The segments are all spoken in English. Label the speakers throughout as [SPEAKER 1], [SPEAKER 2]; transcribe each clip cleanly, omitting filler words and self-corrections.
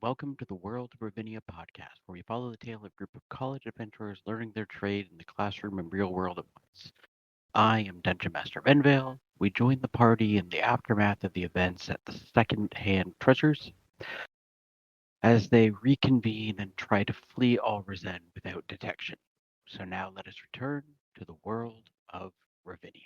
[SPEAKER 1] welcome to the World of Ravinia podcast, where we follow the tale of a group of college adventurers learning their trade in the classroom and real world at once. I am Dungeon Master Venvale. We join the party in the aftermath of the events at the second-hand treasures as they reconvene and try to flee Allrizen without detection. So now let us return to the world of Ravinia.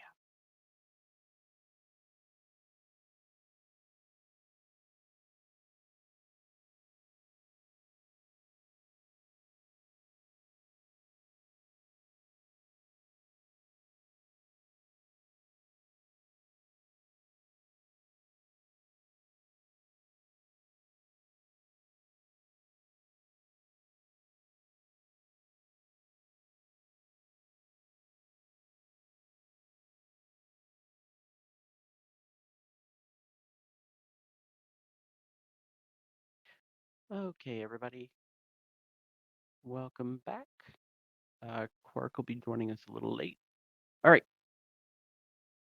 [SPEAKER 1] Okay, everybody, welcome back. Quark will be joining us a little late. All right,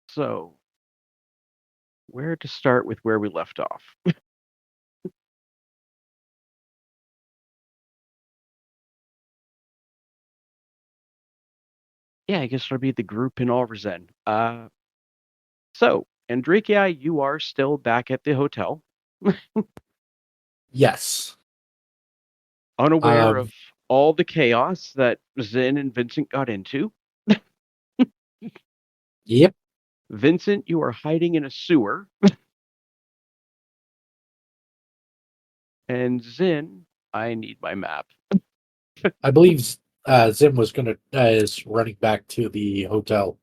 [SPEAKER 1] so where to start with where we left off? Yeah, I guess it'll be the group in Allrizen. So, Andrikia, you are still back at the hotel,
[SPEAKER 2] Yes.
[SPEAKER 1] unaware of all the chaos that Zin and Vincent got into.
[SPEAKER 2] Yep.
[SPEAKER 1] Vincent, you are hiding in a sewer. And Zin, I need my map.
[SPEAKER 2] I believe Zim was is running back to the hotel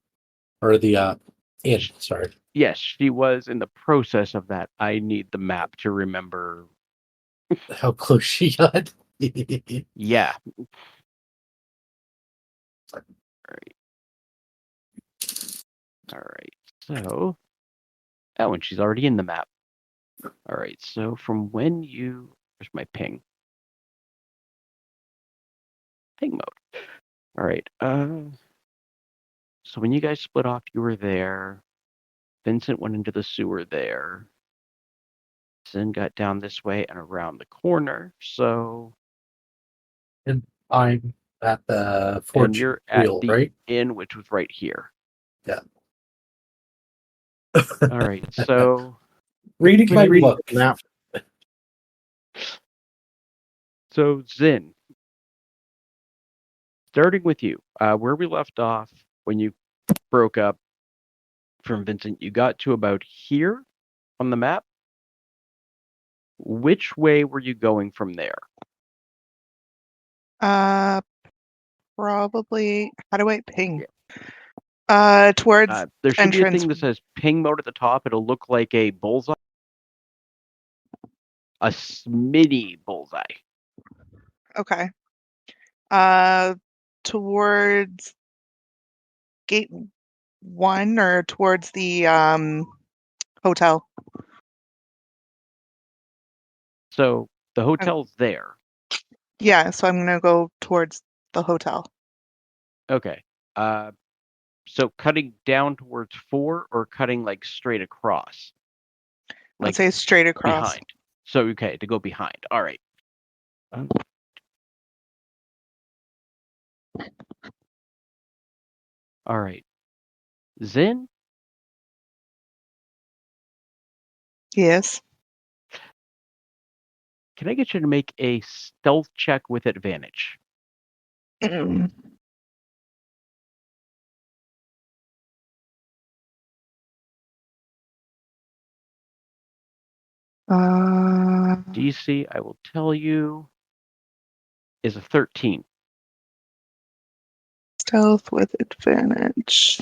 [SPEAKER 2] or the inn. Sorry.
[SPEAKER 1] Yes, she was in the process of that. I need the map to remember.
[SPEAKER 2] How close she got.
[SPEAKER 1] Yeah. All right. All right. So, oh, and she's already in the map. All right. So from when you, where's my ping? Ping mode. All right. So when you guys split off, you were there. Vincent went into the sewer there. Zin got down this way and around the corner. So,
[SPEAKER 2] And I'm at the
[SPEAKER 1] and
[SPEAKER 2] fortune
[SPEAKER 1] you're at
[SPEAKER 2] wheel,
[SPEAKER 1] the
[SPEAKER 2] right?
[SPEAKER 1] inn, which was right here.
[SPEAKER 2] Yeah.
[SPEAKER 1] All right. So,
[SPEAKER 2] Reading my
[SPEAKER 3] Reading
[SPEAKER 2] book.
[SPEAKER 3] the map.
[SPEAKER 1] Zin, starting with you, where we left off when you broke up from Vincent, you got to about here on the map. Which way were you going from there?
[SPEAKER 3] Probably. How do I ping?
[SPEAKER 1] Yeah.
[SPEAKER 3] Towards
[SPEAKER 1] There should be a
[SPEAKER 3] entrance.
[SPEAKER 1] thing that says ping mode at the top. It'll look like a bullseye, a mini bullseye.
[SPEAKER 3] Okay. Towards gate 1 or towards the hotel.
[SPEAKER 1] So the hotel's there.
[SPEAKER 3] Yeah, so I'm gonna go towards the hotel.
[SPEAKER 1] Okay. So cutting down towards 4 or cutting like straight across?
[SPEAKER 3] Let's say straight across.
[SPEAKER 1] Behind. So, okay, to go behind. All right. All right. Zin,
[SPEAKER 3] Yes.
[SPEAKER 1] can I get you to make a stealth check with advantage? DC, I will tell you, is a 13.
[SPEAKER 3] Stealth with advantage.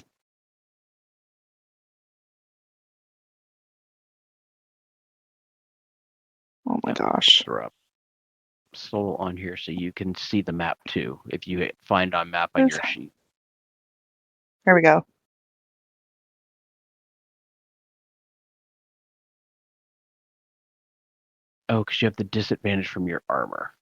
[SPEAKER 3] Oh my gosh.
[SPEAKER 1] Throw up soul on here so you can see the map too, if you find on map on your sheet.
[SPEAKER 3] There we go.
[SPEAKER 1] Oh, because you have the disadvantage from your armor.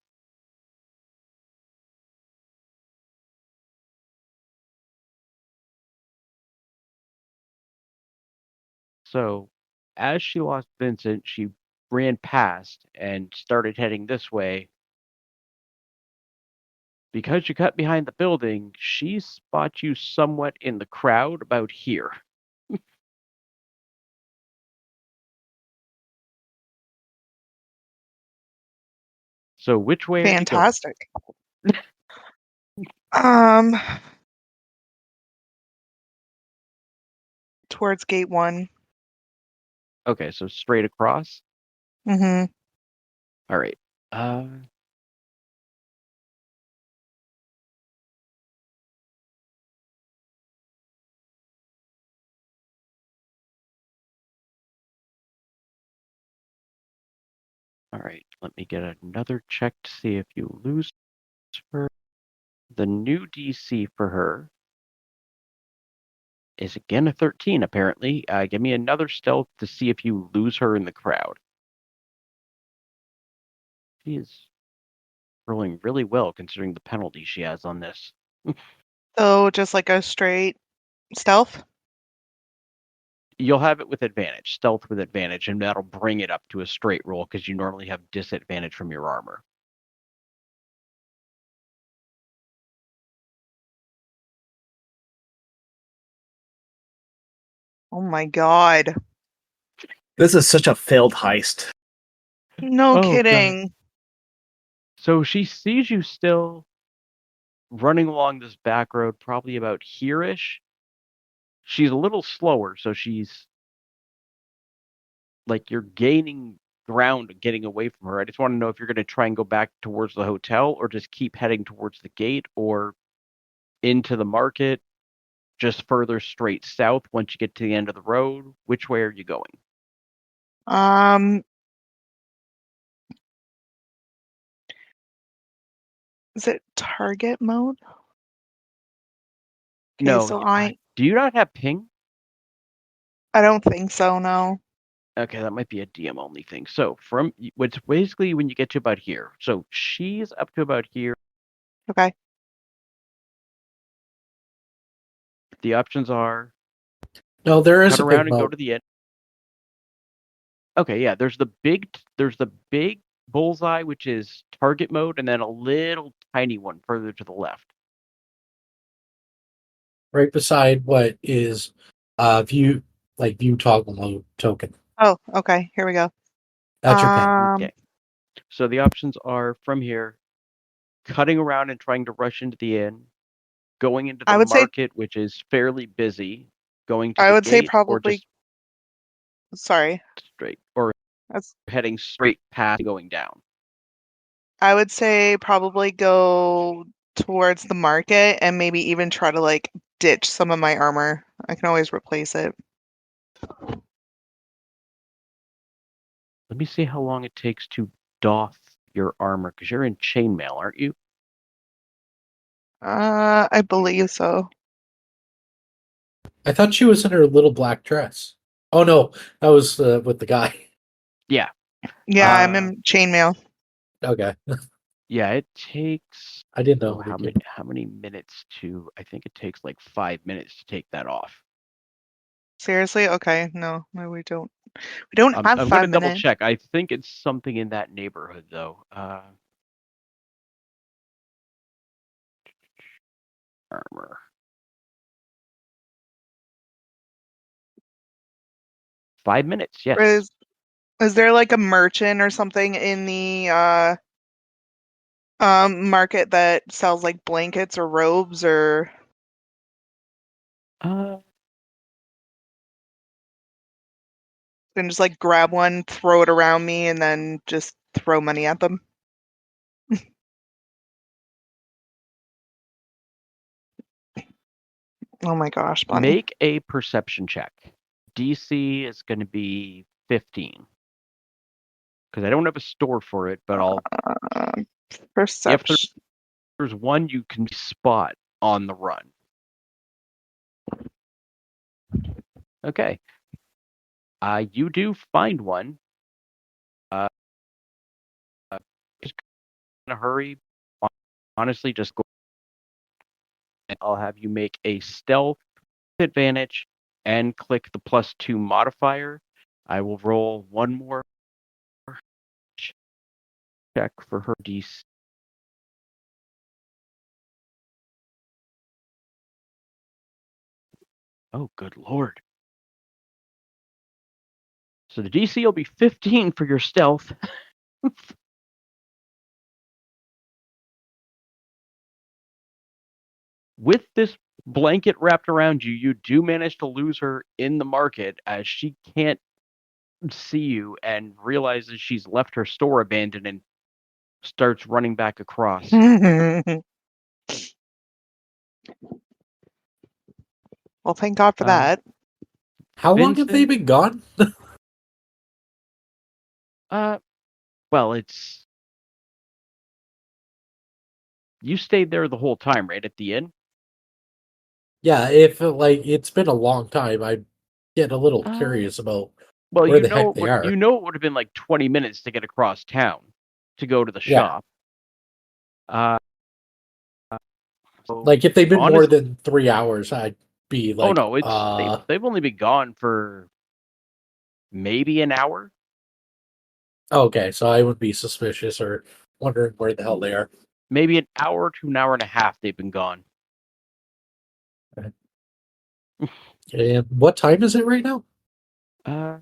[SPEAKER 1] So, as she lost Vincent, she ran past and started heading this way, because you cut behind the building, she spots you somewhat in the crowd about here. So which way are you going?
[SPEAKER 3] Fantastic. Um, towards gate 1.
[SPEAKER 1] Okay, so straight across.
[SPEAKER 3] Mm-hmm.
[SPEAKER 1] All right. All right. Let me get another check to see if you lose her. The new DC for her is again a 13, apparently. Give me another stealth to see if you lose her in the crowd. She is rolling really well considering the penalty she has on this.
[SPEAKER 3] So just like a straight stealth?
[SPEAKER 1] You'll have it with advantage, stealth with advantage, and that'll bring it up to a straight roll because you normally have disadvantage from your armor.
[SPEAKER 3] Oh my God.
[SPEAKER 4] This is such a failed heist.
[SPEAKER 3] No
[SPEAKER 1] Oh, God.
[SPEAKER 3] kidding.
[SPEAKER 1] So she sees you still running along this back road, probably about here-ish. She's a little slower, so she's like you're gaining ground and getting away from her. I just want to know if you're going to try and go back towards the hotel or just keep heading towards the gate or into the market, just further straight south once you get to the end of the road. Which way are you going?
[SPEAKER 3] Is it target mode? Okay,
[SPEAKER 1] No,
[SPEAKER 3] so
[SPEAKER 1] do you not have ping?
[SPEAKER 3] I don't think so, no.
[SPEAKER 1] Okay, that might be a DM only thing. So from what's basically when you get to about here. So she's up to about here.
[SPEAKER 3] Okay.
[SPEAKER 1] The options are
[SPEAKER 2] No, there is
[SPEAKER 1] cut
[SPEAKER 2] a
[SPEAKER 1] around
[SPEAKER 2] big
[SPEAKER 1] and go
[SPEAKER 2] moat.
[SPEAKER 1] to the end. Okay, yeah, there's the big bullseye, which is target mode, and then a little tiny one further to the left.
[SPEAKER 2] Right beside what is view toggle mode token.
[SPEAKER 3] Oh, okay. Here we go.
[SPEAKER 2] That's your ping.
[SPEAKER 1] Okay. So the options are from here, cutting around and trying to rush into the inn, going into the
[SPEAKER 3] I would say
[SPEAKER 1] market, which is fairly busy, going to
[SPEAKER 3] I
[SPEAKER 1] the
[SPEAKER 3] would say
[SPEAKER 1] gate, or
[SPEAKER 3] probably
[SPEAKER 1] just
[SPEAKER 3] sorry.
[SPEAKER 1] straight, or
[SPEAKER 3] That's
[SPEAKER 1] heading straight past going down.
[SPEAKER 3] I would say probably go towards the market and maybe even try to like ditch some of my armor. I can always replace it.
[SPEAKER 1] Let me see how long it takes to doff your armor, because you're in chainmail, aren't you?
[SPEAKER 3] I believe so.
[SPEAKER 2] I thought she was in her little black dress. Oh no, that was with the guy.
[SPEAKER 1] Yeah.
[SPEAKER 3] Yeah, I'm in chainmail.
[SPEAKER 2] Okay,
[SPEAKER 1] Yeah, it takes
[SPEAKER 2] I didn't know.
[SPEAKER 1] how many minutes to? I think it takes like 5 minutes to take that off.
[SPEAKER 3] Seriously? Okay, no, we don't. We don't
[SPEAKER 1] I'm
[SPEAKER 3] have
[SPEAKER 1] going to
[SPEAKER 3] 5
[SPEAKER 1] double
[SPEAKER 3] minutes.
[SPEAKER 1] check. I think it's something in that neighborhood, though. Armor. 5 minutes, yes.
[SPEAKER 3] Is there like a merchant or something in the market that sells like blankets or robes or
[SPEAKER 1] Uh,
[SPEAKER 3] can just like grab one, throw it around me, and then just throw money at them? Oh my gosh, Bonnie.
[SPEAKER 1] make a perception check. DC is going to be 15. Because I don't have a store for it, but I'll. If
[SPEAKER 3] Perception.
[SPEAKER 1] there's one you can spot on the run. Okay. You do find one. Just in a hurry. Honestly, just go. And I'll have you make a stealth advantage and click the +2 modifier. I will roll one more check for her DC. Oh, good lord. So the DC will be 15 for your stealth. With this blanket wrapped around you, you do manage to lose her in the market as she can't see you and realizes she's left her store abandoned and starts running back across.
[SPEAKER 3] Well, thank God for that.
[SPEAKER 2] How long have they
[SPEAKER 1] Vincent?
[SPEAKER 2] been gone?
[SPEAKER 1] Well, it's you stayed there the whole time, right? At the inn?
[SPEAKER 2] Yeah, if it's been a long time, I get a little
[SPEAKER 1] Uh,
[SPEAKER 2] curious about
[SPEAKER 1] well,
[SPEAKER 2] where the heck they are.
[SPEAKER 1] it would have been like 20 minutes to get across town to go to the
[SPEAKER 2] Yeah.
[SPEAKER 1] shop. So
[SPEAKER 2] Like if they've been more
[SPEAKER 1] honest,
[SPEAKER 2] than 3 hours, I'd be
[SPEAKER 1] oh
[SPEAKER 2] like,
[SPEAKER 1] no, they've only been gone for maybe an hour.
[SPEAKER 2] okay, so I would be suspicious or wondering where the hell they are.
[SPEAKER 1] Maybe an hour to an hour and a half they've been gone.
[SPEAKER 2] And what time is it right now?
[SPEAKER 1] Yeah,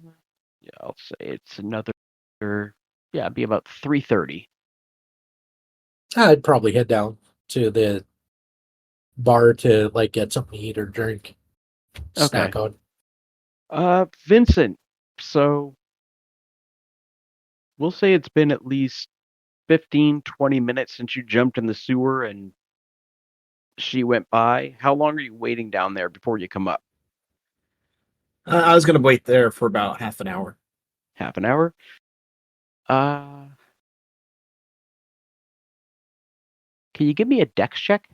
[SPEAKER 1] I'll say it's another. Yeah, it'd be about 3:30.
[SPEAKER 2] I'd probably head down to the bar to like get something to eat or drink,
[SPEAKER 1] Okay.
[SPEAKER 2] snack on.
[SPEAKER 1] Vincent. So we'll say it's been at least 15, 20 minutes since you jumped in the sewer and she went by. How long are you waiting down there before you come up?
[SPEAKER 4] I was going to wait there for about half an hour.
[SPEAKER 1] Half an hour? Uh, can you give me a dex check?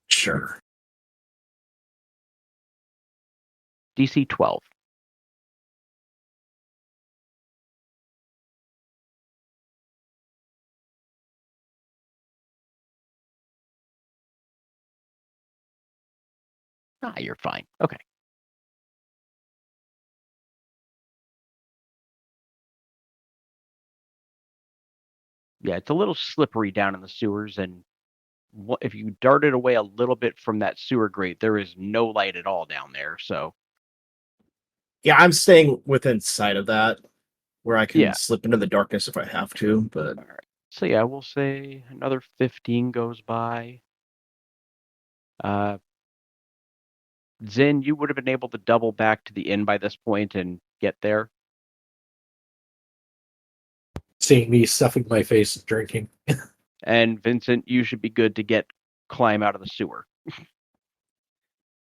[SPEAKER 4] Sure.
[SPEAKER 1] DC 12. Ah, you're fine. Okay. Yeah, it's a little slippery down in the sewers, and if you darted away a little bit from that sewer grate, there is no light at all down there. So
[SPEAKER 4] Yeah, I'm staying within sight of that, where I can
[SPEAKER 1] yeah.
[SPEAKER 4] slip into the darkness if I have to. But
[SPEAKER 1] All right. So yeah, we'll say another 15 goes by. Uh, Zin, you would have been able to double back to the inn by this point and get there.
[SPEAKER 2] Seeing me stuffing my face and drinking.
[SPEAKER 1] And Vincent, you should be good to climb out of the sewer.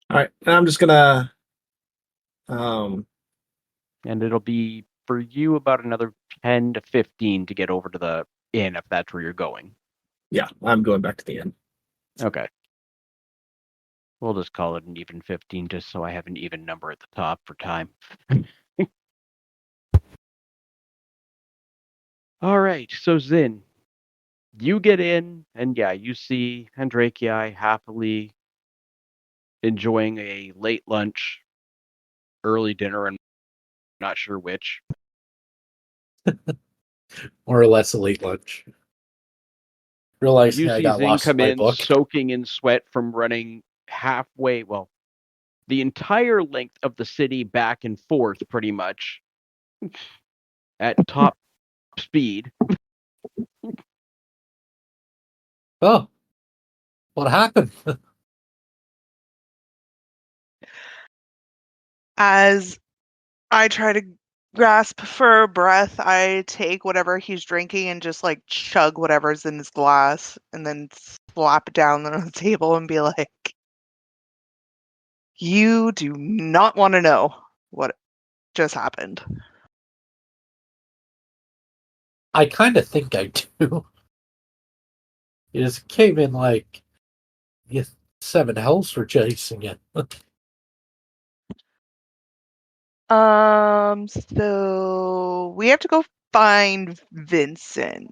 [SPEAKER 4] all right, and I'm just gonna um
[SPEAKER 1] And it'll be for you about another 10 to 15 to get over to the inn if that's where you're going.
[SPEAKER 4] yeah, I'm going back to the inn.
[SPEAKER 1] Okay. We'll just call it an even 15 just so I have an even number at the top for time. All right, so Zin, you get in, and yeah, you see Andrakei happily enjoying a late lunch, early dinner, and not sure which.
[SPEAKER 2] More or less a late lunch. Realizing
[SPEAKER 1] You
[SPEAKER 2] I
[SPEAKER 1] see
[SPEAKER 2] got
[SPEAKER 1] Zin
[SPEAKER 2] lost in
[SPEAKER 1] come
[SPEAKER 2] my
[SPEAKER 1] in
[SPEAKER 2] book.
[SPEAKER 1] soaking in sweat from running halfway, well, the entire length of the city back and forth pretty much at top speed.
[SPEAKER 2] Oh, what happened?
[SPEAKER 3] As I try to grasp for breath, I take whatever he's drinking and just like chug whatever's in his glass and then slap it down on the table and be like, you do not want to know what just happened.
[SPEAKER 2] I kind of think I do. It just came in like yeah, 7 hells for chasing it.
[SPEAKER 3] So we have to go find Vincent,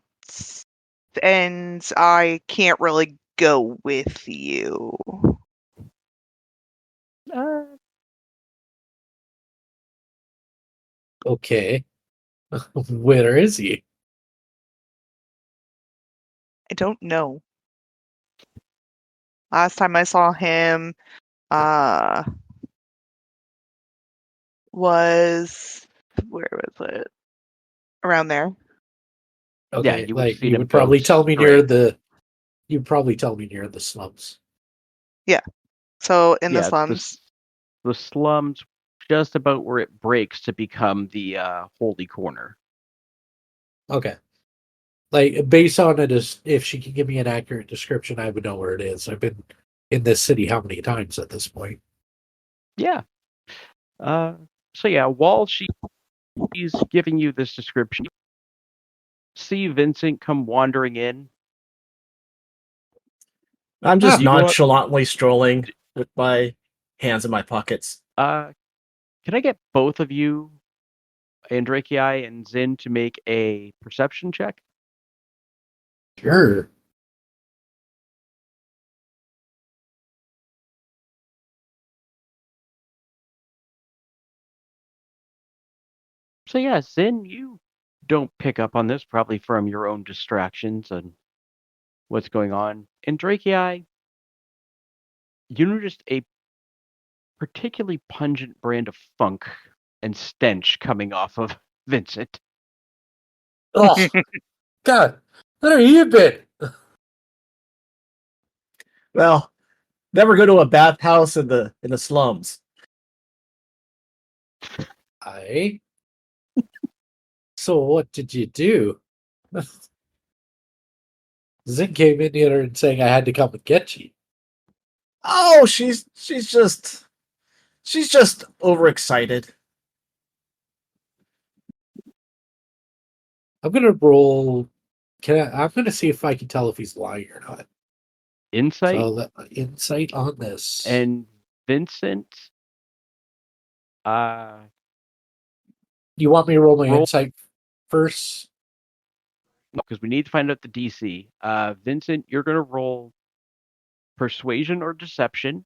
[SPEAKER 3] and I can't really go with you.
[SPEAKER 1] Uh,
[SPEAKER 2] Okay. Where is he?
[SPEAKER 3] I don't know. Last time I saw him was where was it? Around there.
[SPEAKER 2] Okay,
[SPEAKER 1] you would have
[SPEAKER 2] like
[SPEAKER 1] seen
[SPEAKER 2] you
[SPEAKER 1] him
[SPEAKER 2] would
[SPEAKER 1] go
[SPEAKER 2] probably tell me near
[SPEAKER 1] straight.
[SPEAKER 2] the. You'd probably tell me near the slums.
[SPEAKER 3] Yeah. So in the
[SPEAKER 1] Yeah,
[SPEAKER 3] slums.
[SPEAKER 1] the slums, just about where it breaks to become the holy corner.
[SPEAKER 2] Okay. Like based on it, if she can give me an accurate description, I would know where it is. I've been in this city how many times at this point?
[SPEAKER 1] Yeah. So yeah, while she's giving you this description, see Vincent come wandering in.
[SPEAKER 4] I'm just
[SPEAKER 2] Ah,
[SPEAKER 1] You go up.
[SPEAKER 4] nonchalantly strolling with my hands in my pockets.
[SPEAKER 1] Can I get both of you, Andrakei and Zin, to make a perception check?
[SPEAKER 2] sure.
[SPEAKER 1] So yeah, Zin, you don't pick up on this probably from your own distractions and what's going on. Andrakei, you noticed a particularly pungent brand of funk and stench coming off of Vincent.
[SPEAKER 2] Oh God, where have you been?
[SPEAKER 4] Well, never go to a bathhouse in the slums.
[SPEAKER 2] I. So what did you do? Zink came in here and saying I had to come and get you.
[SPEAKER 4] Oh, she's just overexcited.
[SPEAKER 2] I'm gonna roll. I'm gonna see if I can tell if he's lying or not.
[SPEAKER 1] Insight
[SPEAKER 2] So insight on this.
[SPEAKER 1] and Vincent,
[SPEAKER 2] You want me to roll my
[SPEAKER 1] roll
[SPEAKER 2] insight first?
[SPEAKER 1] because we need to find out the DC. Vincent, you're gonna roll persuasion or deception,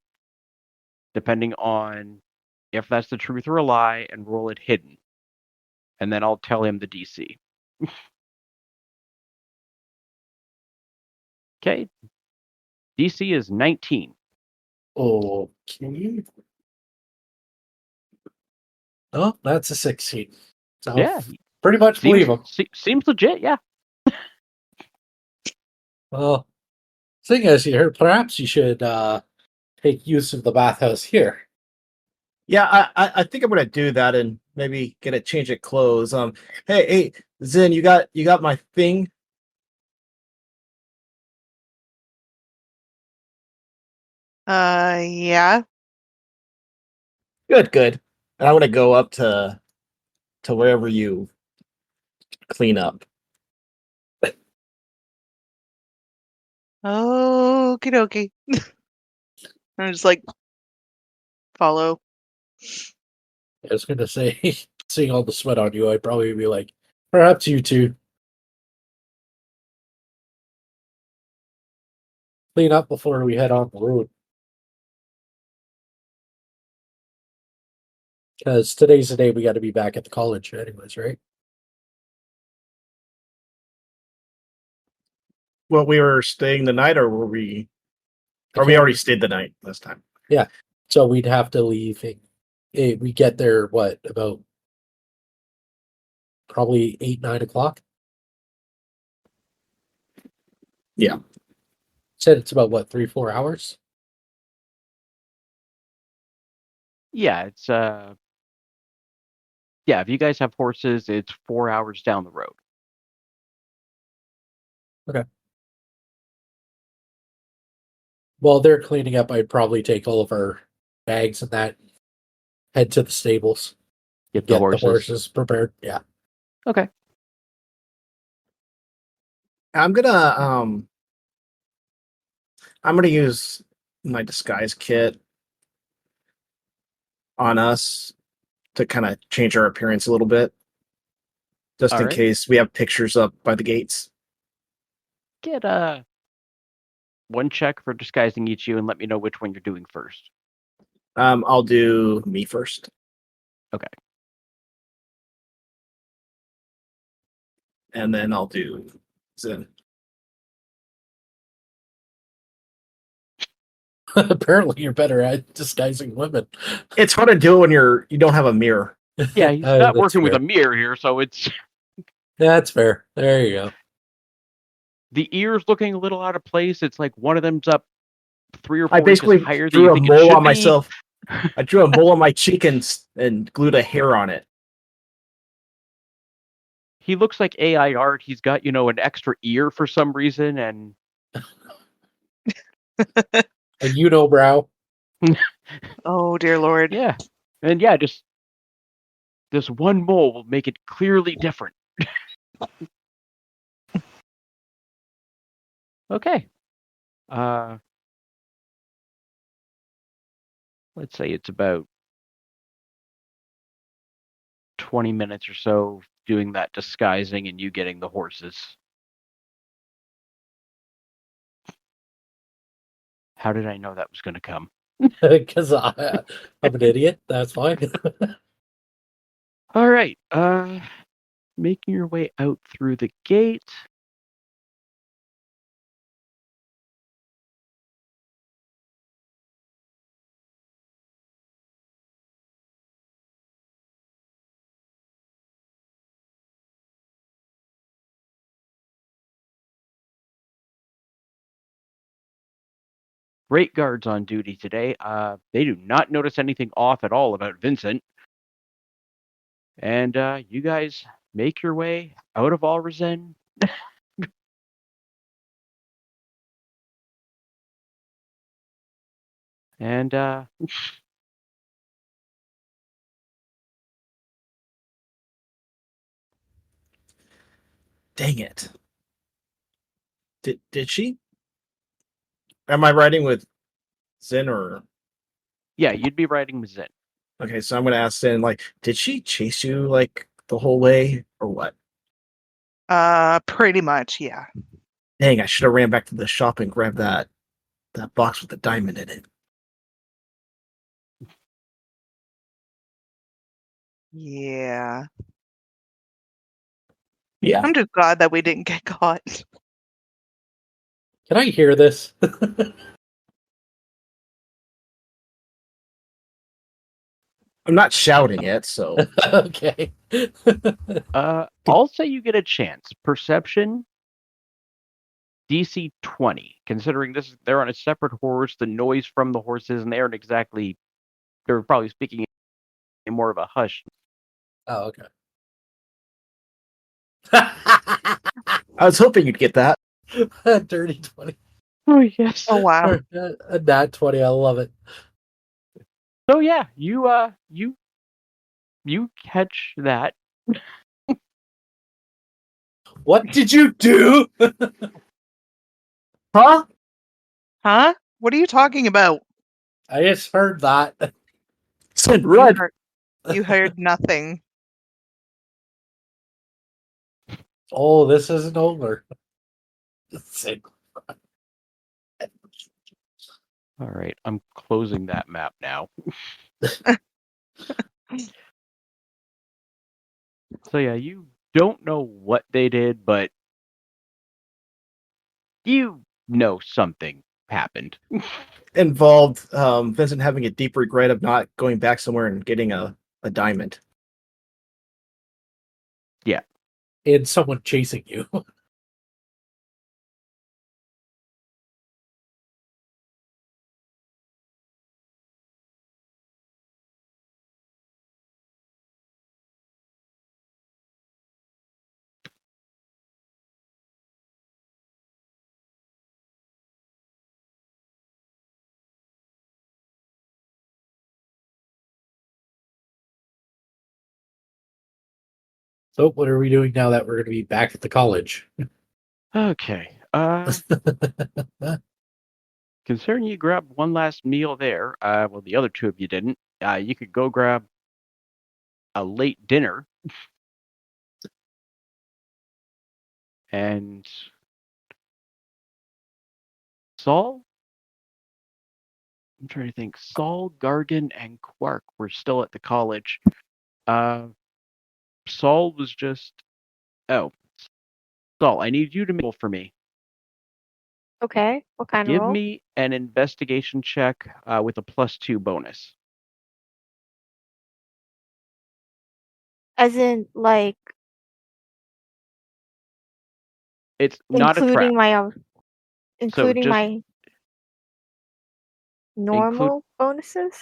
[SPEAKER 1] depending on if that's the truth or a lie, and roll it hidden. And then I'll tell him the DC. Okay. DC is 19.
[SPEAKER 2] Okay. Oh, that's a 16. So
[SPEAKER 1] Yeah,
[SPEAKER 2] pretty much believe him.
[SPEAKER 1] seems legit. Yeah.
[SPEAKER 2] Well, thing is, here, perhaps you should take use of the bathhouse here.
[SPEAKER 4] Yeah, I think I'm gonna do that and maybe get a change of clothes. Hey, Zin, you got my thing?
[SPEAKER 3] Yeah.
[SPEAKER 4] Good. And I'm gonna go up to wherever you clean up.
[SPEAKER 3] Okie dokie. I'm just like follow.
[SPEAKER 2] I was going to say, seeing all the sweat on you, I'd probably be like, perhaps you two clean up before we head on the road. Because today's the day we got to be back at the college, anyways, right?
[SPEAKER 4] Well, we were staying the night, or were we? Or we already stayed the night last time.
[SPEAKER 2] Yeah. So we'd have to leave. We get there, what, about probably 8, 9 o'clock?
[SPEAKER 4] Yeah.
[SPEAKER 2] Said it's about, what, 3, 4 hours?
[SPEAKER 1] Yeah, it's yeah, if you guys have horses, it's 4 hours down the road.
[SPEAKER 2] Okay. While they're cleaning up, I'd probably take all of our bags and that, head to the stables,
[SPEAKER 1] Get
[SPEAKER 2] get the horses prepared. Yeah.
[SPEAKER 1] Okay.
[SPEAKER 4] I'm gonna use my disguise kit on us to kind of change our appearance a little bit, just
[SPEAKER 1] All
[SPEAKER 4] in
[SPEAKER 1] right.
[SPEAKER 4] case we have pictures up by the gates.
[SPEAKER 1] Get one check for disguising each you and let me know which one you're doing first.
[SPEAKER 4] I'll do me first.
[SPEAKER 1] Okay.
[SPEAKER 4] And then I'll do Zin.
[SPEAKER 2] Apparently, you're better at disguising women.
[SPEAKER 4] It's hard to do when you don't have a mirror.
[SPEAKER 1] Yeah, he's not
[SPEAKER 2] That's
[SPEAKER 1] working with
[SPEAKER 2] fair.
[SPEAKER 1] a mirror here, so it's
[SPEAKER 2] That's fair. There you go.
[SPEAKER 1] the ears looking a little out of place. It's like one of them's up 3 or 4
[SPEAKER 4] I
[SPEAKER 1] inches
[SPEAKER 4] basically
[SPEAKER 1] higher than
[SPEAKER 4] drew
[SPEAKER 1] you
[SPEAKER 4] a
[SPEAKER 1] think it
[SPEAKER 4] mole
[SPEAKER 1] should
[SPEAKER 4] on
[SPEAKER 1] be.
[SPEAKER 4] myself. I drew a mole on my cheek and glued a hair on it.
[SPEAKER 1] He looks like AI art. He's got, an extra ear for some reason, and
[SPEAKER 2] A unibrow.
[SPEAKER 3] Oh dear Lord.
[SPEAKER 1] yeah. And just this one mole will make it clearly different. Okay. Let's say it's about 20 minutes or so doing that disguising and you getting the horses. How did I know that was going to come?
[SPEAKER 2] Because I'm an idiot. That's fine.
[SPEAKER 1] All right. Making your way out through the gate. Great guards on duty today. They do not notice anything off at all about Vincent. And you guys make your way out of Allrizen. And
[SPEAKER 4] Dang it. Did she? Am I riding with Zin or?
[SPEAKER 1] yeah, you'd be riding with Zin.
[SPEAKER 4] Okay, so I'm gonna ask Zin, like, did she chase you like the whole way or what?
[SPEAKER 3] Pretty much, yeah.
[SPEAKER 4] Dang, I should have ran back to the shop and grabbed that box with the diamond in it.
[SPEAKER 3] Yeah.
[SPEAKER 4] Yeah.
[SPEAKER 3] I'm just glad that we didn't get caught.
[SPEAKER 2] Can I hear this?
[SPEAKER 4] I'm not shouting it, so
[SPEAKER 2] Okay.
[SPEAKER 1] I'll say you get a chance. Perception, DC 20. Considering they're on a separate horse, the noise from the horses, and they're probably speaking in more of a hush.
[SPEAKER 2] Oh, okay.
[SPEAKER 4] I was hoping you'd get that.
[SPEAKER 2] Dirty 20.
[SPEAKER 1] Oh yes.
[SPEAKER 3] Oh wow.
[SPEAKER 2] A nat 20. I love it.
[SPEAKER 1] So yeah, you catch that.
[SPEAKER 2] What did you do?
[SPEAKER 4] Huh?
[SPEAKER 3] Huh? What are you talking about?
[SPEAKER 2] I just heard that.
[SPEAKER 4] Zin,
[SPEAKER 3] You
[SPEAKER 4] run!
[SPEAKER 3] you heard nothing.
[SPEAKER 2] Oh, this isn't over.
[SPEAKER 1] All right, I'm closing that map now. So yeah, you don't know what they did, but you know something happened.
[SPEAKER 4] Involved Vincent having a deep regret of not going back somewhere and getting a diamond.
[SPEAKER 1] Yeah.
[SPEAKER 2] And someone chasing you. So, what are we doing now that we're going to be back at the college?
[SPEAKER 1] Okay. Considering you grabbed one last meal there, well, the other two of you didn't. You could go grab a late dinner, and Saul. I'm trying to think. Saul, Gargan, and Quark were still at the college. Saul was just. Oh, Saul, I need you to make for me.
[SPEAKER 5] Okay. What kind of
[SPEAKER 1] Give
[SPEAKER 5] roll?
[SPEAKER 1] me an investigation check with a +2 bonus.
[SPEAKER 5] As in, like,
[SPEAKER 1] It's not a trap.
[SPEAKER 5] including
[SPEAKER 1] just
[SPEAKER 5] my normal bonuses?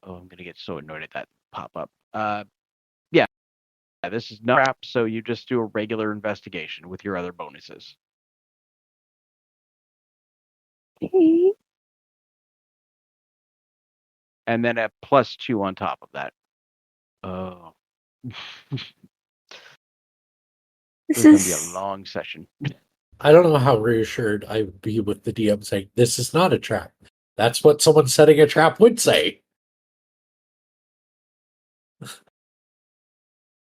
[SPEAKER 1] Oh, I'm gonna get so annoyed at that pop-up. Yeah, this is not a trap, so you just do a regular investigation with your other bonuses.
[SPEAKER 5] Okay.
[SPEAKER 1] And then a +2 on top of that. Oh.
[SPEAKER 5] This
[SPEAKER 1] It's going to be a
[SPEAKER 5] is
[SPEAKER 1] long session.
[SPEAKER 2] I don't know how reassured I would be with the DM saying, this is not a trap. That's what someone setting a trap would say.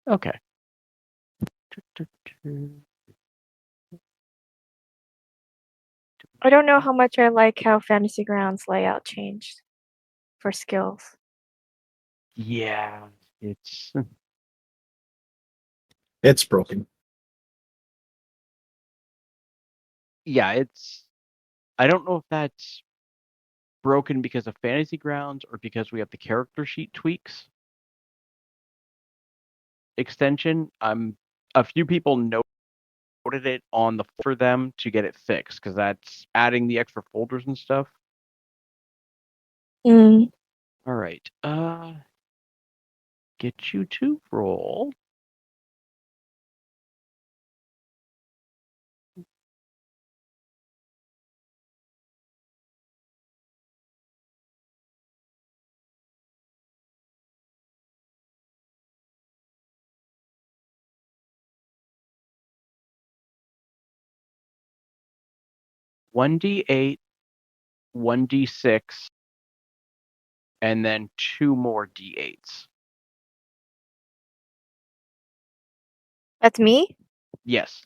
[SPEAKER 1] Okay.
[SPEAKER 5] I don't know how much I like how Fantasy Grounds layout changed for skills.
[SPEAKER 1] Yeah, it's
[SPEAKER 4] broken.
[SPEAKER 1] yeah, it's I don't know if that's broken because of Fantasy Grounds or because we have the character sheet tweaks extension. A few people noted it on the for them to get it fixed because that's adding the extra folders and stuff.
[SPEAKER 5] Mm.
[SPEAKER 1] All right. Get you to roll. One D8, 1d6, and then 2 more d8s.
[SPEAKER 5] That's me?
[SPEAKER 1] Yes.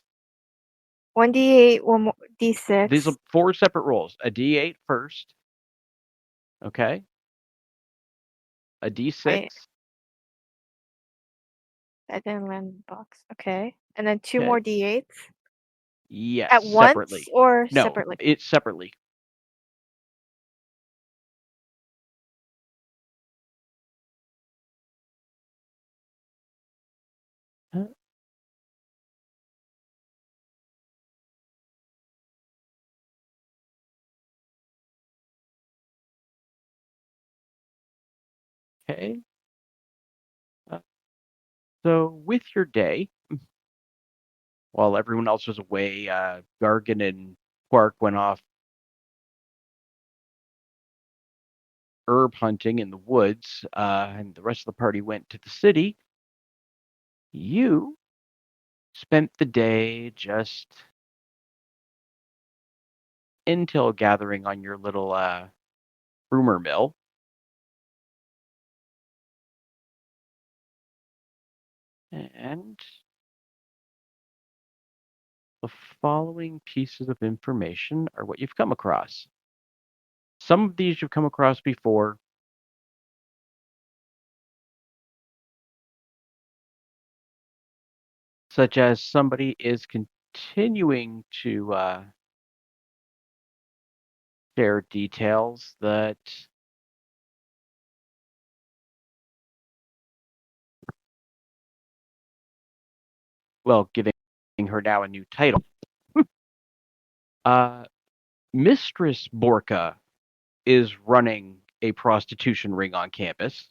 [SPEAKER 5] 1d8, 1 more d6.
[SPEAKER 1] These are 4 separate rolls. A d8 first. Okay. A d6.
[SPEAKER 5] Wait. That didn't land in the box. Okay. And then 2
[SPEAKER 1] Okay.
[SPEAKER 5] more d8s?
[SPEAKER 1] Yes.
[SPEAKER 5] At
[SPEAKER 1] separately.
[SPEAKER 5] once or
[SPEAKER 1] No,
[SPEAKER 5] separately?
[SPEAKER 1] it's separately. Okay. So with your day, while everyone else was away, Gargan and Quark went off herb hunting in the woods, and the rest of the party went to the city. You spent the day just intel gathering on your little rumor mill. And the following pieces of information are what you've come across. Some of these you've come across before. Such as somebody is continuing to share details that giving her now a new title. Mistress Borka is running a prostitution ring on campus.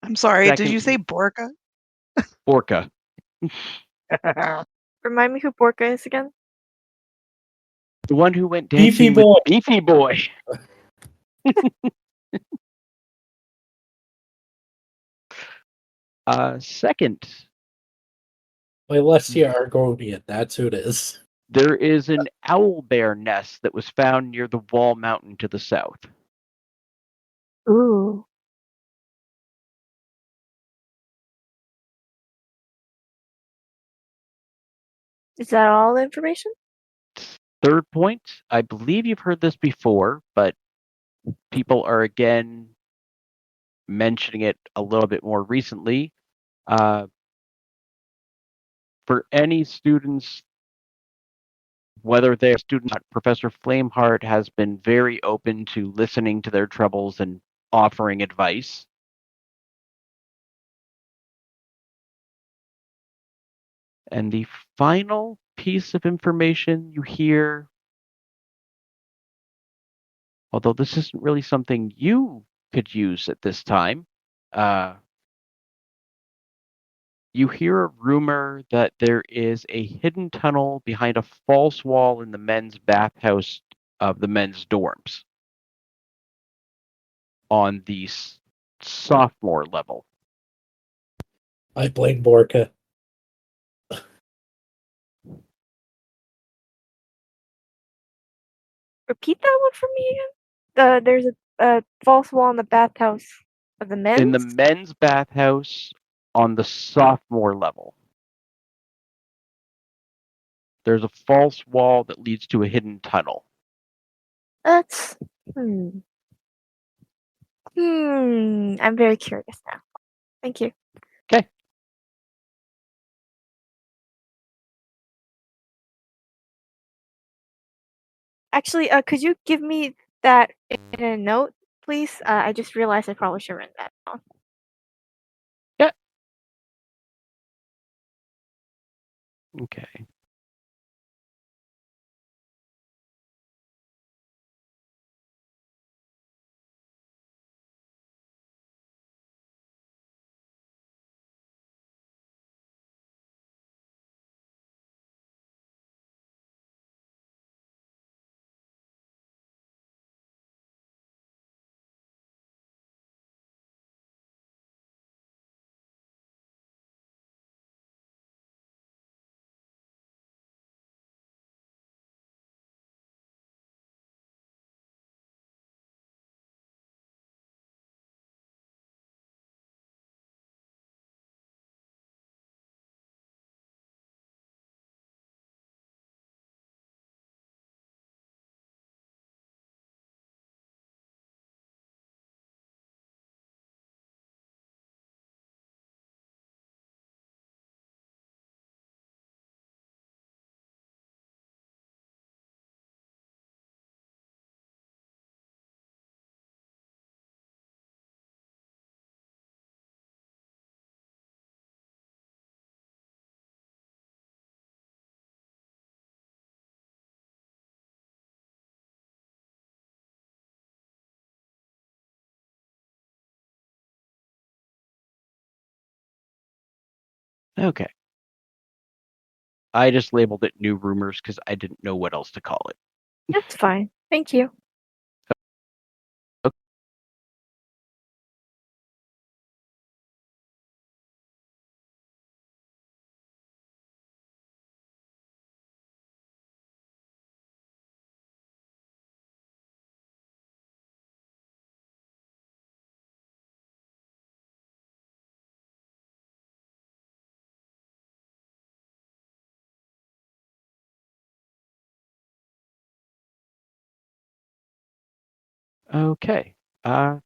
[SPEAKER 3] I'm sorry, did you
[SPEAKER 1] Second-
[SPEAKER 3] say Borka?
[SPEAKER 1] Borka.
[SPEAKER 5] Remind me who Borka is again?
[SPEAKER 1] The one who went
[SPEAKER 2] Beefy
[SPEAKER 1] dancing
[SPEAKER 2] boy.
[SPEAKER 1] with Beefy Boy. Second,
[SPEAKER 2] Alessia Argonian, that's who it is.
[SPEAKER 1] there is an owl bear nest that was found near the Wall Mountain to the south.
[SPEAKER 5] Ooh. Is that all the information?
[SPEAKER 1] Third point, I believe you've heard this before, but people are again mentioning it a little bit more recently. For any students, whether they're students, Professor Flameheart has been very open to listening to their troubles and offering advice. And the final piece of information you hear, although this isn't really something you could use at this time, you hear a rumor that there is a hidden tunnel behind a false wall in the men's bathhouse of the men's dorms on the sophomore level.
[SPEAKER 2] I blame Borka.
[SPEAKER 5] Repeat that one for me again. There's a false wall in the bathhouse of the men's.
[SPEAKER 1] In the men's bathhouse on the sophomore level, there's a false wall that leads to a hidden tunnel.
[SPEAKER 5] That's I'm very curious now. Thank you.
[SPEAKER 1] Okay.
[SPEAKER 5] Actually, could you give me that in a note, please? I just realized I probably should have written that down.
[SPEAKER 1] Yeah. Okay. Okay. I just labeled it new rumors because I didn't know what else to call it.
[SPEAKER 5] That's fine. Thank you.
[SPEAKER 1] Okay. So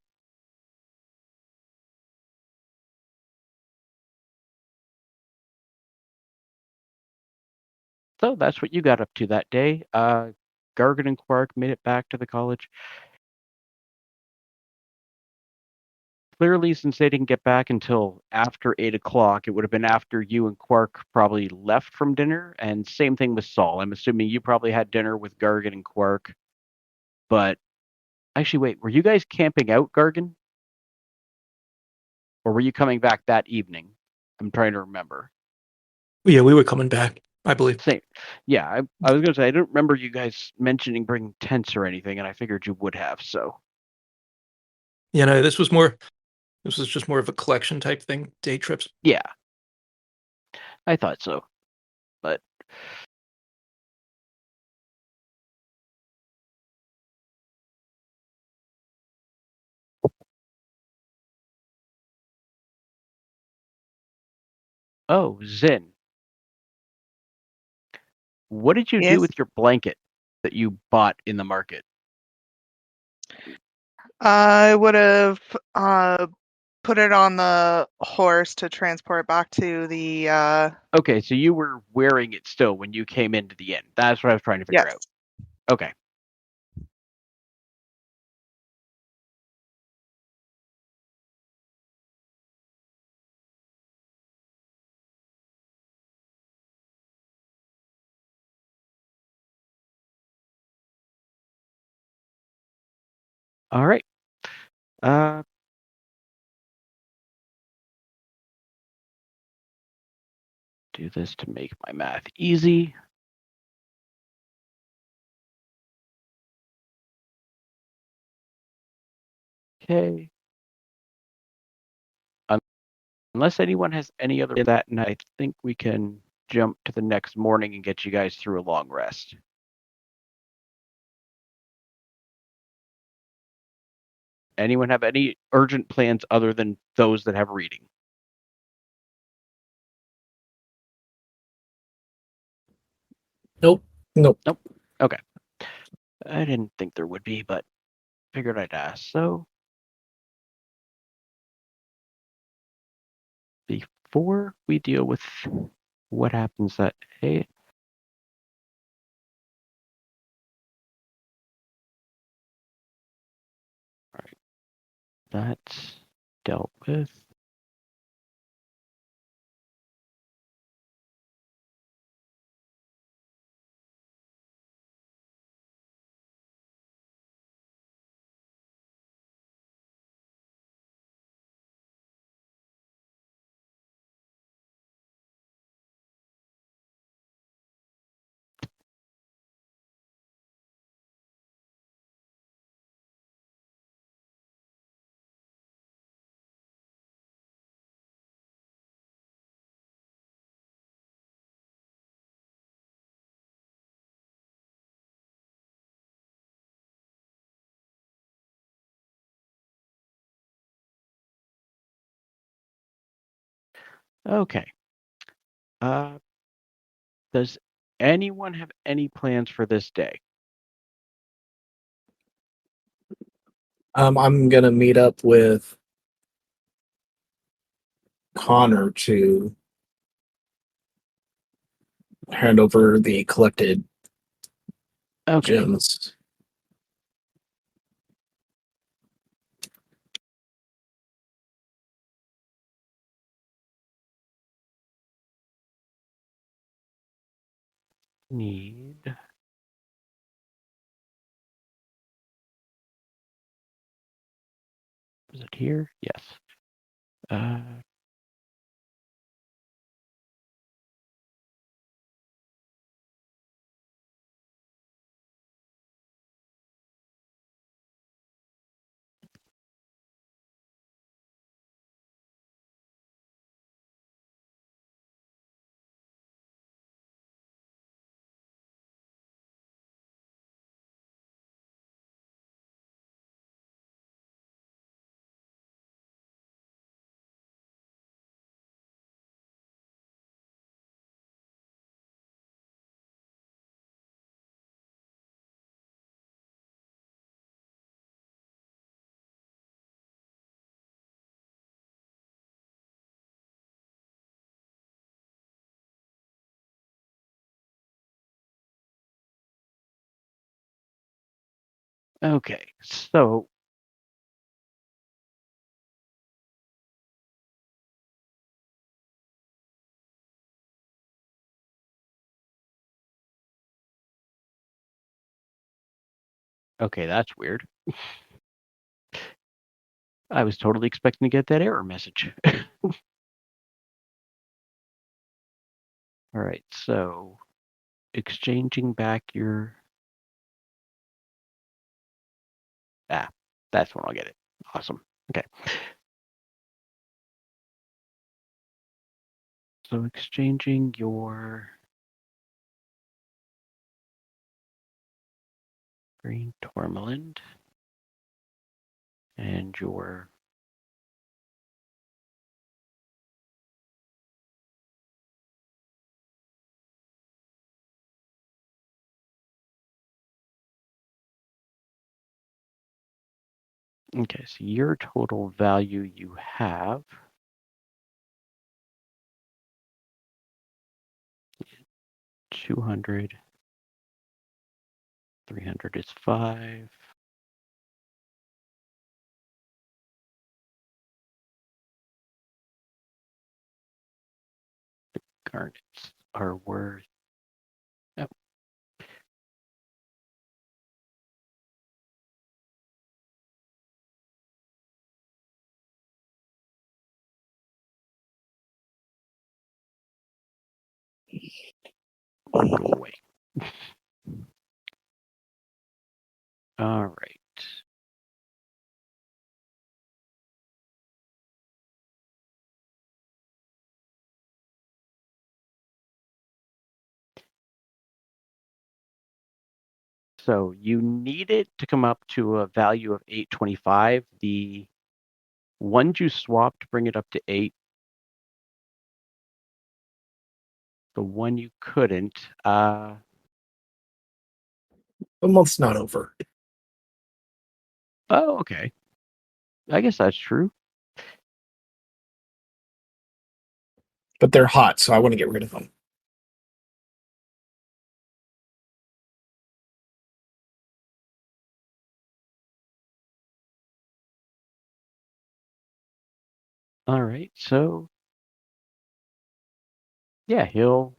[SPEAKER 1] that's what you got up to that day. Gargan and Quark made it back to the college. Clearly, since they didn't get back until after 8 o'clock, it would have been after you and Quark probably left from dinner. And same thing with Saul. I'm assuming you probably had dinner with Gargan and Quark. But actually, wait, were you guys camping out, Gargan? Or were you coming back that evening? I'm trying to remember.
[SPEAKER 6] Yeah, we were coming back, I believe.
[SPEAKER 1] Same. Yeah, I was going to say, I don't remember you guys mentioning bringing tents or anything, and I figured you would have, so.
[SPEAKER 6] You know, this was just more of a collection type thing, day trips.
[SPEAKER 1] Yeah. I thought so. But oh, Zin. What did you
[SPEAKER 3] Yes?
[SPEAKER 1] do with your blanket that you bought in the market?
[SPEAKER 3] I would have put it on the horse to transport back to the
[SPEAKER 1] Okay, so you were wearing it still when you came into the inn. That's what I was trying to figure
[SPEAKER 3] yes.
[SPEAKER 1] out. Okay. All right. Do this to make my math easy. Okay. Unless anyone has any other that night, I think we can jump to the next morning and get you guys through a long rest. Anyone have any urgent plans other than those that have reading?
[SPEAKER 2] Nope.
[SPEAKER 4] Nope.
[SPEAKER 1] Okay. I didn't think there would be, but figured I'd ask. So before we deal with what happens that day, all right, that's dealt with. Okay. Does anyone have any plans for this day?
[SPEAKER 4] I'm gonna meet up with Connor to hand over the collected
[SPEAKER 1] Okay.
[SPEAKER 4] gems.
[SPEAKER 1] Need. Is it here? Yes. Okay. So okay, that's weird. I was totally expecting to get that error message. All right, so exchanging back your that's when I'll get it. Awesome. Okay. So exchanging your green tourmaline and your Okay, so your total value you have $200. 300 is 5. Garnets are worth. Oh. Go away. All right. So you need it to come up to a value of 825. The ones you swapped bring it up to 8. The one you couldn't,
[SPEAKER 4] The month's not over,
[SPEAKER 1] oh, okay. I guess that's true.
[SPEAKER 4] but they're hot, so I want to get rid of them.
[SPEAKER 1] All right. So yeah, he'll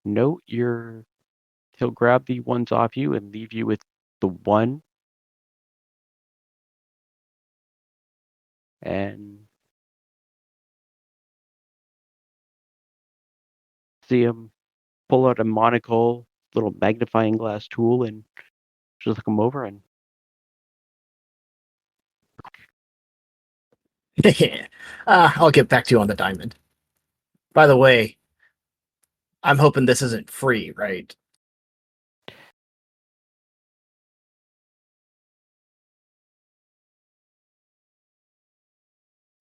[SPEAKER 1] note he'll grab the ones off you and leave you with the one. And see him pull out a monocle, little magnifying glass tool, and just look him over and
[SPEAKER 4] I'll get back to you on the diamond. By the way, I'm hoping this isn't free, right?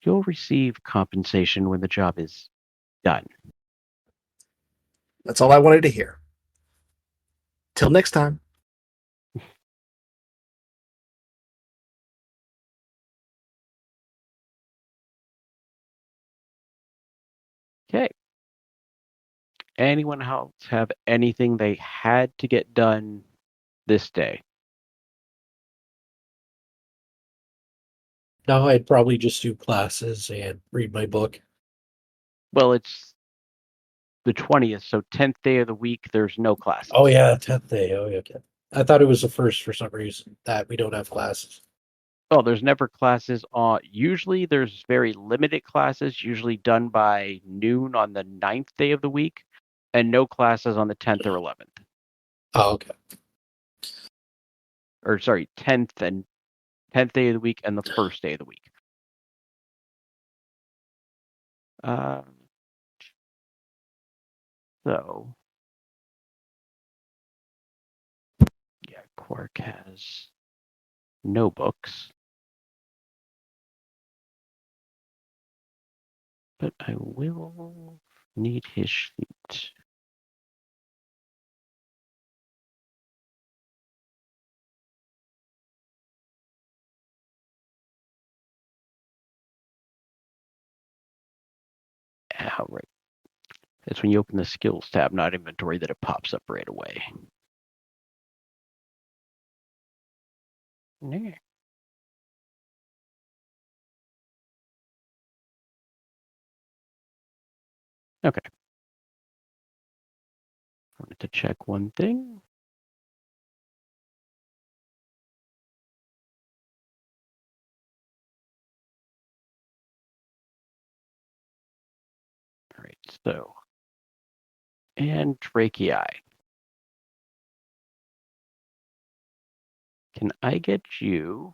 [SPEAKER 1] you'll receive compensation when the job is done.
[SPEAKER 4] That's all I wanted to hear. Till next time.
[SPEAKER 1] Okay. Anyone else have anything they had to get done this day?
[SPEAKER 2] No, I'd probably just do classes and read my book.
[SPEAKER 1] Well, it's the 20th, so 10th day of the week, there's no classes.
[SPEAKER 2] Oh yeah, 10th day. Oh yeah, okay. I thought it was the first for some reason that we don't have classes.
[SPEAKER 1] Oh, there's never classes on. Usually there's very limited classes, usually done by noon on the 9th day of the week, and no classes on the 10th or 11th.
[SPEAKER 2] Oh, okay.
[SPEAKER 1] Or sorry, 10th day of the week and the first day of the week. So yeah, Quark has no books. But I will need his sheet. All right. It's when you open the skills tab, not inventory, that it pops up right away. Yeah. Okay. I wanted to check one thing. All right, so, and trachea. Can I get you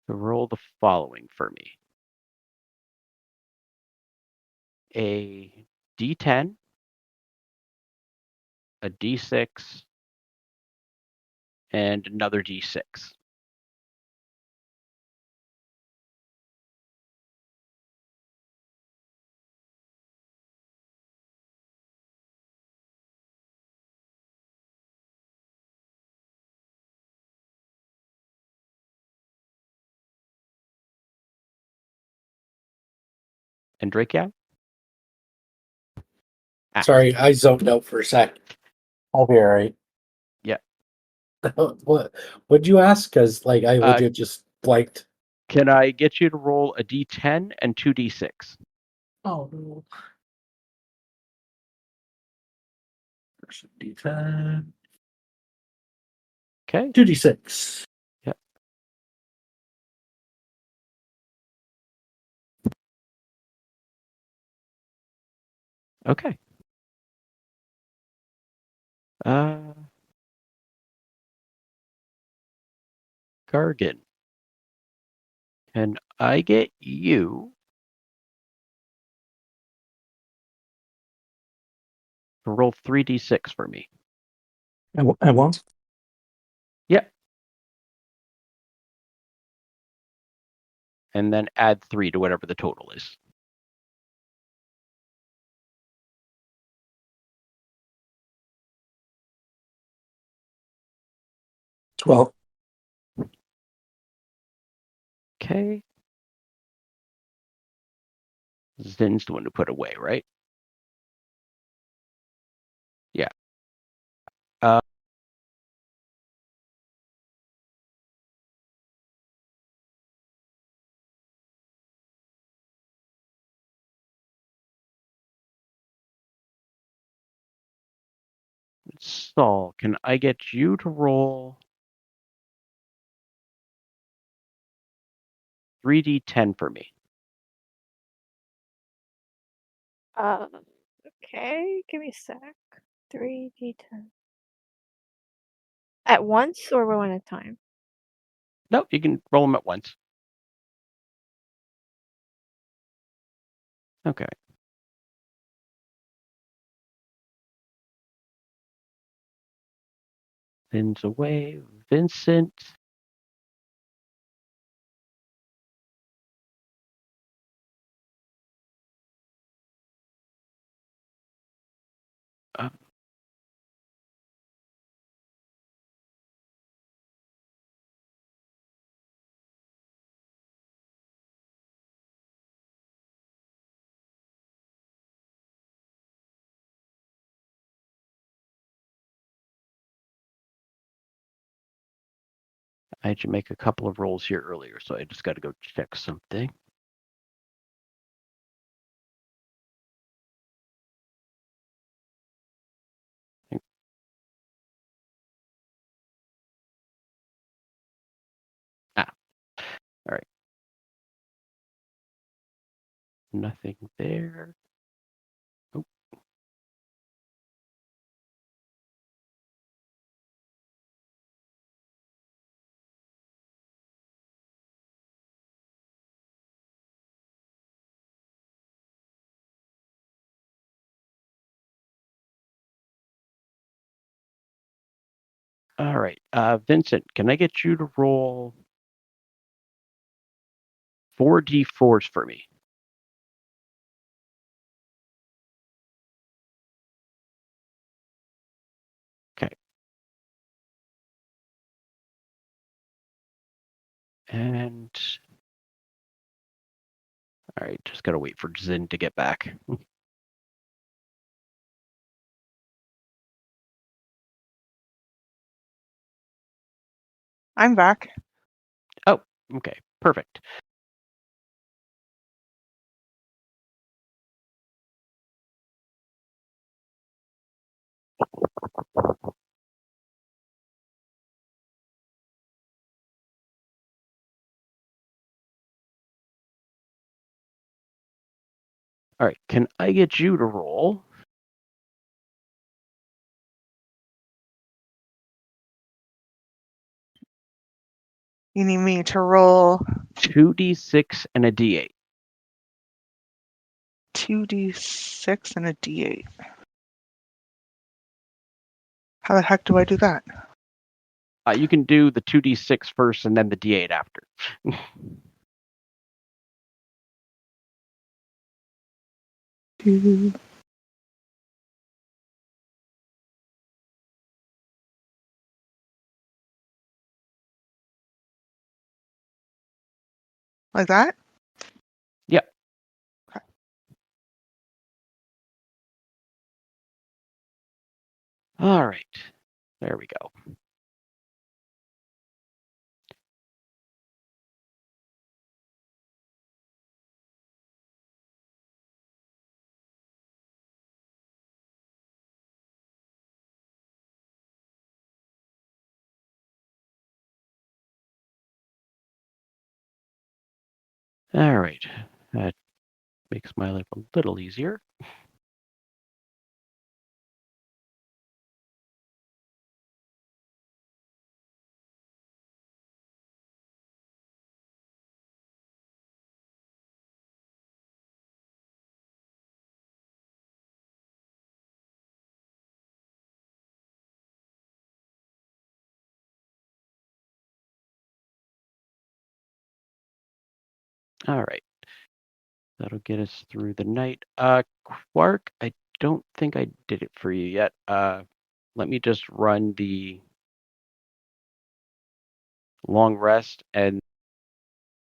[SPEAKER 1] to roll the following for me? A D10, a D6, and another D6. And Drake, yeah? Ah,
[SPEAKER 2] Sorry, I zoned out for a sec. I'll be all right.
[SPEAKER 1] Yeah.
[SPEAKER 2] What'd you ask? Because like I legit just blanked.
[SPEAKER 1] Can I get you to roll a d10 and 2d6?
[SPEAKER 2] Oh no. There's a D10.
[SPEAKER 1] Okay.
[SPEAKER 2] 2d6.
[SPEAKER 1] Yep. Okay. Gargan. Can I get you to roll 3d6 for me?
[SPEAKER 6] At once?
[SPEAKER 1] Yeah. And then add 3 to whatever the total is.
[SPEAKER 6] Well,
[SPEAKER 1] Okay. Zin's the one to put away, right? Yeah. Saul, can I get you to roll 3d10 for me?
[SPEAKER 5] Okay, give me a sec. 3d10. At once or one at a time?
[SPEAKER 1] No, you can roll them at once. Okay. Zin's away. Vincent. Uh, I had to make a couple of rolls here earlier, so I just got to go check something. Ah, all right. Nothing there. Oh, all right. Vincent, can I get you to roll 4d4s for me? Okay. And all right, just gotta wait for Zin to get back.
[SPEAKER 3] I'm back.
[SPEAKER 1] Oh, okay, perfect. All right, can I get you to roll
[SPEAKER 3] You need me to roll
[SPEAKER 1] 2d6 and a d8?
[SPEAKER 3] 2d6 and a d8. How the heck do I do that?
[SPEAKER 1] You can do the 2d6 first and then the d8 after.
[SPEAKER 3] Like that?
[SPEAKER 1] Yep.
[SPEAKER 3] Okay.
[SPEAKER 1] All right. There we go. All right. That makes my life a little easier. All right. That'll get us through the night. Quark, I don't think I did it for you yet. Let me just run the long rest, and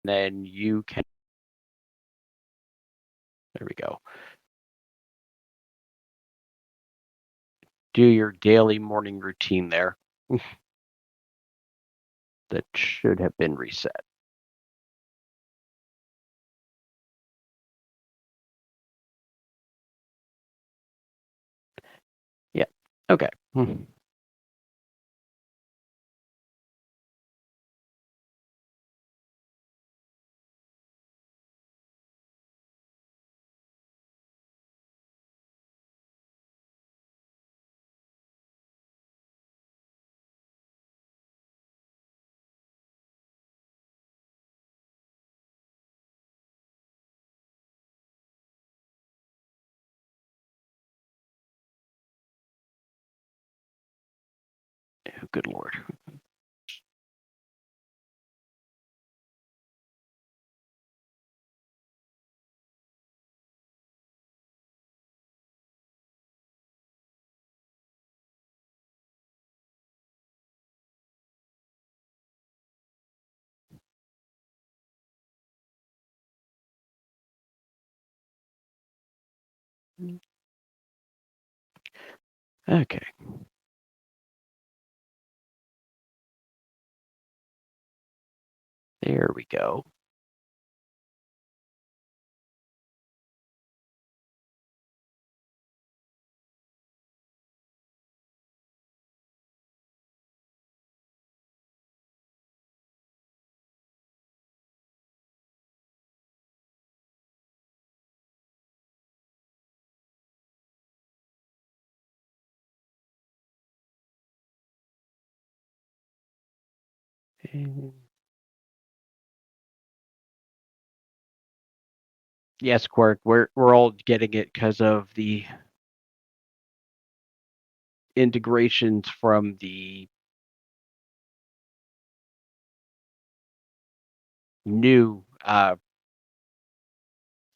[SPEAKER 1] then you can. There we go. Do your daily morning routine there. That should have been reset. Yeah. Okay. Oh, good Lord. Okay. There we go. And yes, Quark, we're all getting it because of the integrations from the new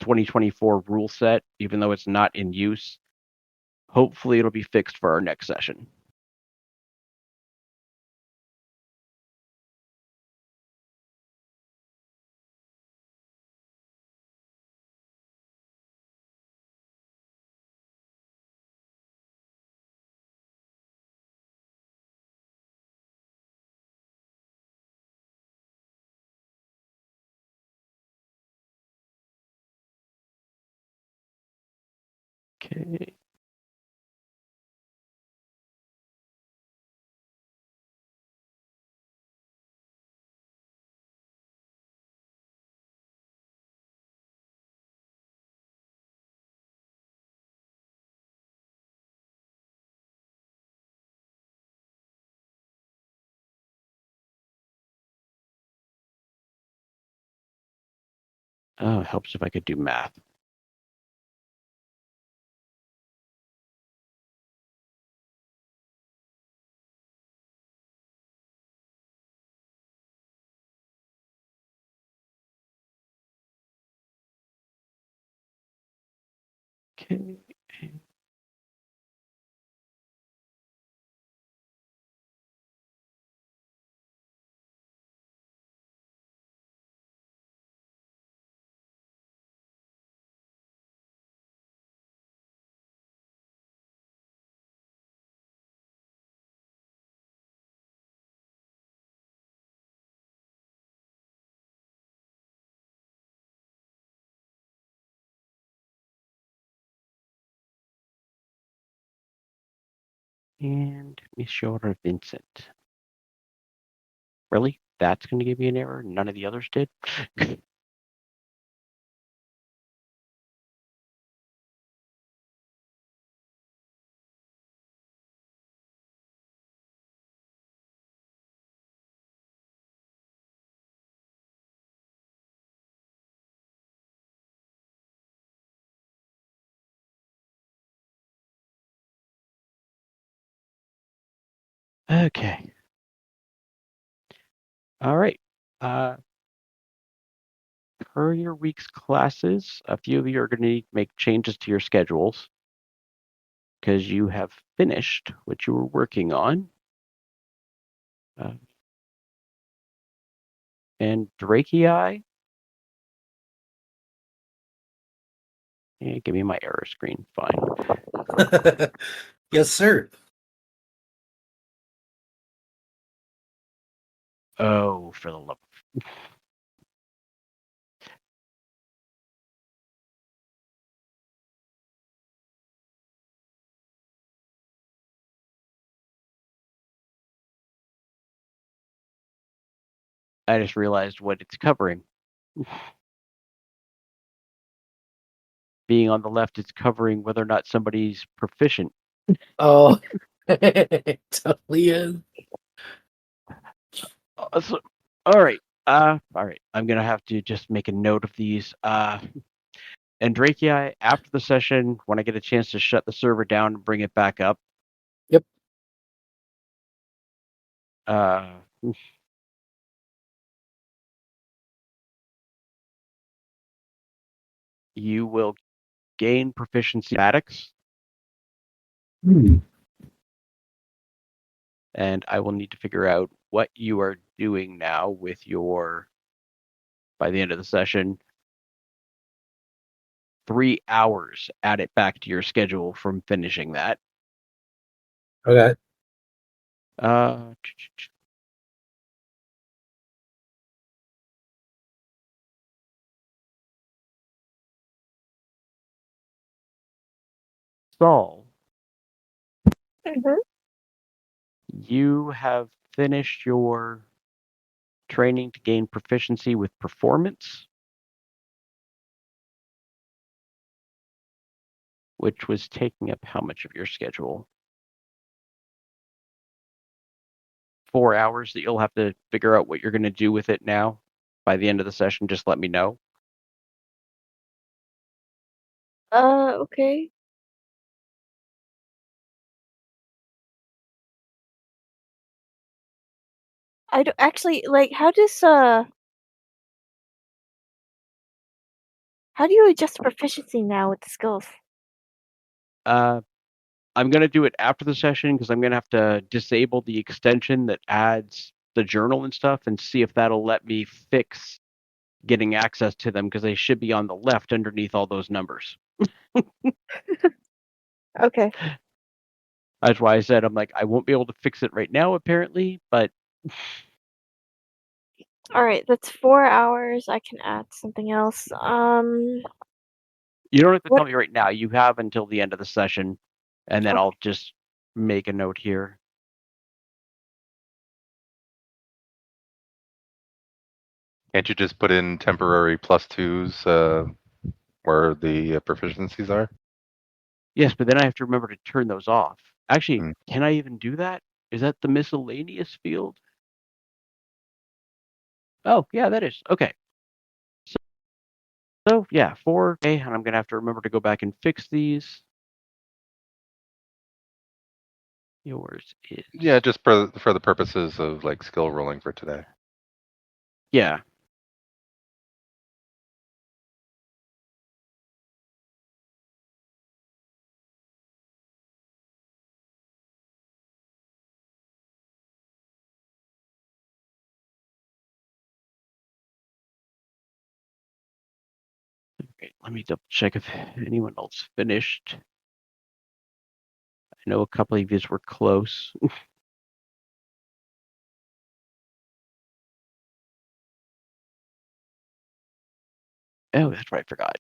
[SPEAKER 1] 2024 rule set, even though it's not in use. Hopefully, it'll be fixed for our next session. Okay. Oh, it helps if I could do math. Okay. And Monsieur Vincent. Really? That's going to give me an error? None of the others did? Okay. All right. Per your week's classes, a few of you are going to need to make changes to your schedules because you have finished what you were working on. And Drakei, give me my error screen. Fine.
[SPEAKER 2] Yes, sir.
[SPEAKER 1] Oh, for the love of... I just realized what it's covering. Being on the left, it's covering whether or not somebody's proficient.
[SPEAKER 2] Oh, totally is.
[SPEAKER 1] So, all right. All right. I'm gonna have to just make a note of these. And Drakei, after the session, when I get a chance to shut the server down and bring it back up.
[SPEAKER 2] Yep.
[SPEAKER 1] You will gain proficiency in mathematics. And I will need to figure out what you are doing now with your, by the end of the session, 3 hours. Add it back to your schedule from finishing that.
[SPEAKER 2] Okay.
[SPEAKER 1] Saul,
[SPEAKER 5] Mhm.
[SPEAKER 1] you have finished your training to gain proficiency with performance, which was taking up how much of your schedule? 4 hours that you'll have to figure out what you're going to do with it now. By the end of the session, just let me know.
[SPEAKER 5] Okay. I don't actually like. How do you adjust proficiency now with the skills?
[SPEAKER 1] I'm going to do it after the session because I'm going to have to disable the extension that adds the journal and stuff and see if that'll let me fix getting access to them because they should be on the left underneath all those numbers.
[SPEAKER 5] Okay.
[SPEAKER 1] That's why I said I'm like, I won't be able to fix it right now, apparently, but
[SPEAKER 5] All right. That's 4 hours. I can add something else.
[SPEAKER 1] you don't have to
[SPEAKER 5] What?
[SPEAKER 1] tell me right now. You have until the end of the session, and then
[SPEAKER 5] Okay.
[SPEAKER 1] I'll just make a note here.
[SPEAKER 7] Can't you just put in temporary +2s where the proficiencies are?
[SPEAKER 1] Yes, but then I have to remember to turn those off. Actually,
[SPEAKER 7] Hmm.
[SPEAKER 1] can I even do that? Is that the miscellaneous field? Oh, yeah, that is. Okay. So yeah, 4K, and I'm going to have to remember to go back and fix these. Yours is...
[SPEAKER 7] Yeah, just for the purposes of like skill rolling for today.
[SPEAKER 1] Yeah. Okay, let me double check if anyone else finished. I know a couple of these were close. Oh, that's right, I forgot.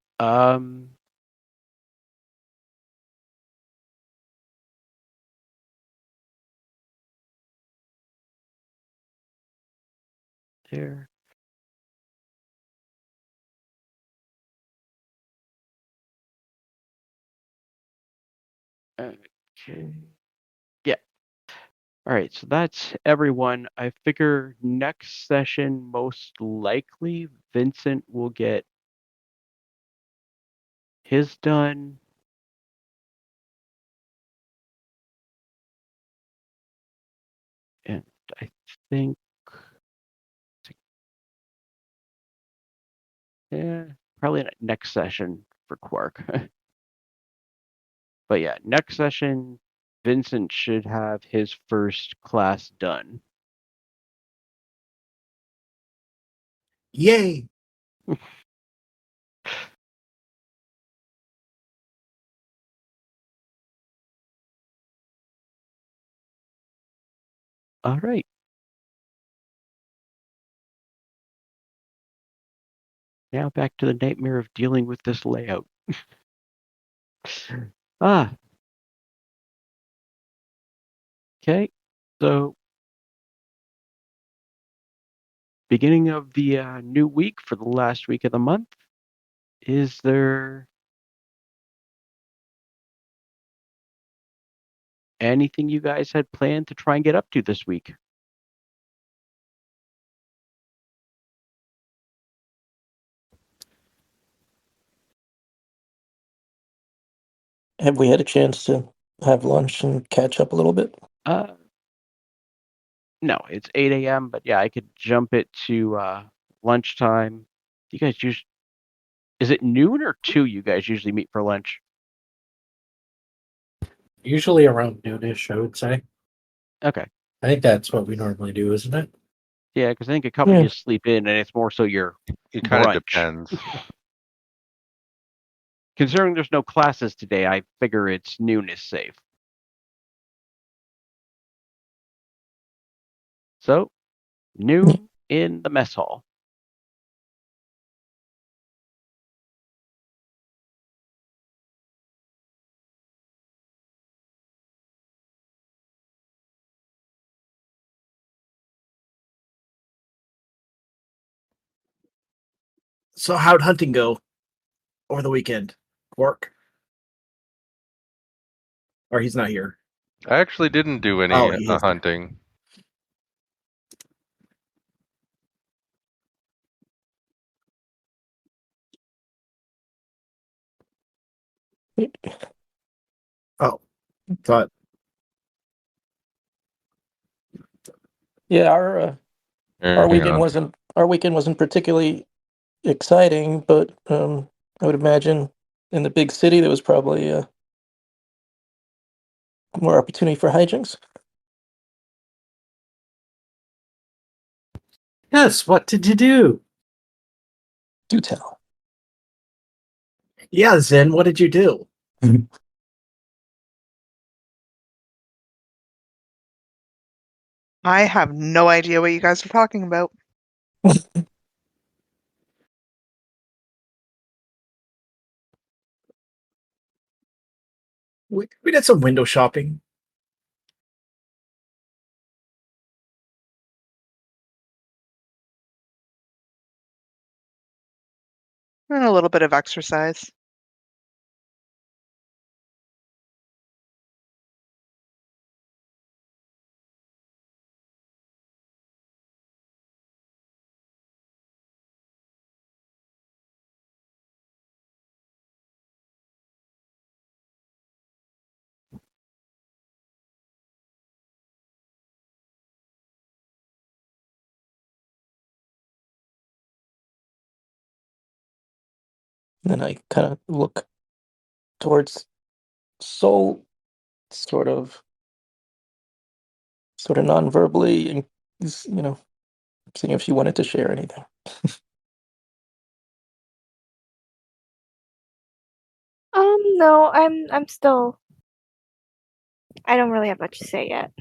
[SPEAKER 1] there. Okay. Yeah. All right, so that's everyone. I figure next session, most likely, Vincent will get his done. And I think, yeah, probably next session for Quark. But yeah, next session, Vincent should have his first class done.
[SPEAKER 4] Yay!
[SPEAKER 1] All right. Now back to the nightmare of dealing with this layout. Ah. Okay. So, beginning of the new week for the last week of the month, is there anything you guys had planned to try and get up to this week?
[SPEAKER 6] Have we had a chance to have lunch and catch up a little bit?
[SPEAKER 1] No, it's 8 a.m., but yeah, I could jump it to lunchtime. You guys is it noon or 2 you guys usually meet for lunch?
[SPEAKER 2] Usually around noonish, I would say.
[SPEAKER 1] Okay.
[SPEAKER 2] I think that's what we normally do, isn't it?
[SPEAKER 1] Yeah, because I think a couple of you sleep in, and it's more so your
[SPEAKER 7] It kind of
[SPEAKER 1] brunch.
[SPEAKER 7] depends.
[SPEAKER 1] Considering there's no classes today, I figure it's noon is safe. So, noon in the mess hall.
[SPEAKER 4] So how'd hunting go over the weekend? Work? Or he's not here?
[SPEAKER 7] I actually didn't do any
[SPEAKER 4] Oh, he is.
[SPEAKER 7] hunting.
[SPEAKER 4] Oh, thought.
[SPEAKER 6] Yeah, our
[SPEAKER 7] Hang
[SPEAKER 6] weekend
[SPEAKER 7] on.
[SPEAKER 6] wasn't particularly exciting, but I would imagine in the big city there was probably more opportunity for hijinks.
[SPEAKER 2] Yes, what did you do?
[SPEAKER 6] Do tell.
[SPEAKER 4] Yeah, Zin, what did you do?
[SPEAKER 3] I have no idea what you guys are talking about.
[SPEAKER 4] We did some window shopping.
[SPEAKER 3] And a little bit of exercise.
[SPEAKER 6] Then I kind of look towards Soul, sort of non-verbally, and seeing if she wanted to share anything.
[SPEAKER 5] No, I'm still. I don't really have much to say yet.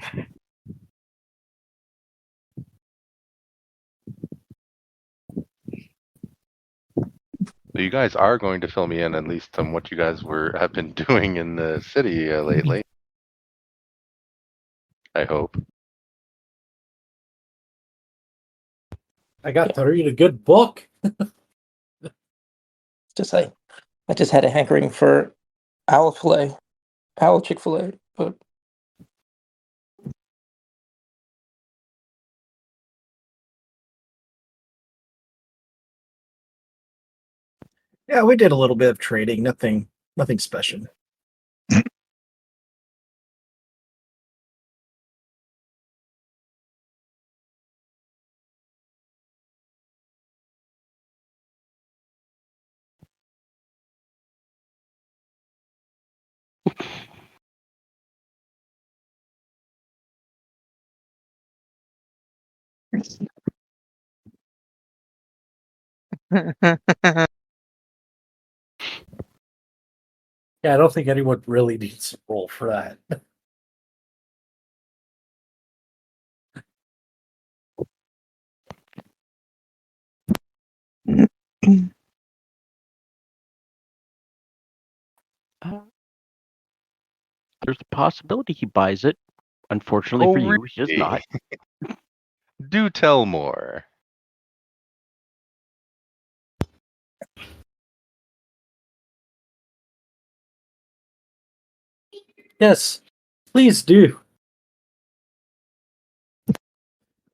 [SPEAKER 7] So you guys are going to fill me in at least on what you guys have been doing in the city lately. I hope.
[SPEAKER 2] I got to read a good book.
[SPEAKER 6] Just I just had a hankering for owl fillet, owl Chick-fil-A, but
[SPEAKER 4] Yeah, we did a little bit of trading. Nothing special.
[SPEAKER 2] Yeah, I don't think anyone really needs to roll for that.
[SPEAKER 1] There's a possibility he buys it. Unfortunately
[SPEAKER 7] Oh,
[SPEAKER 1] for you, he does
[SPEAKER 7] really?
[SPEAKER 1] not.
[SPEAKER 7] Do tell more.
[SPEAKER 2] Yes, please do.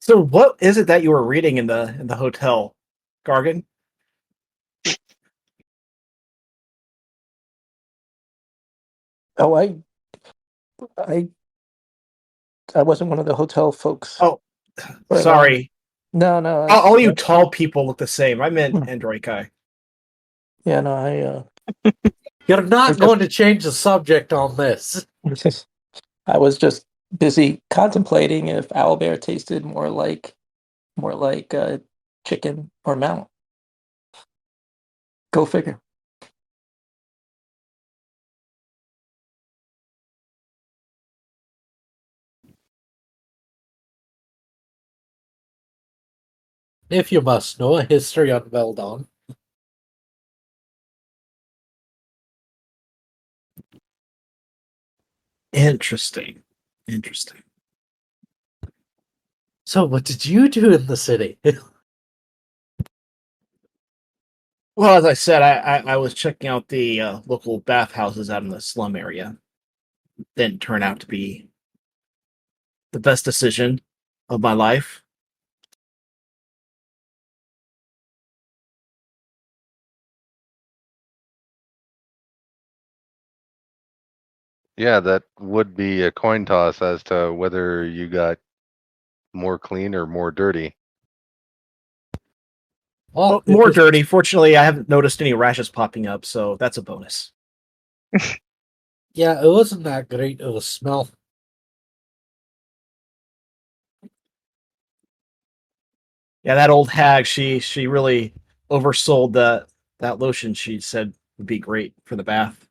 [SPEAKER 4] So, what is it that you were reading in the hotel, Gargan?
[SPEAKER 6] oh, I wasn't one of the hotel folks.
[SPEAKER 4] Oh,
[SPEAKER 6] But,
[SPEAKER 4] sorry.
[SPEAKER 6] no,
[SPEAKER 4] All you tall people look the same. I meant
[SPEAKER 6] Hmm.
[SPEAKER 4] Android guy.
[SPEAKER 6] yeah, no,
[SPEAKER 2] You're not
[SPEAKER 6] Okay.
[SPEAKER 2] going to change the subject on this.
[SPEAKER 6] I was just busy contemplating if owlbear tasted more like chicken or mount. Go figure.
[SPEAKER 2] If you must know, a history on Veldon.
[SPEAKER 4] Interesting.
[SPEAKER 2] So, what did you do in the city?
[SPEAKER 4] Well, as I said, I was checking out the local bathhouses out in the slum area. Didn't turn out to be the best decision of my life.
[SPEAKER 7] Yeah, that would be a coin toss as to whether you got more clean or more dirty.
[SPEAKER 4] Well,
[SPEAKER 2] it
[SPEAKER 4] more
[SPEAKER 2] was-
[SPEAKER 4] dirty. Fortunately, I haven't noticed any rashes popping up, so that's a bonus.
[SPEAKER 2] Yeah, it wasn't that great of a smell.
[SPEAKER 4] Yeah, that old hag, she really oversold that lotion she said would be great for the bath.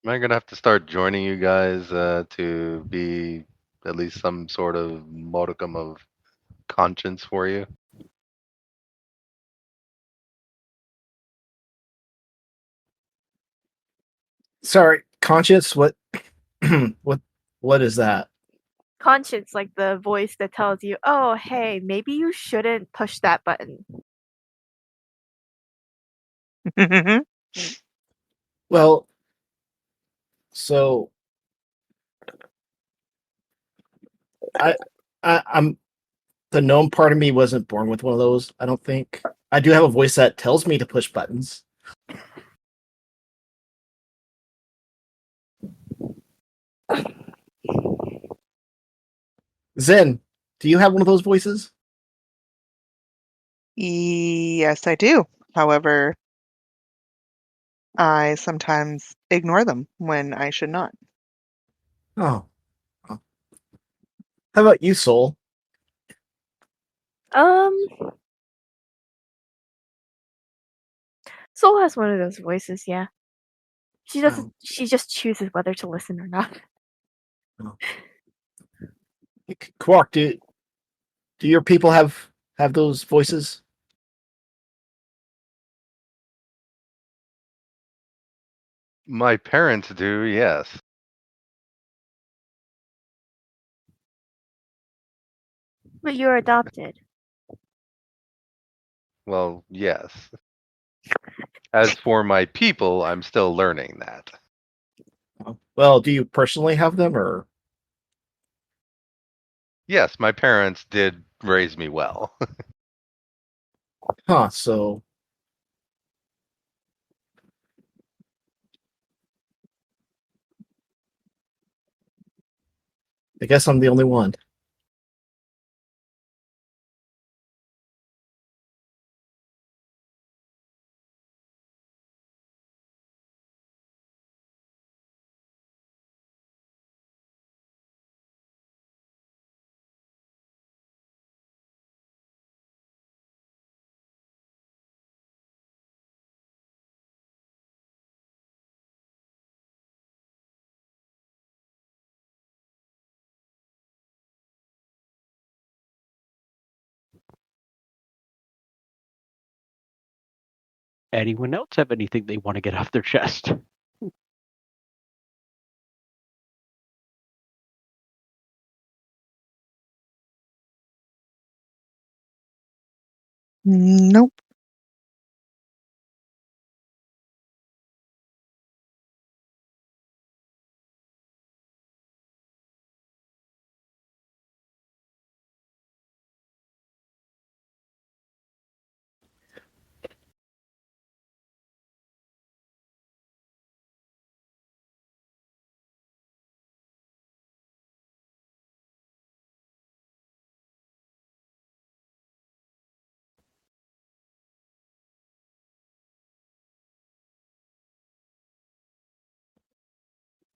[SPEAKER 7] Am I gonna have to start joining you guys to be at least some sort of modicum of conscience for you?
[SPEAKER 4] Sorry, conscious, what what is that?
[SPEAKER 5] Conscience, like the voice that tells you, "Oh, hey, maybe you shouldn't push that button."
[SPEAKER 4] Well, so I, I'm the gnome part of me wasn't born with one of those, I don't think. I do have a voice that tells me to push buttons. Zen, do you have one of those voices?
[SPEAKER 3] Yes, I do. However, I sometimes ignore them when I should not.
[SPEAKER 4] Oh. Oh. How about you, Soul?
[SPEAKER 5] Um, Soul has one of those voices, yeah. She doesn't.
[SPEAKER 4] Oh.
[SPEAKER 5] She just chooses whether to listen or not.
[SPEAKER 4] Quark, do your people have have those voices?
[SPEAKER 7] My parents do, yes.
[SPEAKER 5] But you're adopted.
[SPEAKER 7] Well, yes. As for my people, I'm still learning that.
[SPEAKER 4] Well, do you personally have them, or
[SPEAKER 7] Yes, my parents did raise me well.
[SPEAKER 4] huh? So I guess I'm the only one.
[SPEAKER 1] Anyone else have anything they want to get off their chest?
[SPEAKER 3] Nope.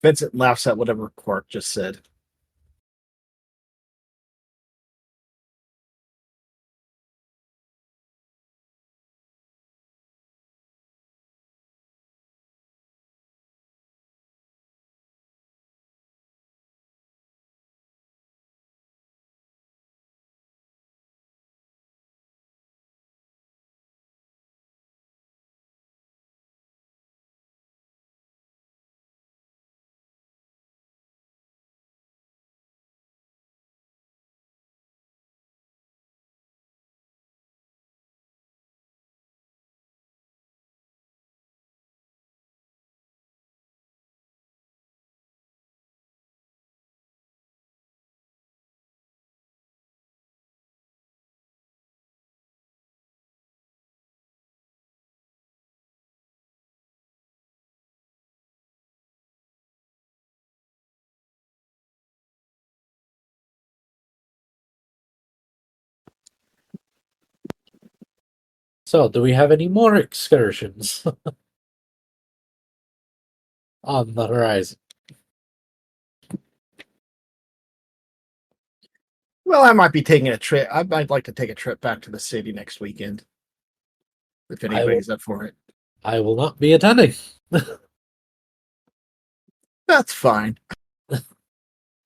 [SPEAKER 4] Vincent laughs at whatever Quark just said.
[SPEAKER 2] So, do we have any more excursions on the horizon?
[SPEAKER 4] Well, I might be taking a trip. I might like to take a trip back to the city next weekend, if anybody's up for it.
[SPEAKER 2] I will not be attending.
[SPEAKER 4] That's fine.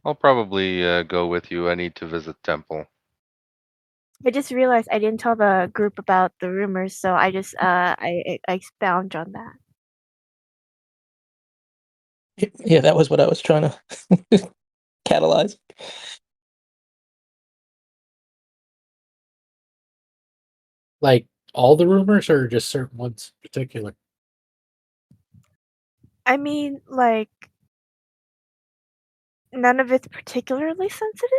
[SPEAKER 7] I'll probably go with you. I need to visit temple.
[SPEAKER 5] I just realized I didn't tell the group about the rumors, so I just I expound on that.
[SPEAKER 6] Yeah, that was what I was trying to catalyze.
[SPEAKER 2] Like all the rumors, or just certain ones in particular?
[SPEAKER 5] I mean, like, none of it's particularly sensitive.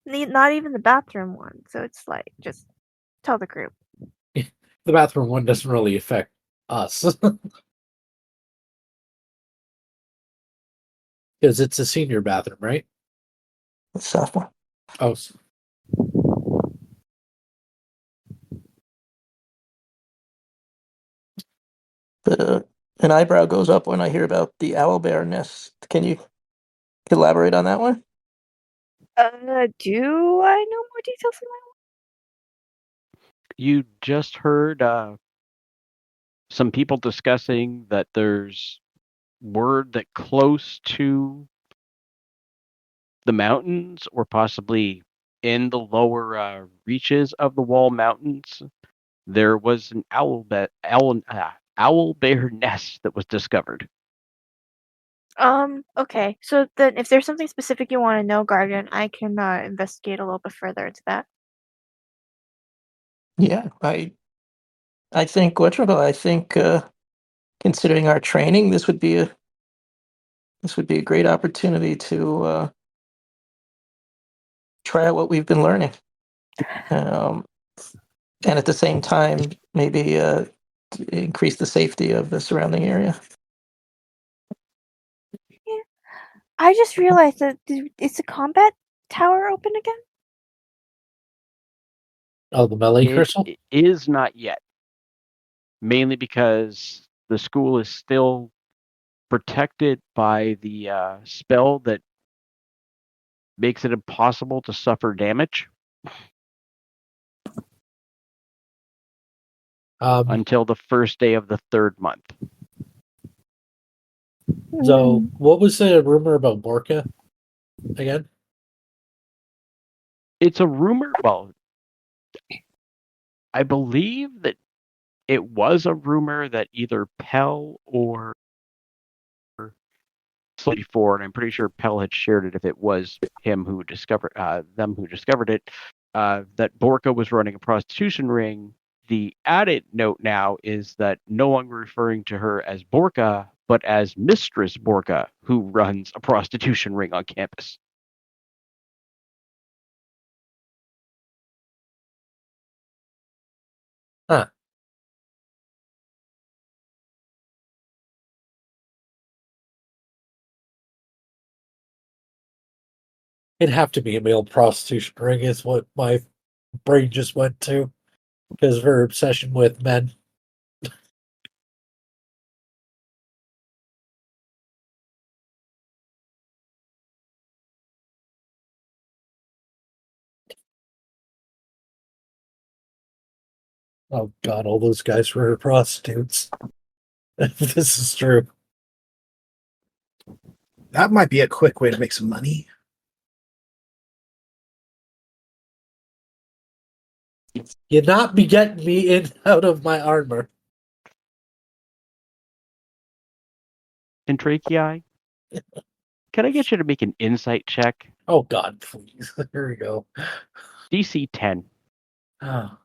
[SPEAKER 5] Not even the bathroom one. So it's like, just tell the group.
[SPEAKER 2] The bathroom one doesn't really affect us. Because it's a senior bathroom, right?
[SPEAKER 6] Sophomore.
[SPEAKER 2] Oh,
[SPEAKER 6] But an eyebrow goes up when I hear about the owlbear nest. Can you elaborate on that one?
[SPEAKER 5] Do I know more details than that?
[SPEAKER 1] You just heard some people discussing that there's word that close to the mountains, or possibly in the lower reaches of the Wall Mountains, there was an owl bear nest that was discovered.
[SPEAKER 5] Okay. So then, if there's something specific you want to know, Guardian, I can investigate a little bit further into that.
[SPEAKER 6] Yeah, I think I think considering our training, this would be a great opportunity to try out what we've been learning, um, and at the same time, maybe to increase the safety of the surrounding area.
[SPEAKER 5] Yeah. I just realized that is the combat tower open again?
[SPEAKER 2] Oh, the melee
[SPEAKER 1] It
[SPEAKER 2] crystal?
[SPEAKER 1] is not yet, mainly because the school is still protected by the spell that makes it impossible to suffer damage until the first day of the third month.
[SPEAKER 2] So, what was the rumor about Borka again?
[SPEAKER 1] It's a rumor. Well, I believe that it was a rumor that either Pell or before, and I'm pretty sure Pell had shared it if it was him who discovered them who discovered it, that Borka was running a prostitution ring. The added note now is that no longer referring to her as Borka, but as Mistress Borka, who runs a prostitution ring on campus.
[SPEAKER 2] Huh. It'd have to be a male prostitution ring, is what my brain just went to, because of her obsession with men. Oh god, all those guys were her prostitutes. This is true.
[SPEAKER 4] That might be a quick way to make some money.
[SPEAKER 2] You'd not be getting me in out of my armor.
[SPEAKER 1] And Tracheae, can I get you to make an insight check?
[SPEAKER 2] Oh god, please. Here we go.
[SPEAKER 1] DC 10.
[SPEAKER 2] Oh.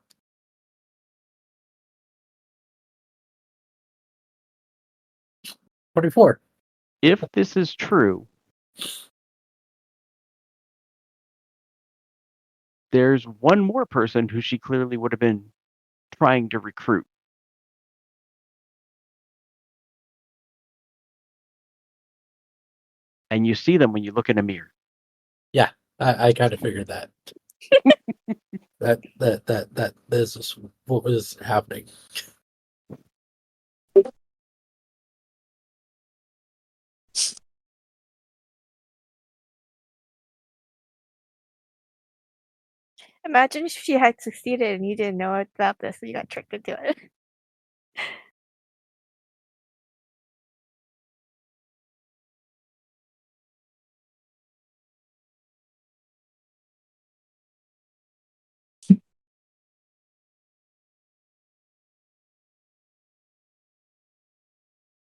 [SPEAKER 2] 24.
[SPEAKER 1] If this is true, there's one more person who she clearly would have been trying to recruit. And you see them when you look in a mirror.
[SPEAKER 2] Yeah, I kind of figured that. that this is what was happening.
[SPEAKER 5] Imagine if she had succeeded and you didn't know about this and you got tricked into it.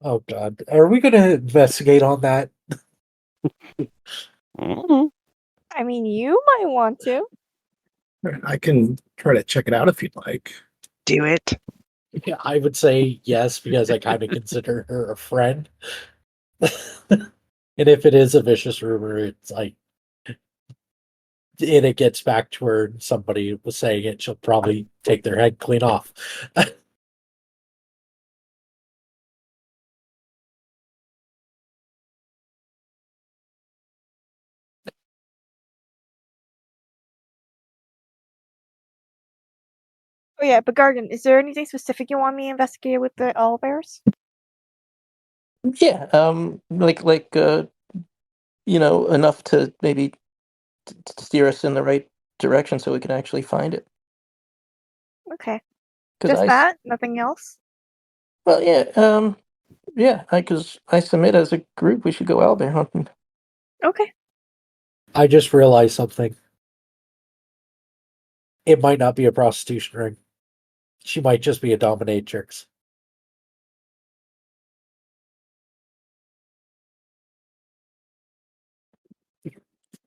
[SPEAKER 2] Oh god, are we going to investigate on that?
[SPEAKER 1] Mm-hmm.
[SPEAKER 5] I mean, you might want to.
[SPEAKER 4] I can try to check it out if you'd like.
[SPEAKER 3] Do it.
[SPEAKER 2] Yeah, I would say yes, because I kind of consider her a friend. And if it is a vicious rumor, it's like, and it gets back to her and somebody was saying it, she'll probably take their head clean off.
[SPEAKER 5] Oh yeah, but Gargan, is there anything specific you want me to investigate with the owlbears?
[SPEAKER 6] Yeah, enough to maybe steer us in the right direction so we can actually find it.
[SPEAKER 5] Okay.
[SPEAKER 6] Because
[SPEAKER 5] Just that? Nothing else?
[SPEAKER 6] Well, yeah, because I submit as a group we should go owlbear hunting.
[SPEAKER 5] Okay.
[SPEAKER 2] I just realized something. It might not be a prostitution ring. She might just be a dominatrix.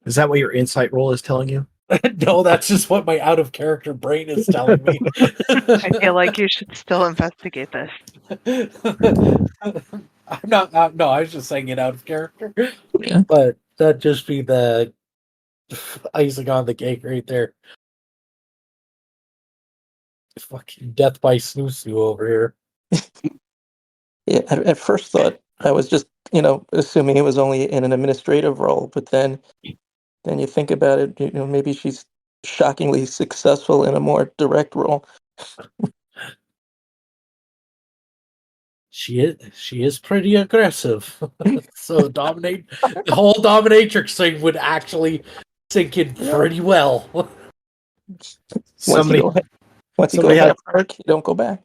[SPEAKER 4] Is that what your insight roll is telling you?
[SPEAKER 2] No, that's just what my out of character brain is telling me.
[SPEAKER 3] I feel like you should still investigate this.
[SPEAKER 2] I'm not. No, I was just saying it out of character.
[SPEAKER 6] Yeah.
[SPEAKER 2] But that'd just be the icing on the cake right there. Fucking death by snoo over here.
[SPEAKER 6] Yeah, at first thought I was just, assuming it was only in an administrative role, but then you think about it, maybe she's shockingly successful in a more direct role.
[SPEAKER 2] She is pretty aggressive. So the whole dominatrix thing would actually sink in pretty well.
[SPEAKER 6] Once you go
[SPEAKER 4] somebody had-
[SPEAKER 6] half arc, you don't go back.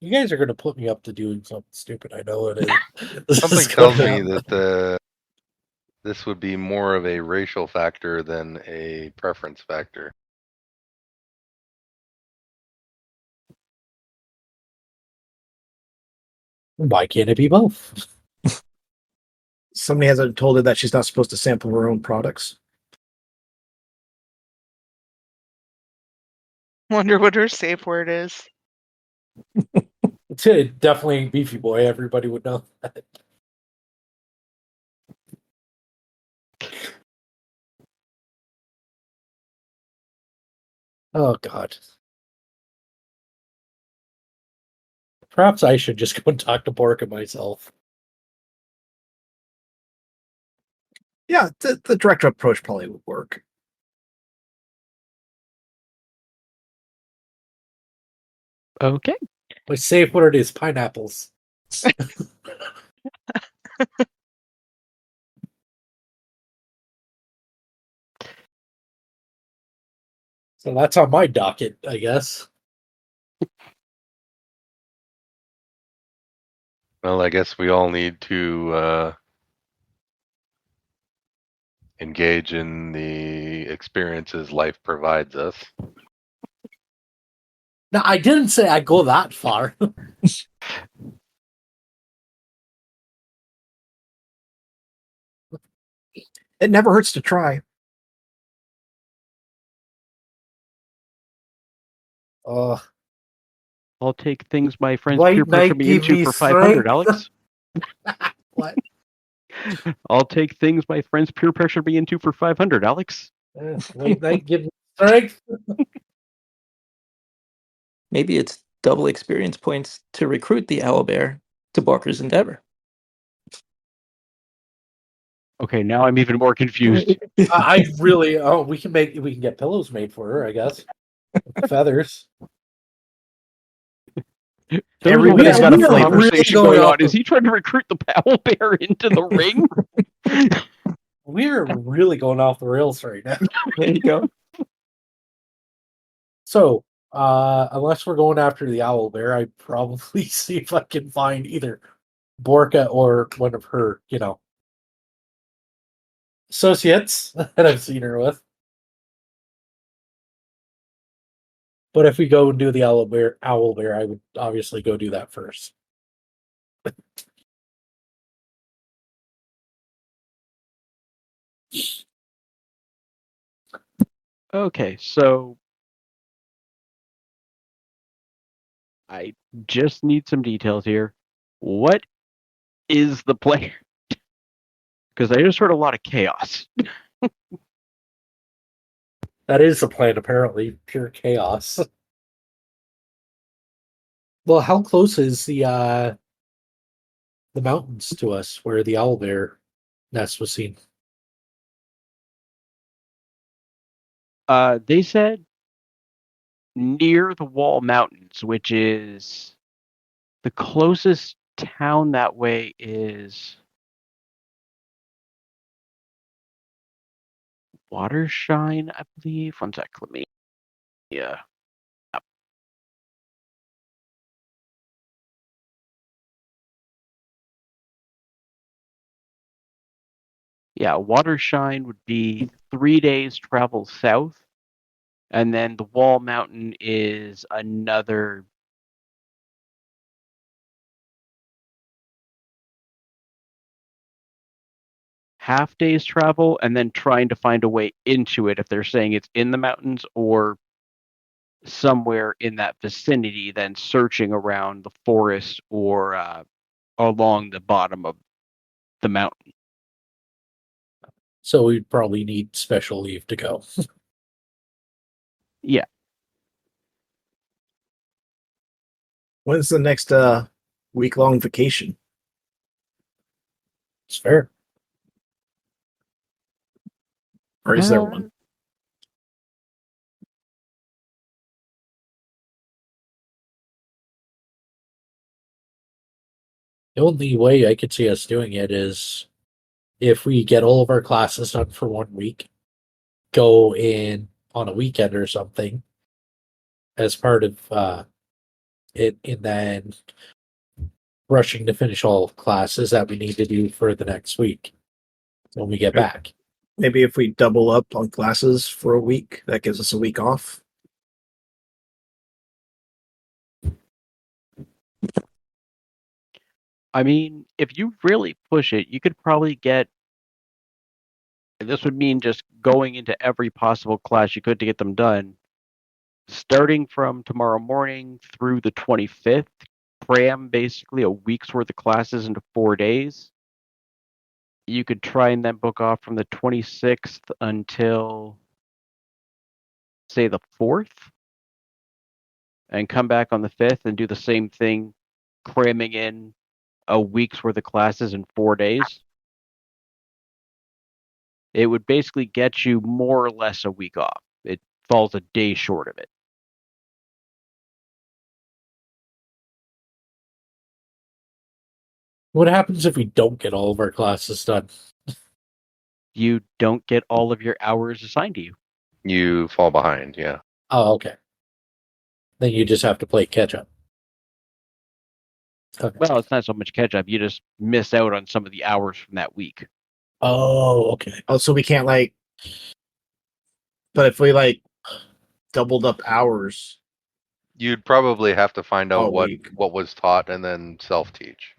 [SPEAKER 2] You guys are going to put me up to doing something stupid. I know it is.
[SPEAKER 7] Something tells me that this would be more of a racial factor than a preference factor.
[SPEAKER 2] Why can't it be both?
[SPEAKER 4] Somebody hasn't told her that she's not supposed to sample her own products.
[SPEAKER 3] Wonder what her safe word is.
[SPEAKER 2] It's definitely Beefy Boy. Everybody would know that. Oh, God. Perhaps I should just go and talk to Borka myself.
[SPEAKER 4] Yeah, the direct approach probably would work.
[SPEAKER 1] Okay.
[SPEAKER 2] My safe word is pineapples. So that's on my docket, I guess.
[SPEAKER 7] Well, I guess we all need to engage in the experiences life provides us.
[SPEAKER 2] Now, I didn't say I'd go that far.
[SPEAKER 4] It never hurts to try.
[SPEAKER 1] I'll take things my friends
[SPEAKER 2] White
[SPEAKER 1] peer pressure
[SPEAKER 2] Knight
[SPEAKER 1] me
[SPEAKER 2] give
[SPEAKER 1] into
[SPEAKER 2] me
[SPEAKER 1] for 500,
[SPEAKER 2] strength.
[SPEAKER 1] Alex.
[SPEAKER 2] What?
[SPEAKER 1] I'll take things my friends peer pressure me into for 500, Alex.
[SPEAKER 2] White Knight give me strength.
[SPEAKER 6] Maybe it's double experience points to recruit the owlbear to Barker's endeavor.
[SPEAKER 1] Okay, now I'm even more confused.
[SPEAKER 2] I really. Oh, we can get pillows made for her, I guess. With the feathers.
[SPEAKER 4] Everybody's got a
[SPEAKER 2] we are
[SPEAKER 4] flavor.
[SPEAKER 1] Conversation
[SPEAKER 2] really going
[SPEAKER 1] going on.
[SPEAKER 2] off
[SPEAKER 1] Is he trying to recruit the Powell Bear into the ring?
[SPEAKER 2] We're really going off the rails right now.
[SPEAKER 6] There you go.
[SPEAKER 2] So, unless we're going after the owl bear, I'd probably see if I can find either Borka or one of her, associates that I've seen her with. But if we go and do the owl bear, I would obviously go do that first.
[SPEAKER 1] Okay, so I just need some details here. What is the plan? Because I just heard a lot of chaos.
[SPEAKER 2] That is the plan, apparently. Pure chaos. Well, how close is the mountains to us where the owl bear nest was seen?
[SPEAKER 1] They said near the Wall Mountains, which is the closest town that way is Watershine, I believe. One sec, let me. Yeah. Yeah, Watershine would be 3 days travel south, and then the Wall Mountain is another half day's travel, and then trying to find a way into it if they're saying it's in the mountains or somewhere in that vicinity, then searching around the forest or along the bottom of the mountain.
[SPEAKER 2] So we'd probably need special leave to go.
[SPEAKER 1] Yeah.
[SPEAKER 4] When's the next week-long vacation?
[SPEAKER 2] It's fair.
[SPEAKER 4] Or is there one?
[SPEAKER 2] The only way I could see us doing it is if we get all of our classes done for 1 week, go in on a weekend or something as part of it, and then rushing to finish all classes that we need to do for the next week when we get back.
[SPEAKER 4] Maybe if we double up on classes for a week, that gives us a week off.
[SPEAKER 1] I mean, if you really push it, you could probably get. This would mean just going into every possible class you could to get them done. Starting from tomorrow morning through the 25th, cram basically a week's worth of classes into 4 days. You could try and then book off from the 26th until, say, the 4th, and come back on the 5th and do the same thing, cramming in a week's worth of classes in 4 days. It would basically get you more or less a week off. It falls a day short of it.
[SPEAKER 2] What happens if we don't get all of our classes done?
[SPEAKER 1] You don't get all of your hours assigned to you.
[SPEAKER 7] You fall behind, yeah.
[SPEAKER 2] Oh, okay. Then you just have to play catch up. Okay.
[SPEAKER 1] Well, it's not so much catch up. You just miss out on some of the hours from that week.
[SPEAKER 2] Oh, okay.
[SPEAKER 4] Oh, so we can't but if we doubled up hours,
[SPEAKER 7] You'd probably have to find out
[SPEAKER 4] All
[SPEAKER 7] what
[SPEAKER 4] week.
[SPEAKER 7] was taught and then self-teach.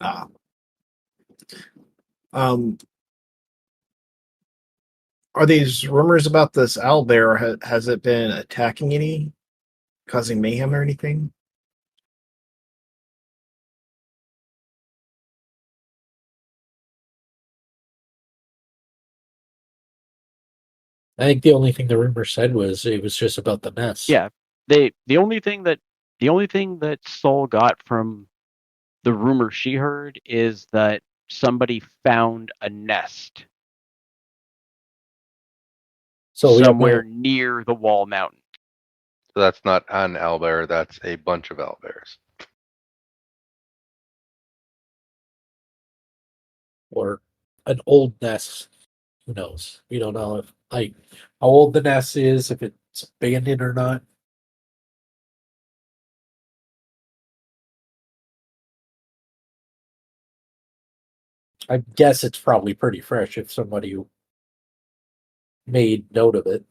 [SPEAKER 4] ah. Um, are these rumors about this owlbear? Has it been attacking any, causing mayhem or anything?
[SPEAKER 2] I think the only thing the rumor said was it was just about the nest.
[SPEAKER 1] Yeah, the only thing that Sol got from the rumor she heard is that somebody found a nest
[SPEAKER 2] So we have
[SPEAKER 1] somewhere
[SPEAKER 2] no,
[SPEAKER 1] near the Wall Mountain.
[SPEAKER 7] So that's not an owlbear, that's a bunch of owlbears.
[SPEAKER 2] or an old nest. Who knows? We don't know if how old the nest is, if it's abandoned or not. I guess it's probably pretty fresh if somebody made note of it.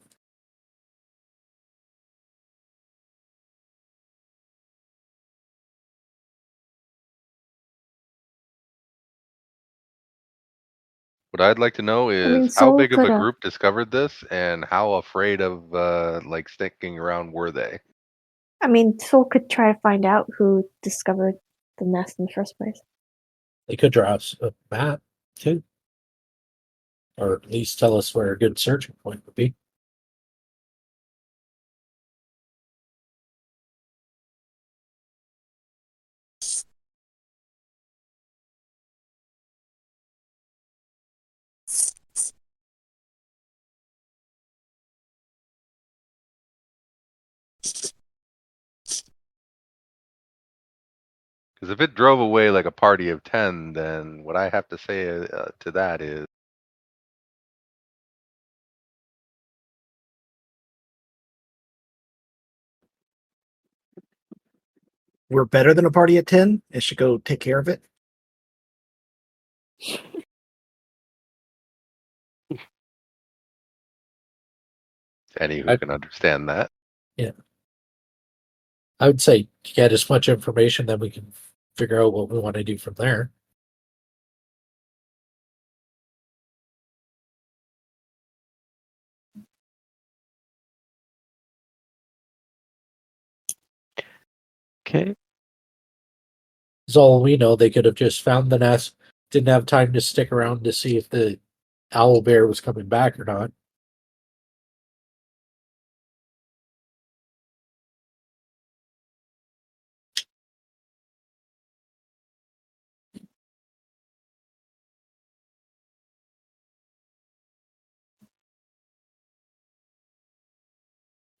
[SPEAKER 7] What I'd like to know is
[SPEAKER 5] mean,
[SPEAKER 7] how
[SPEAKER 5] Sol
[SPEAKER 7] big of a
[SPEAKER 5] could,
[SPEAKER 7] group discovered this and how afraid of sticking around were they?
[SPEAKER 5] I mean, Sol could try to find out who discovered the nest in the first place.
[SPEAKER 2] They could draw us a map too, or at least tell us where a good searching point would be.
[SPEAKER 7] Because if it drove away like a party of 10, then what I have to say to that is
[SPEAKER 4] we're better than a party of 10 and should go take care of it.
[SPEAKER 7] Any who can understand that.
[SPEAKER 2] Yeah. I would say get as much information that we can figure out what we want to do from there.
[SPEAKER 1] Okay.
[SPEAKER 2] Because all we know, they could have just found the nest, didn't have time to stick around to see if the owl bear was coming back or not.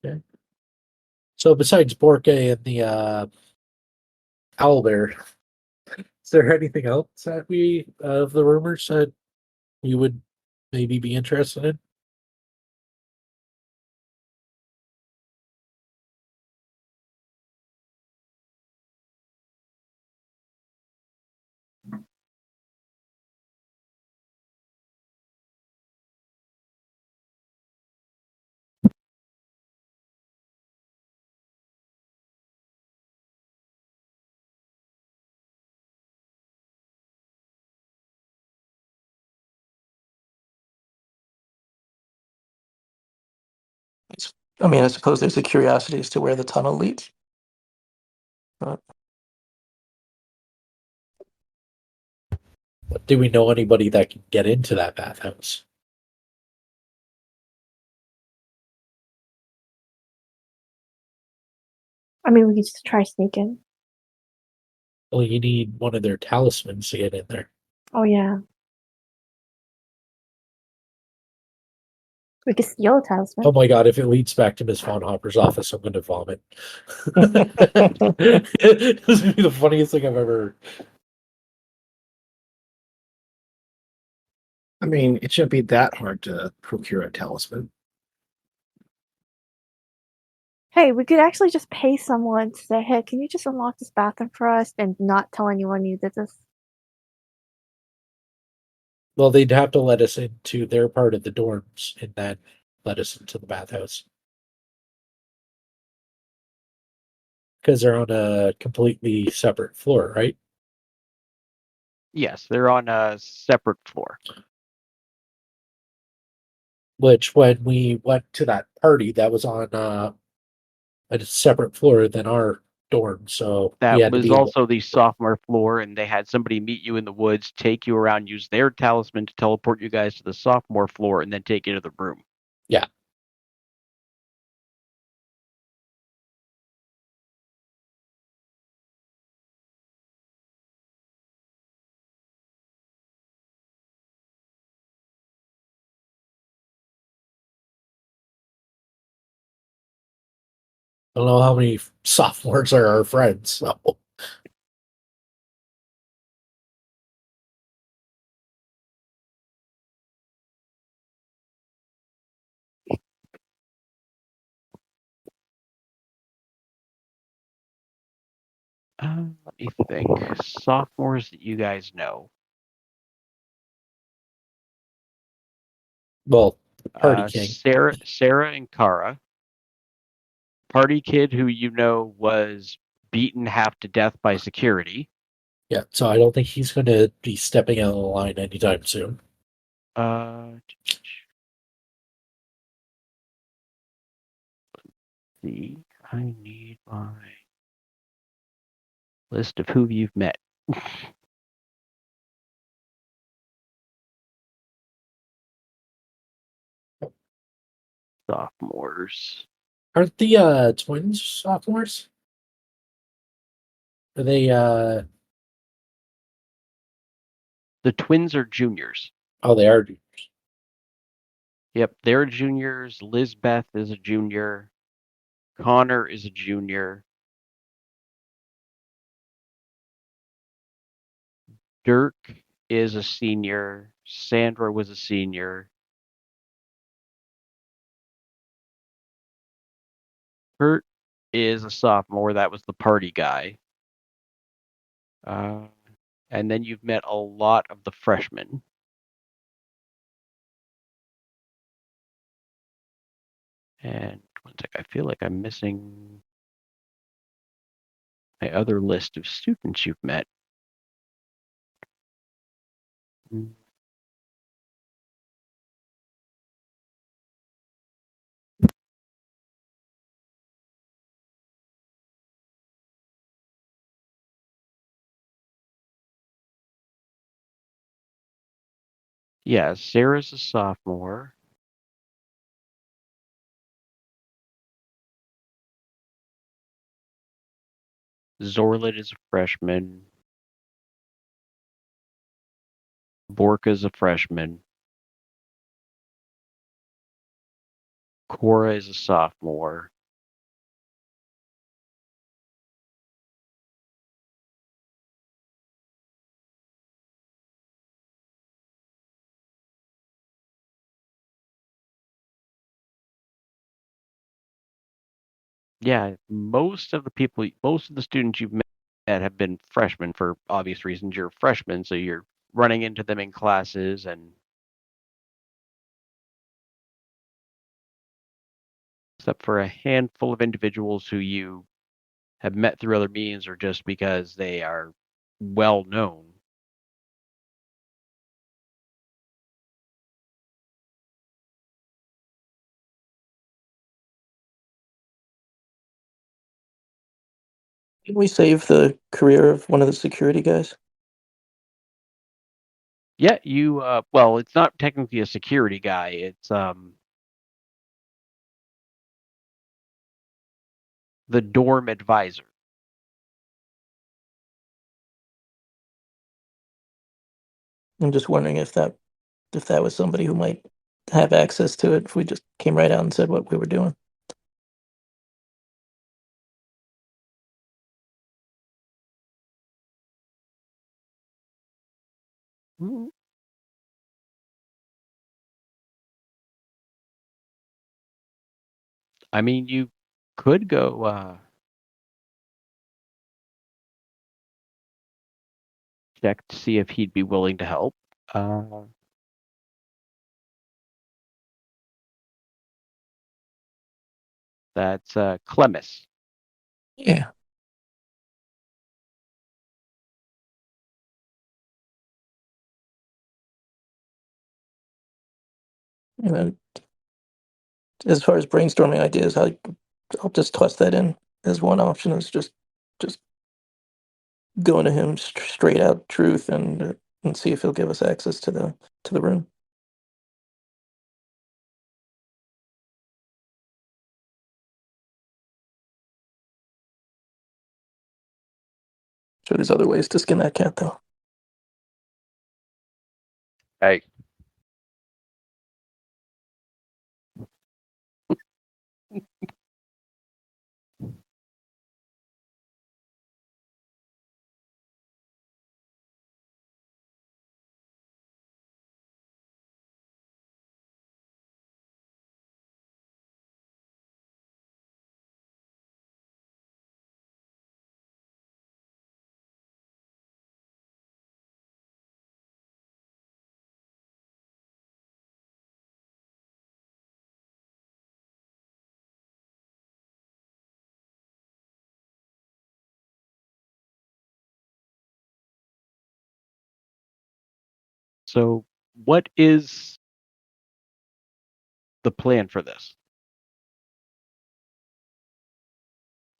[SPEAKER 2] Okay. So besides Borke and the owl bear, is there anything else that we of the rumors that you would maybe be interested in?
[SPEAKER 6] I mean, I suppose there's a curiosity as to where the tunnel leads. But
[SPEAKER 2] Do we know anybody that can get into that bathhouse?
[SPEAKER 5] I mean, we could just try sneaking.
[SPEAKER 2] Well, you need one of their talismans to get in there.
[SPEAKER 5] Oh yeah. We could steal a talisman.
[SPEAKER 2] Oh my god, if it leads back to Miss Von Hopper's office, I'm going to vomit. This would be the funniest thing I've ever heard.
[SPEAKER 4] I mean, it shouldn't be that hard to procure a talisman.
[SPEAKER 5] Hey, we could actually just pay someone to say, "Hey, can you just unlock this bathroom for us and not tell anyone you did this?"
[SPEAKER 2] Well, they'd have to let us into their part of the dorms and then let us into the bathhouse. Because they're on a completely separate floor, right?
[SPEAKER 1] Yes, they're on a separate floor.
[SPEAKER 2] Which, when we went to that party, that was on a separate floor than our dorm. So we
[SPEAKER 1] That
[SPEAKER 2] had to
[SPEAKER 1] was
[SPEAKER 2] be.
[SPEAKER 1] also the sophomore floor, and they had somebody meet you in the woods, take you around, use their talisman to teleport you guys to the sophomore floor, and then take you to the room.
[SPEAKER 2] Yeah. I don't know how many sophomores are our friends. So.
[SPEAKER 1] Let me think. Sophomores that you guys know.
[SPEAKER 2] Well, Party King.
[SPEAKER 1] Sarah and Kara. Party Kid, who you know was beaten half to death by security.
[SPEAKER 2] Yeah, so I don't think he's going to be stepping out of the line anytime soon.
[SPEAKER 1] See, I need my list of who you've met. Sophomores.
[SPEAKER 2] Aren't the twins sophomores? Are they
[SPEAKER 1] The twins are juniors.
[SPEAKER 2] oh, they are.
[SPEAKER 1] Yep, they're juniors. Lizbeth is a junior. Connor is a junior. Dirk is a senior. Sandra was a senior. Kurt is a sophomore. That was the party guy. And then you've met a lot of the freshmen. And one sec, I feel like I'm missing my other list of students you've met. Yeah, Sarah's a sophomore. Zorlit is a freshman. Borka's a freshman. Cora is a sophomore. Yeah, most of the students you've met have been freshmen for obvious reasons. You're freshmen, so you're running into them in classes, and except for a handful of individuals who you have met through other means or just because they are well known.
[SPEAKER 6] Can we save the career of one of the security guys?
[SPEAKER 1] Yeah, well, it's not technically a security guy. It's the dorm advisor.
[SPEAKER 6] I'm just wondering if that was somebody who might have access to it if we just came right out and said what we were doing.
[SPEAKER 1] I mean, you could go check to see if he'd be willing to help. That's Clemis.
[SPEAKER 6] Yeah. You know, as far as brainstorming ideas, I'll just toss that in as one option. Is just going to him straight out truth and see if he'll give us access to the room. Sure, there's other ways to skin that cat, though.
[SPEAKER 7] Hey,
[SPEAKER 1] So, what is the plan for this?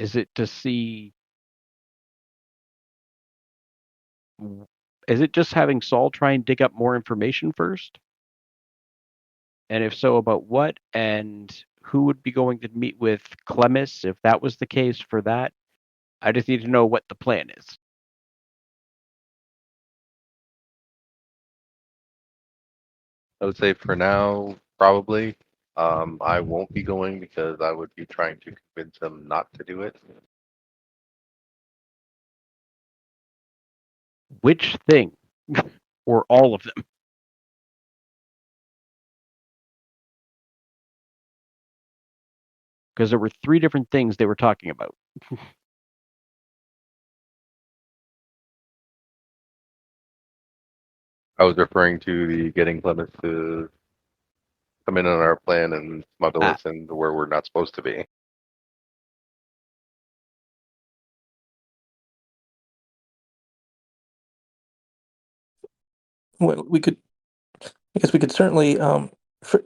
[SPEAKER 1] Is it to see? Is it just having Saul try and dig up more information first? And if so, about what? And who would be going to meet with Clemis if that was the case for that? I just need to know what the plan is.
[SPEAKER 7] I would say for now, probably. I won't be going because I would be trying to convince him not to do it.
[SPEAKER 1] Which thing? Or all of them? Because there were 3 different things they were talking about.
[SPEAKER 7] I was referring to the getting Plymouth to come in on our plan and smuggle us into where we're not supposed to be.
[SPEAKER 6] Well, I guess we could certainly.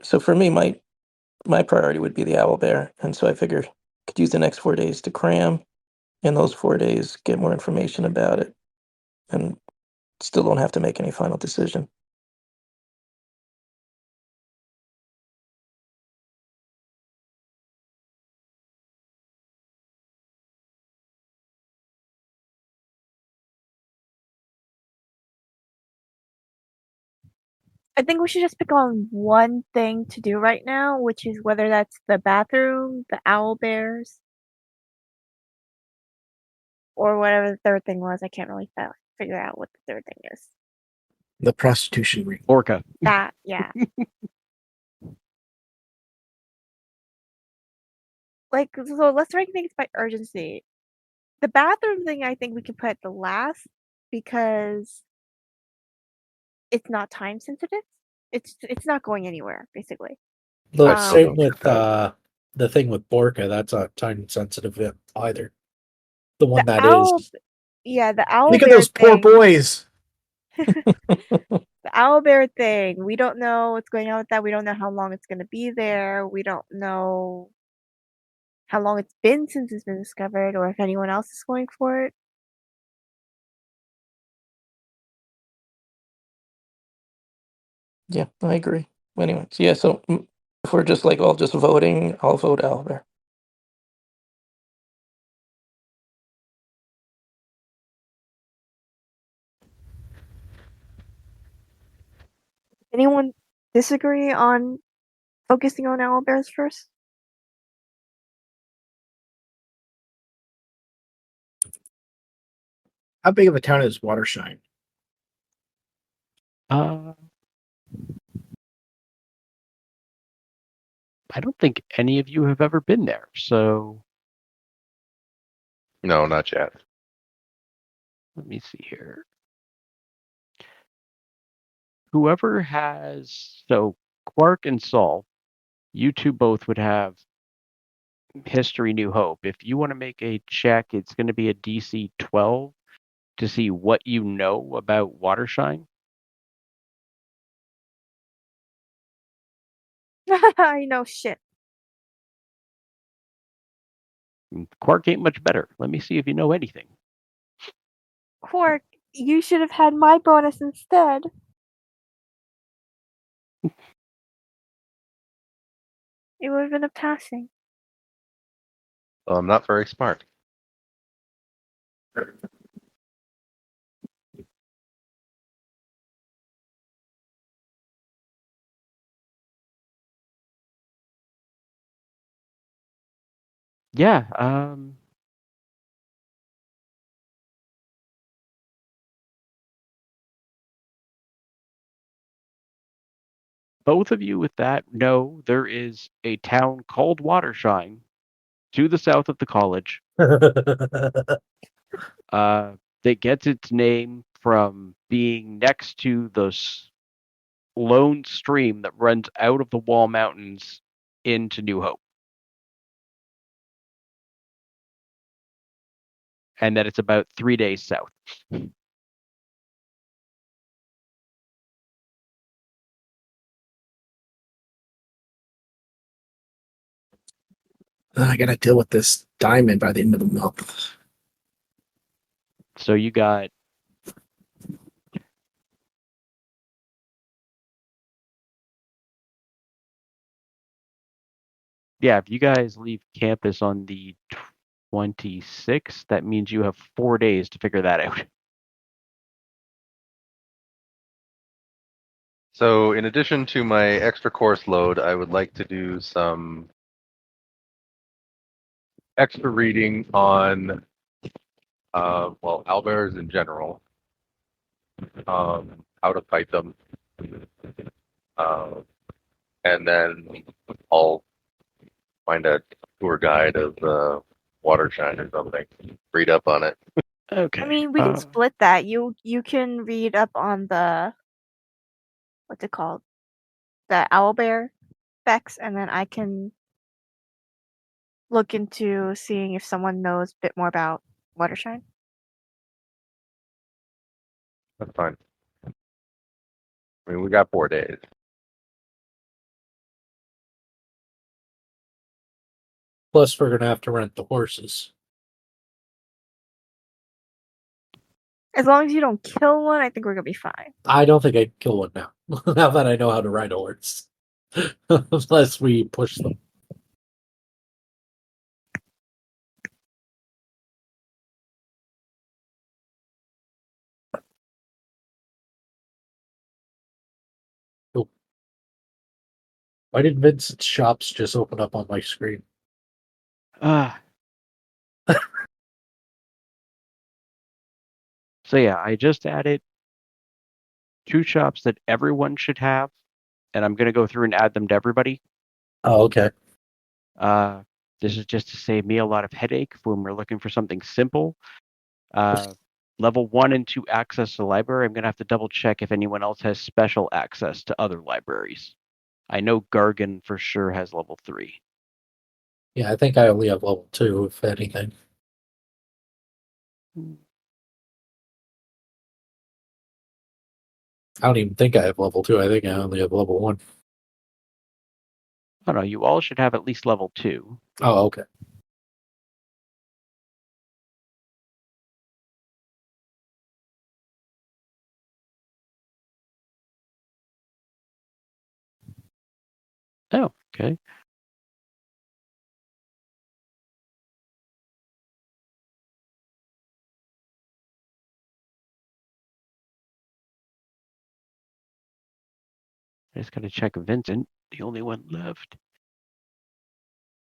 [SPEAKER 6] So for me, my priority would be the owl bear, and so I figured I could use the next 4 days to cram. In those 4 days, get more information about it, and still don't have to make any final decision.
[SPEAKER 5] I think we should just pick on one thing to do right now, which is whether that's the bathroom, the owl bears, or whatever the third thing was. I can't really figure out what the third thing is.
[SPEAKER 4] The prostitution ring.
[SPEAKER 1] Orca.
[SPEAKER 5] That, yeah. Like, so let's rank things by urgency. The bathroom thing, I think we can put at the last because it's not time sensitive. It's not going anywhere, basically.
[SPEAKER 2] The
[SPEAKER 7] I still
[SPEAKER 2] same
[SPEAKER 7] don't
[SPEAKER 2] with
[SPEAKER 7] get that.
[SPEAKER 2] the thing with Borka. That's a time sensitive either. The one
[SPEAKER 5] The
[SPEAKER 2] that
[SPEAKER 5] owl,
[SPEAKER 2] is.
[SPEAKER 5] yeah, the owl
[SPEAKER 4] Look at
[SPEAKER 5] bear
[SPEAKER 4] those poor
[SPEAKER 5] thing.
[SPEAKER 4] boys.
[SPEAKER 5] The owl bear thing. We don't know what's going on with that. We don't know how long it's going to be there. We don't know how long it's been since it's been discovered, or if anyone else is going for it.
[SPEAKER 6] Yeah, I agree. Anyways, yeah. So if we're just all just voting, I'll vote Albert.
[SPEAKER 5] Anyone disagree on focusing on owl bears first?
[SPEAKER 4] How big of a town is Watershine?
[SPEAKER 1] I don't think any of you have ever been there, so
[SPEAKER 7] No, not yet.
[SPEAKER 1] let me see here. Whoever has Quark and Sol, you two both would have History New Hope. If you want to make a check, it's going to be a DC 12 to see what you know about Watershine.
[SPEAKER 5] I know shit.
[SPEAKER 1] Quark ain't much better. Let me see if you know anything.
[SPEAKER 5] Quark, you should have had my bonus instead. It would have been a passing.
[SPEAKER 7] Well, I'm not very smart.
[SPEAKER 1] Yeah, both of you with that know there is a town called Watershine to the south of the college that gets its name from being next to the lone stream that runs out of the Wall Mountains into New Hope. And that it's about 3 days south.
[SPEAKER 4] I gotta deal with this diamond by the end of the month.
[SPEAKER 1] So you got if you guys leave campus on the 26th, that means you have 4 days to figure that out.
[SPEAKER 7] So, in addition to my extra course load, I would like to do some extra reading on, owlbears in general, how to fight them, and then I'll find a tour guide of Watershine or something, read up on it.
[SPEAKER 1] Okay.
[SPEAKER 5] I mean, we can split that. You can read up on the what's it called? The owlbear specs, and then I can look into seeing if someone knows a bit more about Watershine.
[SPEAKER 7] That's fine. I mean, we got 4 days.
[SPEAKER 2] Plus, we're gonna have to rent the horses.
[SPEAKER 5] As long as you don't kill one, I think we're gonna be fine.
[SPEAKER 2] I don't think I'd kill one now. Now that I know how to ride a horse. Unless we push them. Oh. Why did Vincent's shops just open up on my screen?
[SPEAKER 1] So yeah, I just added 2 shops that everyone should have, and I'm gonna go through and add them to everybody.
[SPEAKER 2] Oh, okay.
[SPEAKER 1] This is just to save me a lot of headache when we're looking for something simple. Level 1 and 2 access to the library. I'm gonna have to double check if anyone else has special access to other libraries. I know Gargan for sure has level 3.
[SPEAKER 2] Yeah, I think I only have level 2, if anything. I don't even think I have level 2. I think I only have level 1.
[SPEAKER 1] Oh no, you all should have at least level 2.
[SPEAKER 2] Oh, okay.
[SPEAKER 1] Oh, okay. I just gotta check Vincent, the only one left.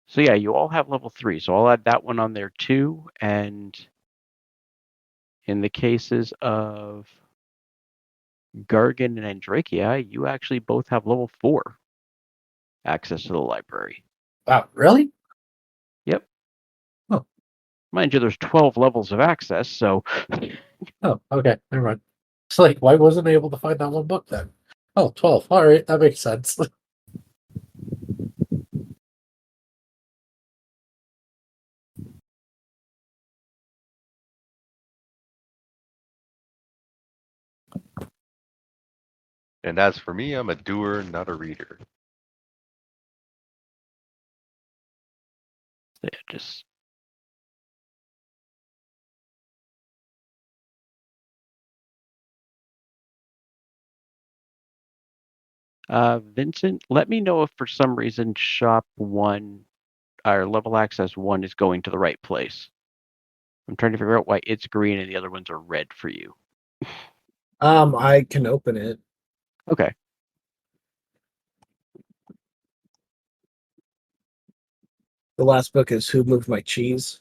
[SPEAKER 1] So yeah, you all have level 3, so I'll add that one on there too. And in the cases of Gargan and Andrakia, you actually both have level 4 access to the library.
[SPEAKER 2] Wow, really?
[SPEAKER 1] Yep.
[SPEAKER 2] Oh.
[SPEAKER 1] Mind you, there's 12 levels of access, so
[SPEAKER 2] Oh, okay. Never mind. It's like, why wasn't I able to find that one book then? Oh, 12. All right, that makes sense.
[SPEAKER 7] And as for me, I'm a doer, not a reader.
[SPEAKER 1] yeah, just Vincent, let me know if for some reason shop 1 or level access 1 is going to the right place. I'm trying to figure out why it's green and the other ones are red for you.
[SPEAKER 4] I can open it.
[SPEAKER 1] Okay.
[SPEAKER 4] The last book is Who Moved My Cheese?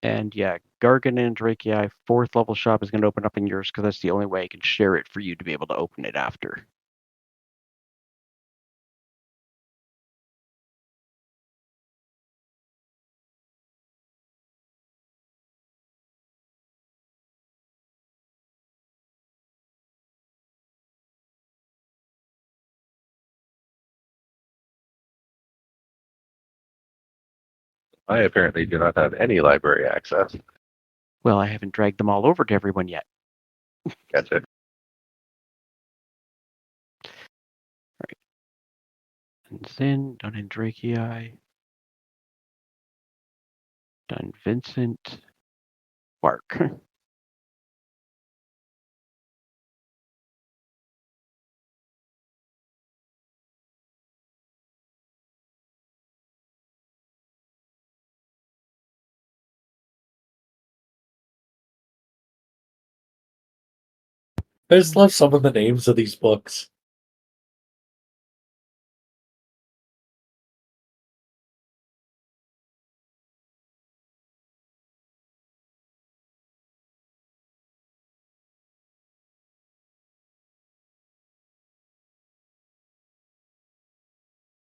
[SPEAKER 1] And yeah, Gargan and Drakeii, 4th level shop is going to open up in yours because that's the only way I can share it for you to be able to open it after.
[SPEAKER 7] I apparently do not have any library access.
[SPEAKER 1] Well, I haven't dragged them all over to everyone yet.
[SPEAKER 7] Gotcha.
[SPEAKER 1] And Zin, done in Drakeii. Done Vincent. Mark.
[SPEAKER 2] I just love some of the names of these books.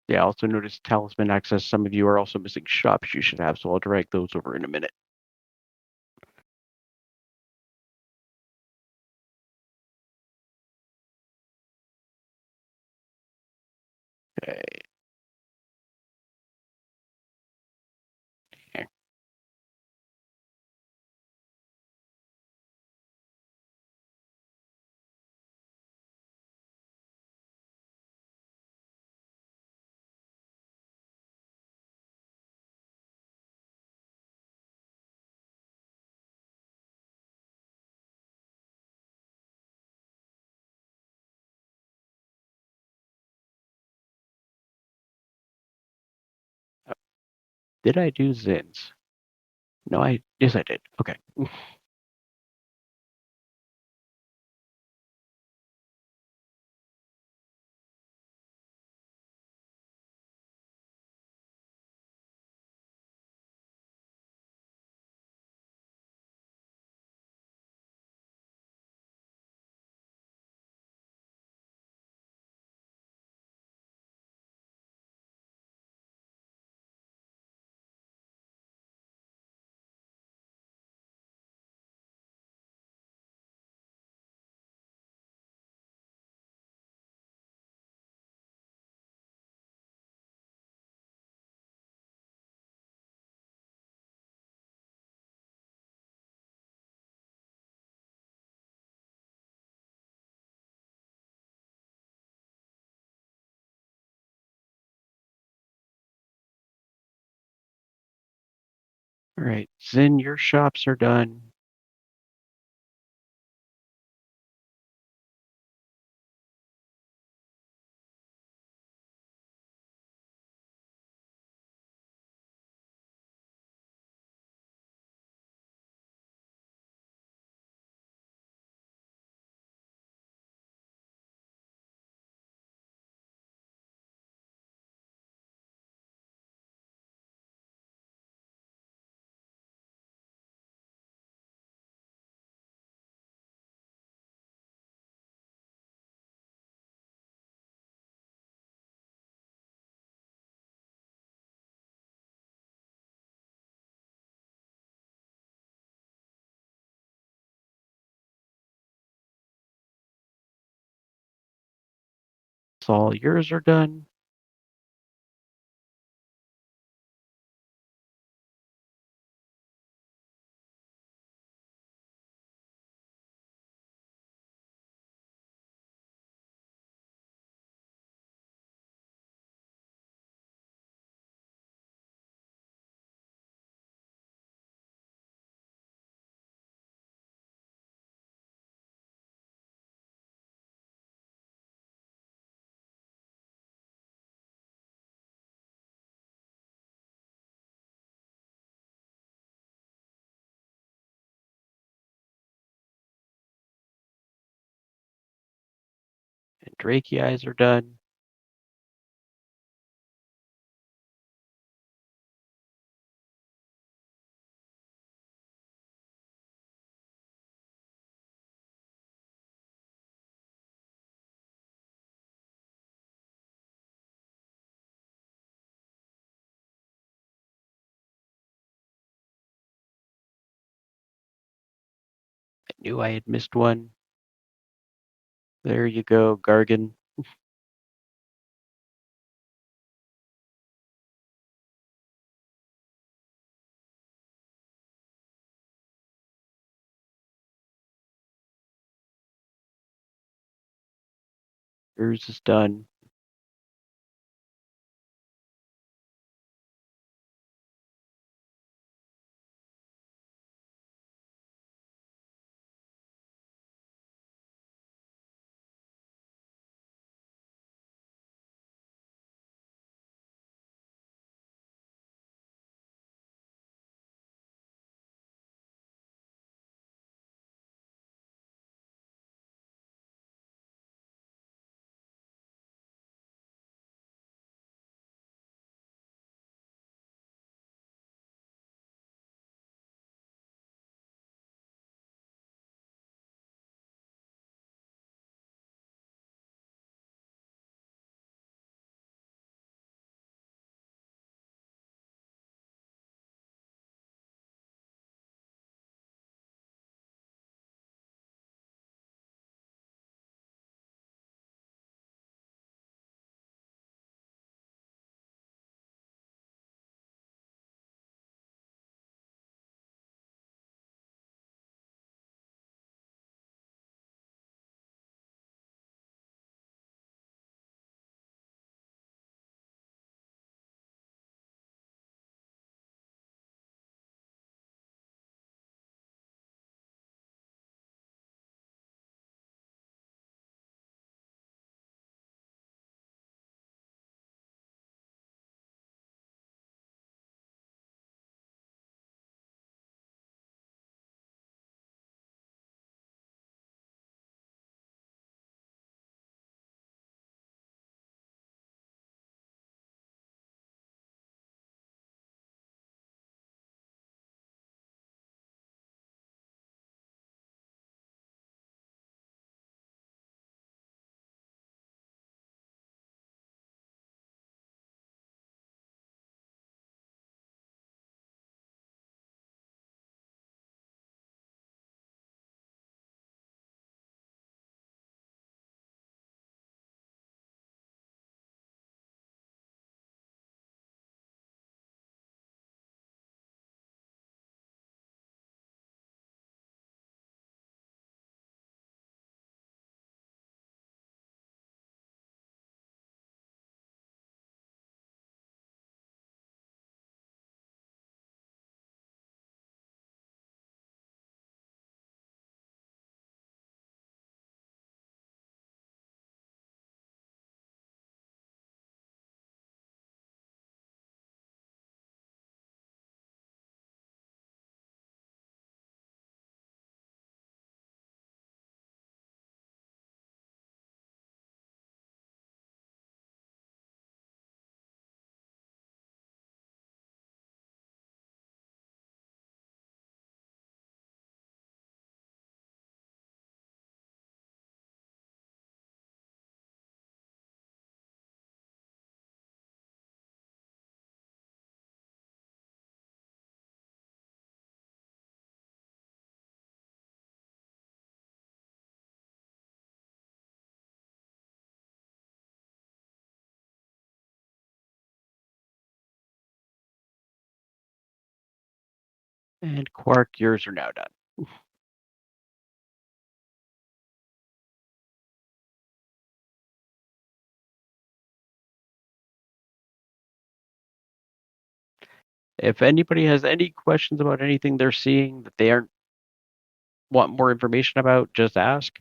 [SPEAKER 1] Yeah, I also noticed Talisman Access. Some of you are also missing shops you should have, so I'll drag those over in a minute. Okay. Did I do Zins? No, yes, I did. Okay. All right, Zin, your shops are done. So all yours are done. And Drakey eyes are done. I knew I had missed one. There you go, Gargan. Yours is done. And Quark, yours are now done. If anybody has any questions about anything they're seeing that they aren't want more information about, just ask.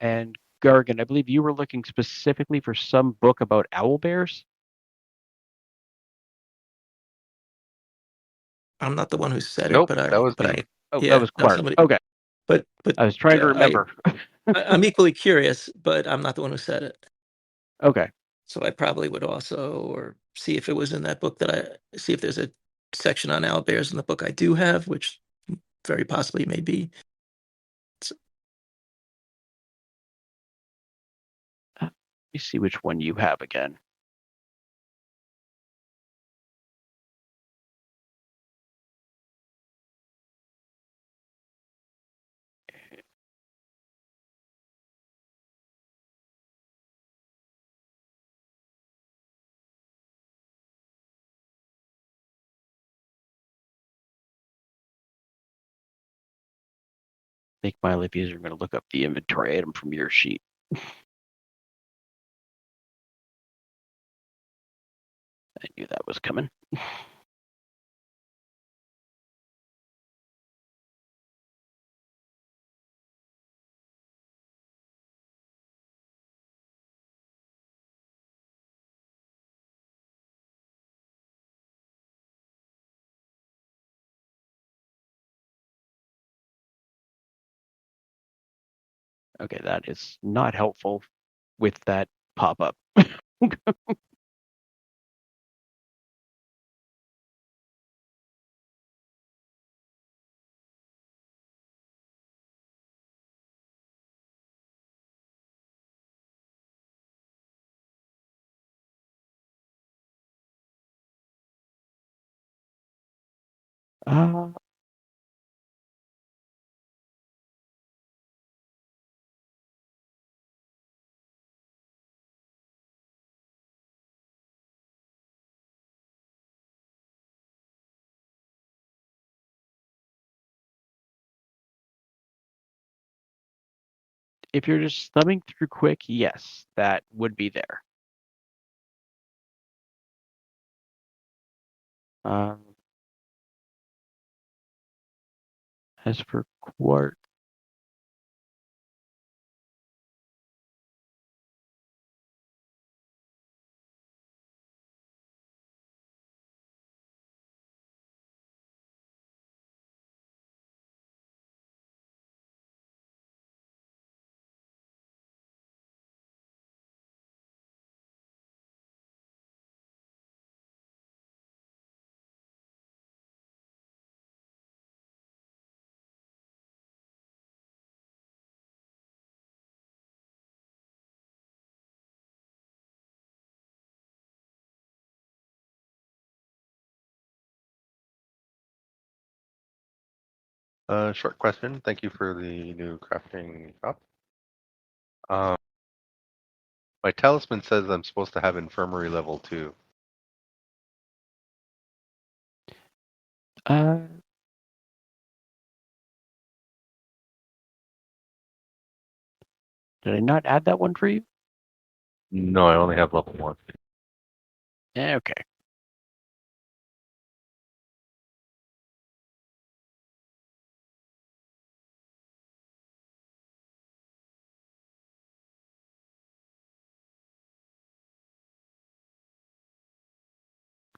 [SPEAKER 1] And Gargan, I believe you were looking specifically for some book about owl bears.
[SPEAKER 6] I'm not the one who said
[SPEAKER 7] Nope,
[SPEAKER 6] it, but
[SPEAKER 7] that was me.
[SPEAKER 1] Oh,
[SPEAKER 6] yeah,
[SPEAKER 1] that was
[SPEAKER 6] no,
[SPEAKER 1] Quark.
[SPEAKER 6] somebody.
[SPEAKER 1] Okay,
[SPEAKER 6] But
[SPEAKER 1] I was trying to remember.
[SPEAKER 6] I'm equally curious, but I'm not the one who said it.
[SPEAKER 1] Okay.
[SPEAKER 6] So I probably would also, or see if it was in that book see if there's a section on owlbears in the book I do have, which very possibly may be.
[SPEAKER 1] Let me see which one you have again. Make my life easier. I'm going to look up the inventory item from your sheet. I knew that was coming. Okay, that is not helpful with that pop-up. uh, if you're just thumbing through quick, yes, that would be there. As for Quark,
[SPEAKER 7] Short question. Thank you for the new crafting shop. Um, my talisman says I'm supposed to have infirmary level 2.
[SPEAKER 1] uh, did I not add that one for you?
[SPEAKER 7] No, I only have level 1.
[SPEAKER 1] Okay.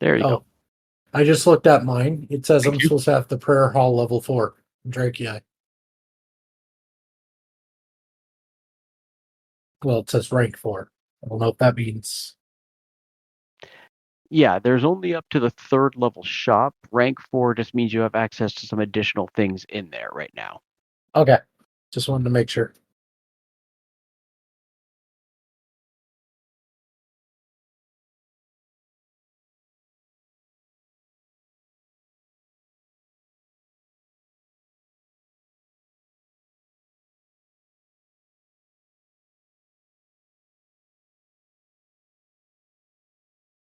[SPEAKER 1] There you go.
[SPEAKER 2] Oh, I just looked at mine. It says
[SPEAKER 7] Thank
[SPEAKER 2] I'm
[SPEAKER 7] you.
[SPEAKER 2] supposed to have the prayer hall level 4 in Dracula. Well, it says rank 4. I don't know if that means.
[SPEAKER 1] Yeah, there's only up to the 3rd level shop. Rank 4 just means you have access to some additional things in there right now.
[SPEAKER 2] Okay. Just wanted to make sure.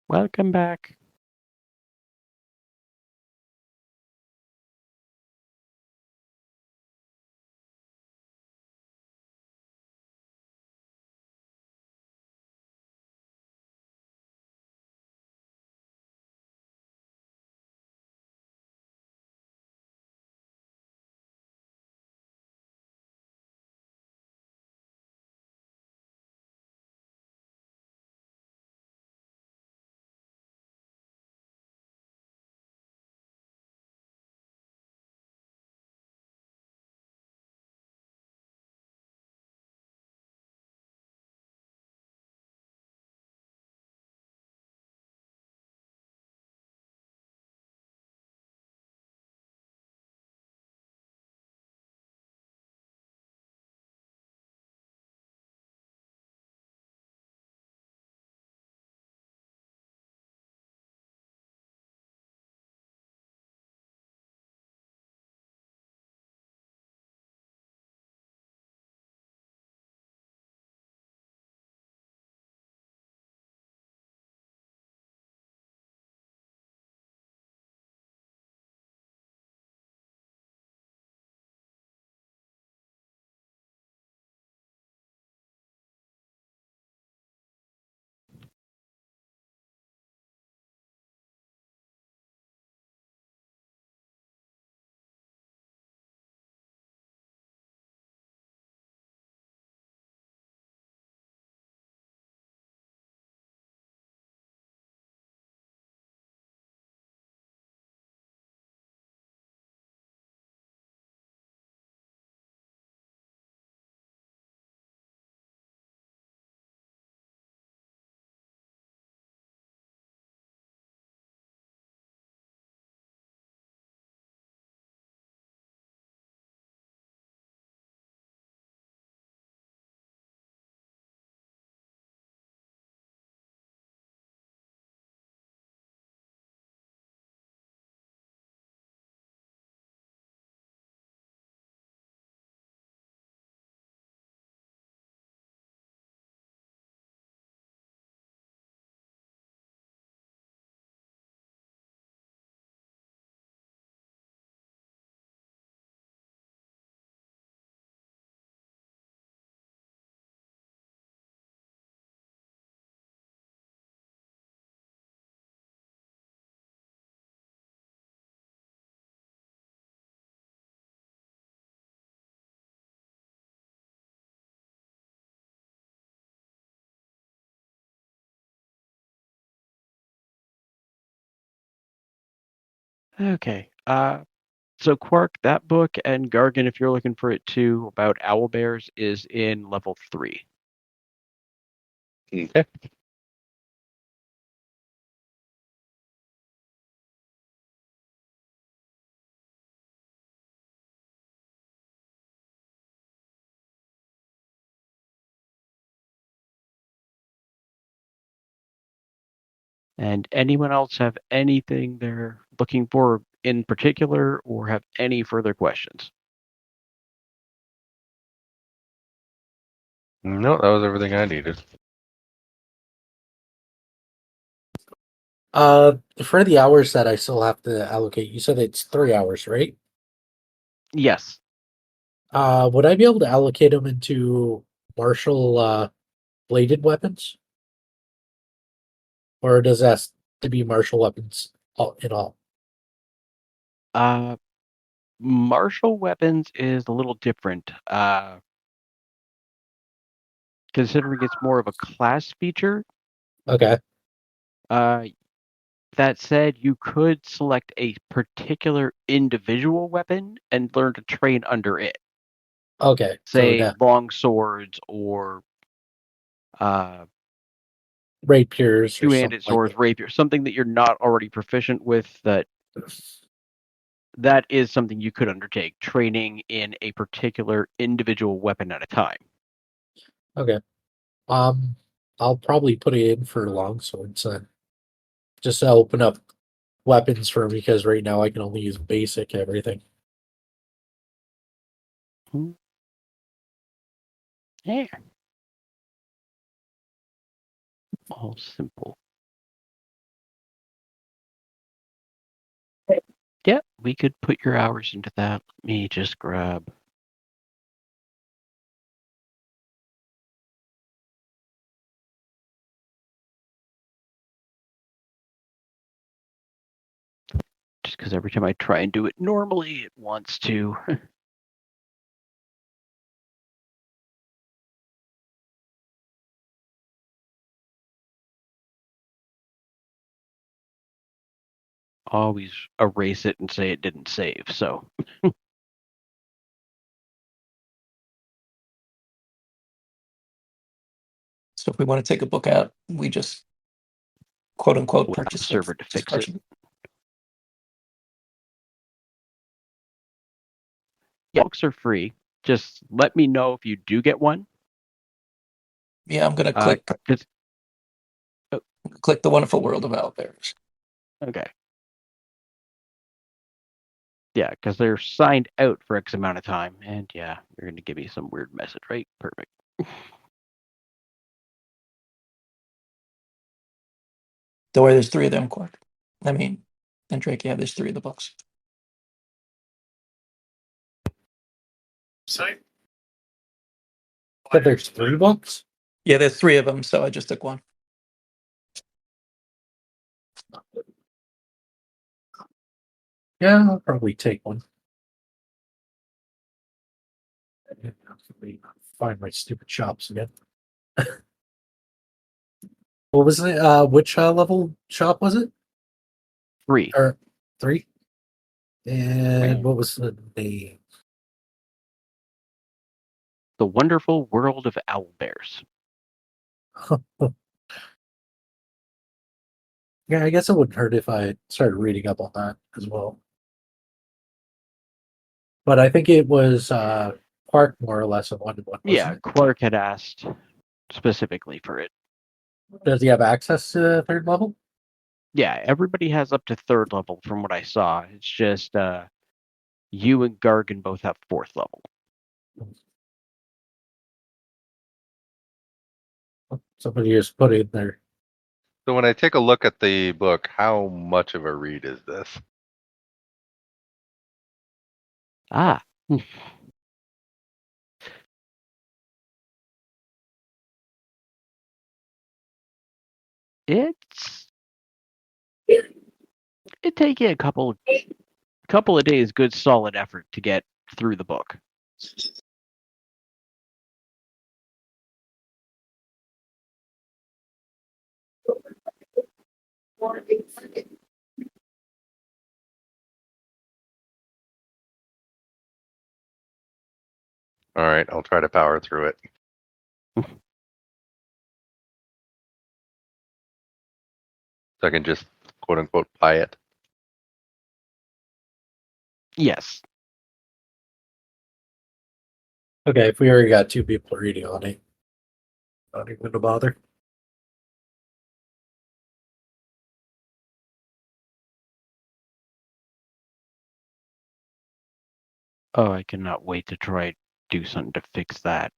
[SPEAKER 1] Welcome back. Okay. So Quark, that book, and Gargan, if you're looking for it too, about owl bears, is in level 3.
[SPEAKER 7] Okay.
[SPEAKER 1] And anyone else have anything they're looking for in particular, or have any further questions?
[SPEAKER 7] No, that was everything I needed.
[SPEAKER 2] For the hours that I still have to allocate, you said it's 3 hours, right?
[SPEAKER 1] Yes.
[SPEAKER 2] Would I be able to allocate them into martial bladed weapons, or does that have to be martial weapons in all?
[SPEAKER 1] Martial weapons is a little different, considering it's more of a class feature.
[SPEAKER 2] Okay.
[SPEAKER 1] That said, you could select a particular individual weapon and learn to train under it.
[SPEAKER 2] Okay. So
[SPEAKER 1] Say
[SPEAKER 2] that
[SPEAKER 1] long swords or
[SPEAKER 2] rapiers or something
[SPEAKER 1] two-handed
[SPEAKER 2] like
[SPEAKER 1] swords, rapier, something that you're not already proficient with. That is something you could undertake, training in a particular individual weapon at a time.
[SPEAKER 2] Okay. I'll probably put it in for long swords then, just to open up weapons for me because right now I can only use basic everything.
[SPEAKER 1] Yeah. All simple. Yeah, we could put your hours into that. Let me just grab. Just because every time I try and do it normally, it wants to. Always erase it and say it didn't save. So
[SPEAKER 6] So if we want to take a book out, we just quote unquote
[SPEAKER 1] we'll have the
[SPEAKER 6] purchase
[SPEAKER 1] server to
[SPEAKER 6] this
[SPEAKER 1] fix it.
[SPEAKER 6] version.
[SPEAKER 1] Yeah, books are free. Just let me know if you do get one.
[SPEAKER 6] Yeah, I'm gonna click the Wonderful World of Owlbears.
[SPEAKER 1] Okay. Yeah, because they're signed out for X amount of time, and yeah, you're gonna give me some weird message, right? Perfect.
[SPEAKER 6] Don't worry, there's 3 of them, Quark. I mean, and Drake, yeah, there's 3 of the books.
[SPEAKER 2] But there's 3 books?
[SPEAKER 6] Yeah, there's 3 of them, so I just took one.
[SPEAKER 2] Yeah, I'll probably take one. Find my stupid shops again. What was it? Which level shop was it?
[SPEAKER 1] 3.
[SPEAKER 2] Or 3? And
[SPEAKER 1] Right.
[SPEAKER 2] what was the name?
[SPEAKER 1] The Wonderful World of Owlbears.
[SPEAKER 2] Yeah, I guess it wouldn't hurt if I started reading up on that as well. But I think it was Park more or less of one,
[SPEAKER 1] Yeah,
[SPEAKER 2] wasn't
[SPEAKER 1] Clark had asked specifically for it.
[SPEAKER 2] it? Does he have access to the 3rd level?
[SPEAKER 1] Yeah, everybody has up to 3rd level from what I saw. It's just you and Gargan both have 4th level.
[SPEAKER 2] Somebody just put it in there.
[SPEAKER 7] So when I take a look at the book, how much of a read is this?
[SPEAKER 1] Ah. It take you a couple of days good solid effort to get through the book.
[SPEAKER 7] All right, I'll try to power through it. So I can just quote unquote buy it.
[SPEAKER 1] Yes.
[SPEAKER 2] Okay, if we already got 2 people reading on it, not even to bother.
[SPEAKER 1] Oh, I cannot wait to try do something to fix that.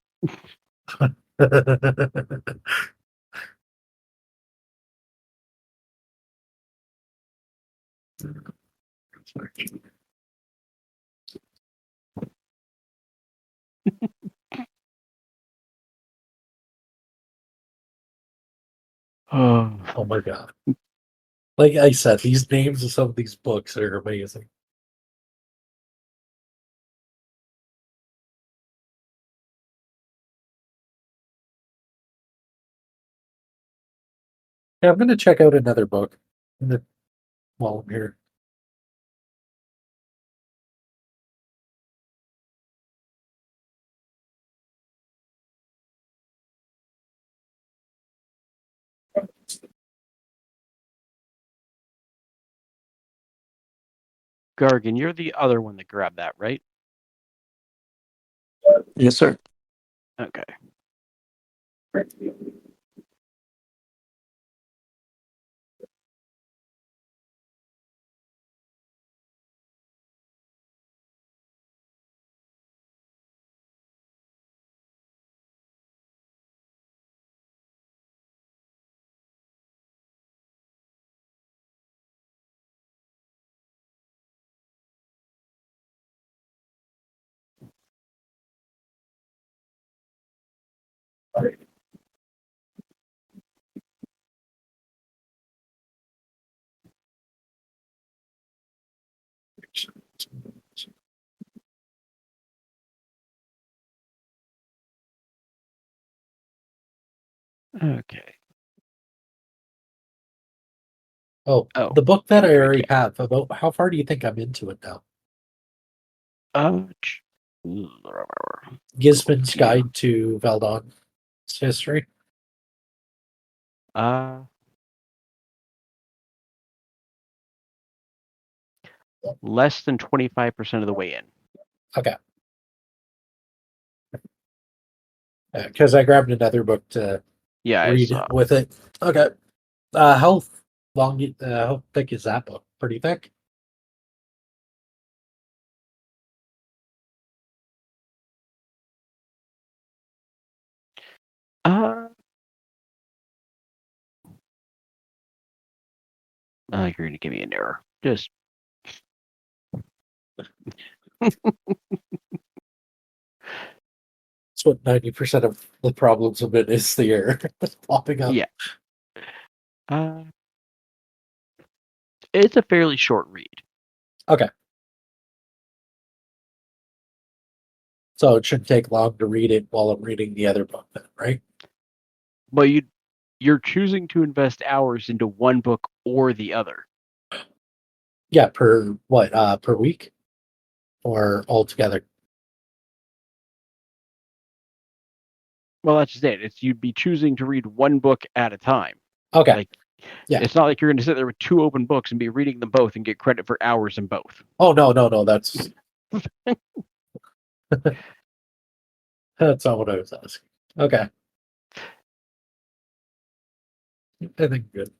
[SPEAKER 1] Oh,
[SPEAKER 2] Oh my god. Like I said, these names of some of these books are amazing. Yeah, I'm going to check out another book while I'm here.
[SPEAKER 1] Gargan, you're the other one that grabbed that, right?
[SPEAKER 6] Yes, sir.
[SPEAKER 1] Okay. Okay.
[SPEAKER 2] Oh,
[SPEAKER 1] Oh,
[SPEAKER 2] the book that I
[SPEAKER 1] Kindred,
[SPEAKER 2] already
[SPEAKER 1] yeah.
[SPEAKER 2] have. About how far do you think I'm into it now?
[SPEAKER 1] Ch-
[SPEAKER 2] Gisman's
[SPEAKER 1] to you.
[SPEAKER 2] Guide to Valdon's History.
[SPEAKER 1] Less than 25% of the way in.
[SPEAKER 2] Okay. Because I grabbed another book to
[SPEAKER 1] Yeah, I
[SPEAKER 2] read
[SPEAKER 1] saw.
[SPEAKER 2] with it. Okay. How long? How thick is that book? Pretty thick.
[SPEAKER 1] You're going to give me an error. Just
[SPEAKER 2] That's what 90% of the problems of it is, the error that's popping up.
[SPEAKER 1] yeah. It's a fairly short read.
[SPEAKER 2] Okay. So it shouldn't take long to read it while I'm reading the other book, then, right?
[SPEAKER 1] But you're choosing to invest hours into one book or the other.
[SPEAKER 2] Yeah, per what? Per week, or altogether?
[SPEAKER 1] Well, that's just it. You'd be choosing to read one book at a time.
[SPEAKER 2] Okay.
[SPEAKER 1] Like,
[SPEAKER 2] yeah.
[SPEAKER 1] It's not like you're going to sit there with two open books and be reading them both and get credit for hours in both.
[SPEAKER 2] Oh no. That's that's not what I was asking. Okay. I think good.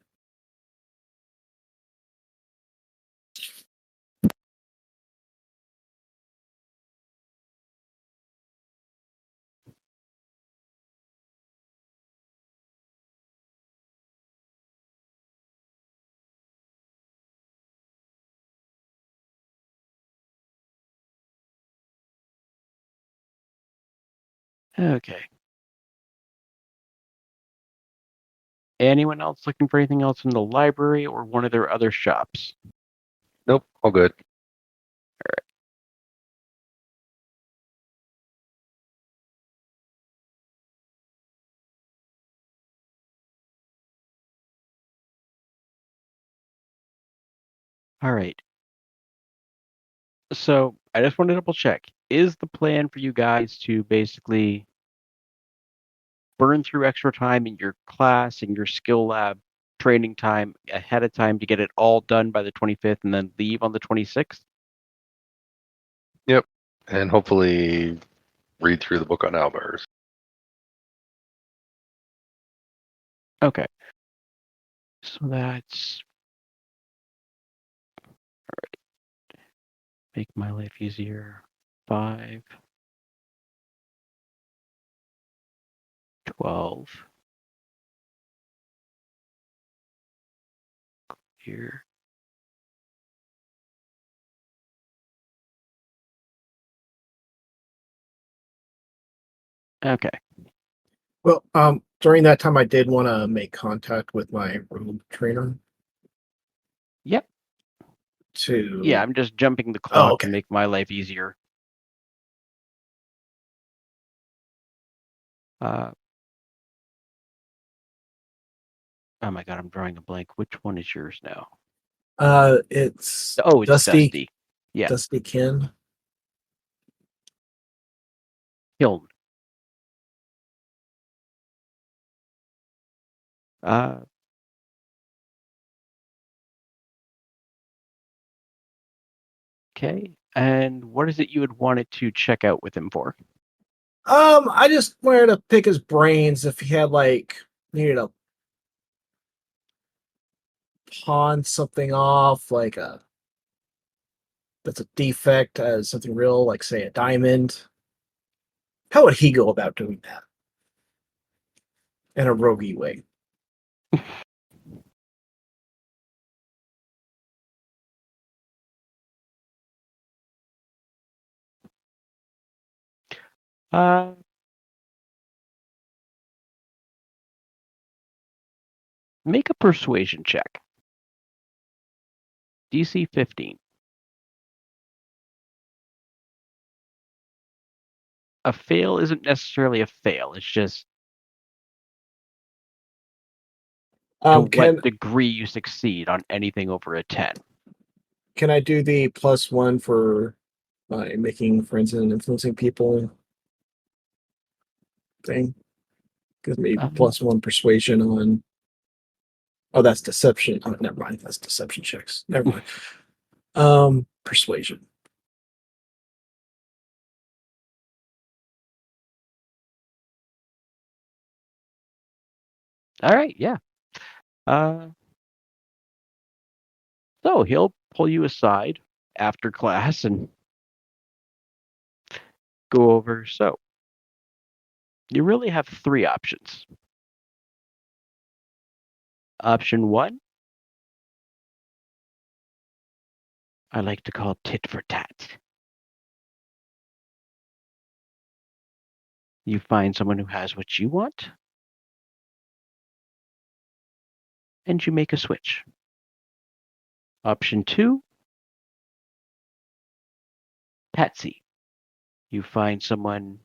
[SPEAKER 1] Okay. Anyone else looking for anything else in the library or one of their other shops?
[SPEAKER 7] Nope, all good.
[SPEAKER 1] All right. So I just want to double check. Is the plan for you guys to basically burn through extra time in your class and your skill lab training time ahead of time to get it all done by the 25th and then leave on the 26th?
[SPEAKER 7] Yep. And hopefully read through the book on owlbears.
[SPEAKER 1] Okay. So that's all right. Make my life easier. 5, 12. Here. Okay.
[SPEAKER 4] Well, during that time, I did want to make contact with my room trainer
[SPEAKER 1] Yep.
[SPEAKER 4] to.
[SPEAKER 1] Yeah, I'm just jumping the
[SPEAKER 4] Oh,
[SPEAKER 1] clock
[SPEAKER 4] okay.
[SPEAKER 1] to make my life easier. Oh my god, I'm drawing a blank. Which one is yours now?
[SPEAKER 4] It's
[SPEAKER 1] Oh, it's Dusty. Yeah,
[SPEAKER 4] Dusty Kin.
[SPEAKER 1] Hiln. Okay. And what is it you would want it to check out with him for?
[SPEAKER 4] I just wanted to pick his brains if he had needed to pawn something off, like that's a defect as something real, like say a diamond. How would he go about doing that in a roguey way?
[SPEAKER 1] Uh, Make a persuasion check. DC 15. A fail isn't necessarily a fail. It's just to what
[SPEAKER 4] Can
[SPEAKER 1] degree you succeed on anything over a 10.
[SPEAKER 4] can I do the +1 for making friends and influencing people thing? Because maybe +1 persuasion on. Oh, that's deception. Oh, never mind. That's deception checks. Never mind. Persuasion.
[SPEAKER 1] All right, yeah. So he'll pull you aside after class and go over. So you really have 3 options. Option 1, I like to call tit for tat. You find someone who has what you want, and you make a switch. Option 2, patsy. You find someone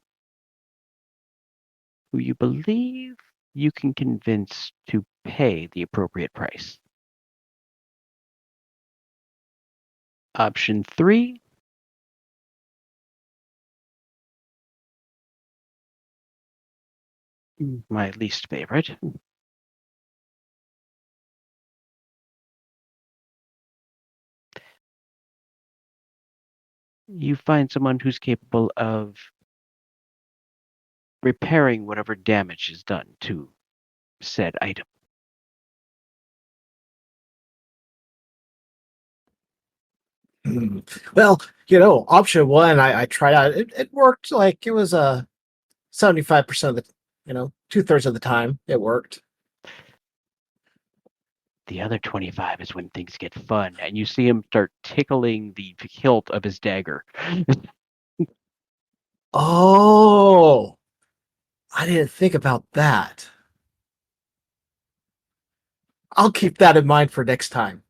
[SPEAKER 1] who you believe you can convince to pay the appropriate price. Option 3, my least favorite. You find someone who's capable of repairing whatever damage is done to said item.
[SPEAKER 4] Well, option 1, I tried out. It worked. Like it was 75% of the, 2/3 of the time it worked.
[SPEAKER 1] The other 25 is when things get fun, and you see him start tickling the hilt of his dagger.
[SPEAKER 4] Oh, I didn't think about that. I'll keep that in mind for next time.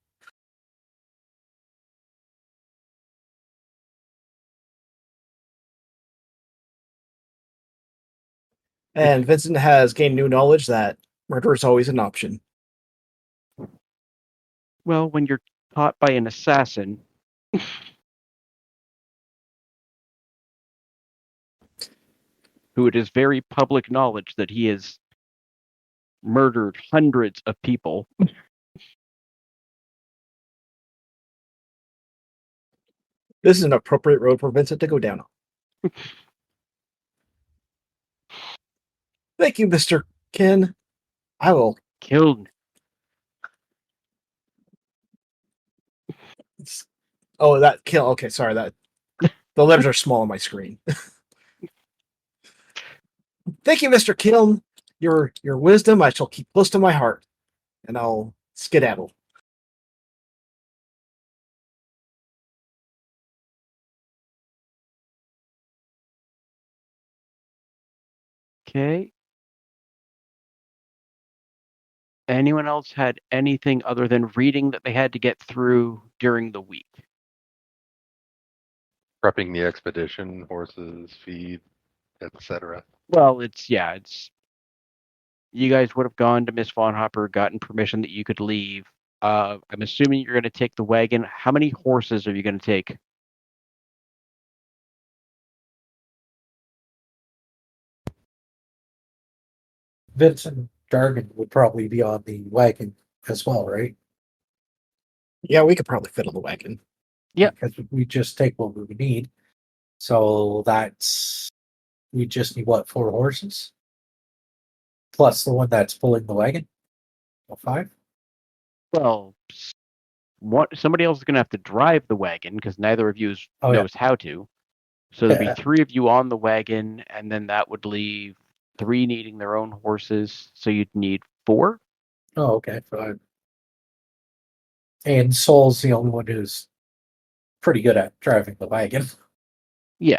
[SPEAKER 4] And Vincent has gained new knowledge that murder is always an option.
[SPEAKER 1] Well, when you're caught by an assassin, who it is very public knowledge that he has murdered hundreds of people.
[SPEAKER 4] This is an appropriate road for Vincent to go down on. Thank you, Mr. Ken. I will.
[SPEAKER 1] Killed.
[SPEAKER 4] Oh, that kill. Okay, sorry. That the letters are small on my screen. Thank you, Mr. Kiln. Your wisdom I shall keep close to my heart, and I'll skedaddle.
[SPEAKER 1] Okay. Anyone else had anything other than reading that they had to get through during the week?
[SPEAKER 7] Prepping the expedition, horses, feed, etc.
[SPEAKER 1] Well, it's you guys would have gone to Miss Von Hopper, gotten permission that you could leave. I'm assuming you're going to take the wagon. How many horses are you going to take?
[SPEAKER 2] Vincent Jargon would probably be on the wagon as well, right?
[SPEAKER 4] Yeah, we could probably fit on the wagon.
[SPEAKER 1] Yeah.
[SPEAKER 2] Because we just take what we need. So we just need what, 4 horses? Plus the one that's pulling the wagon? 5?
[SPEAKER 1] Well, somebody else is going to have to drive the wagon because neither of you knows how to. So there'd be 3 of you on the wagon, and then that would leave 3 needing their own horses. So you'd need 4.
[SPEAKER 2] Oh, okay, 5. And Soul's the only one who's pretty good at driving the wagon.
[SPEAKER 1] Yeah.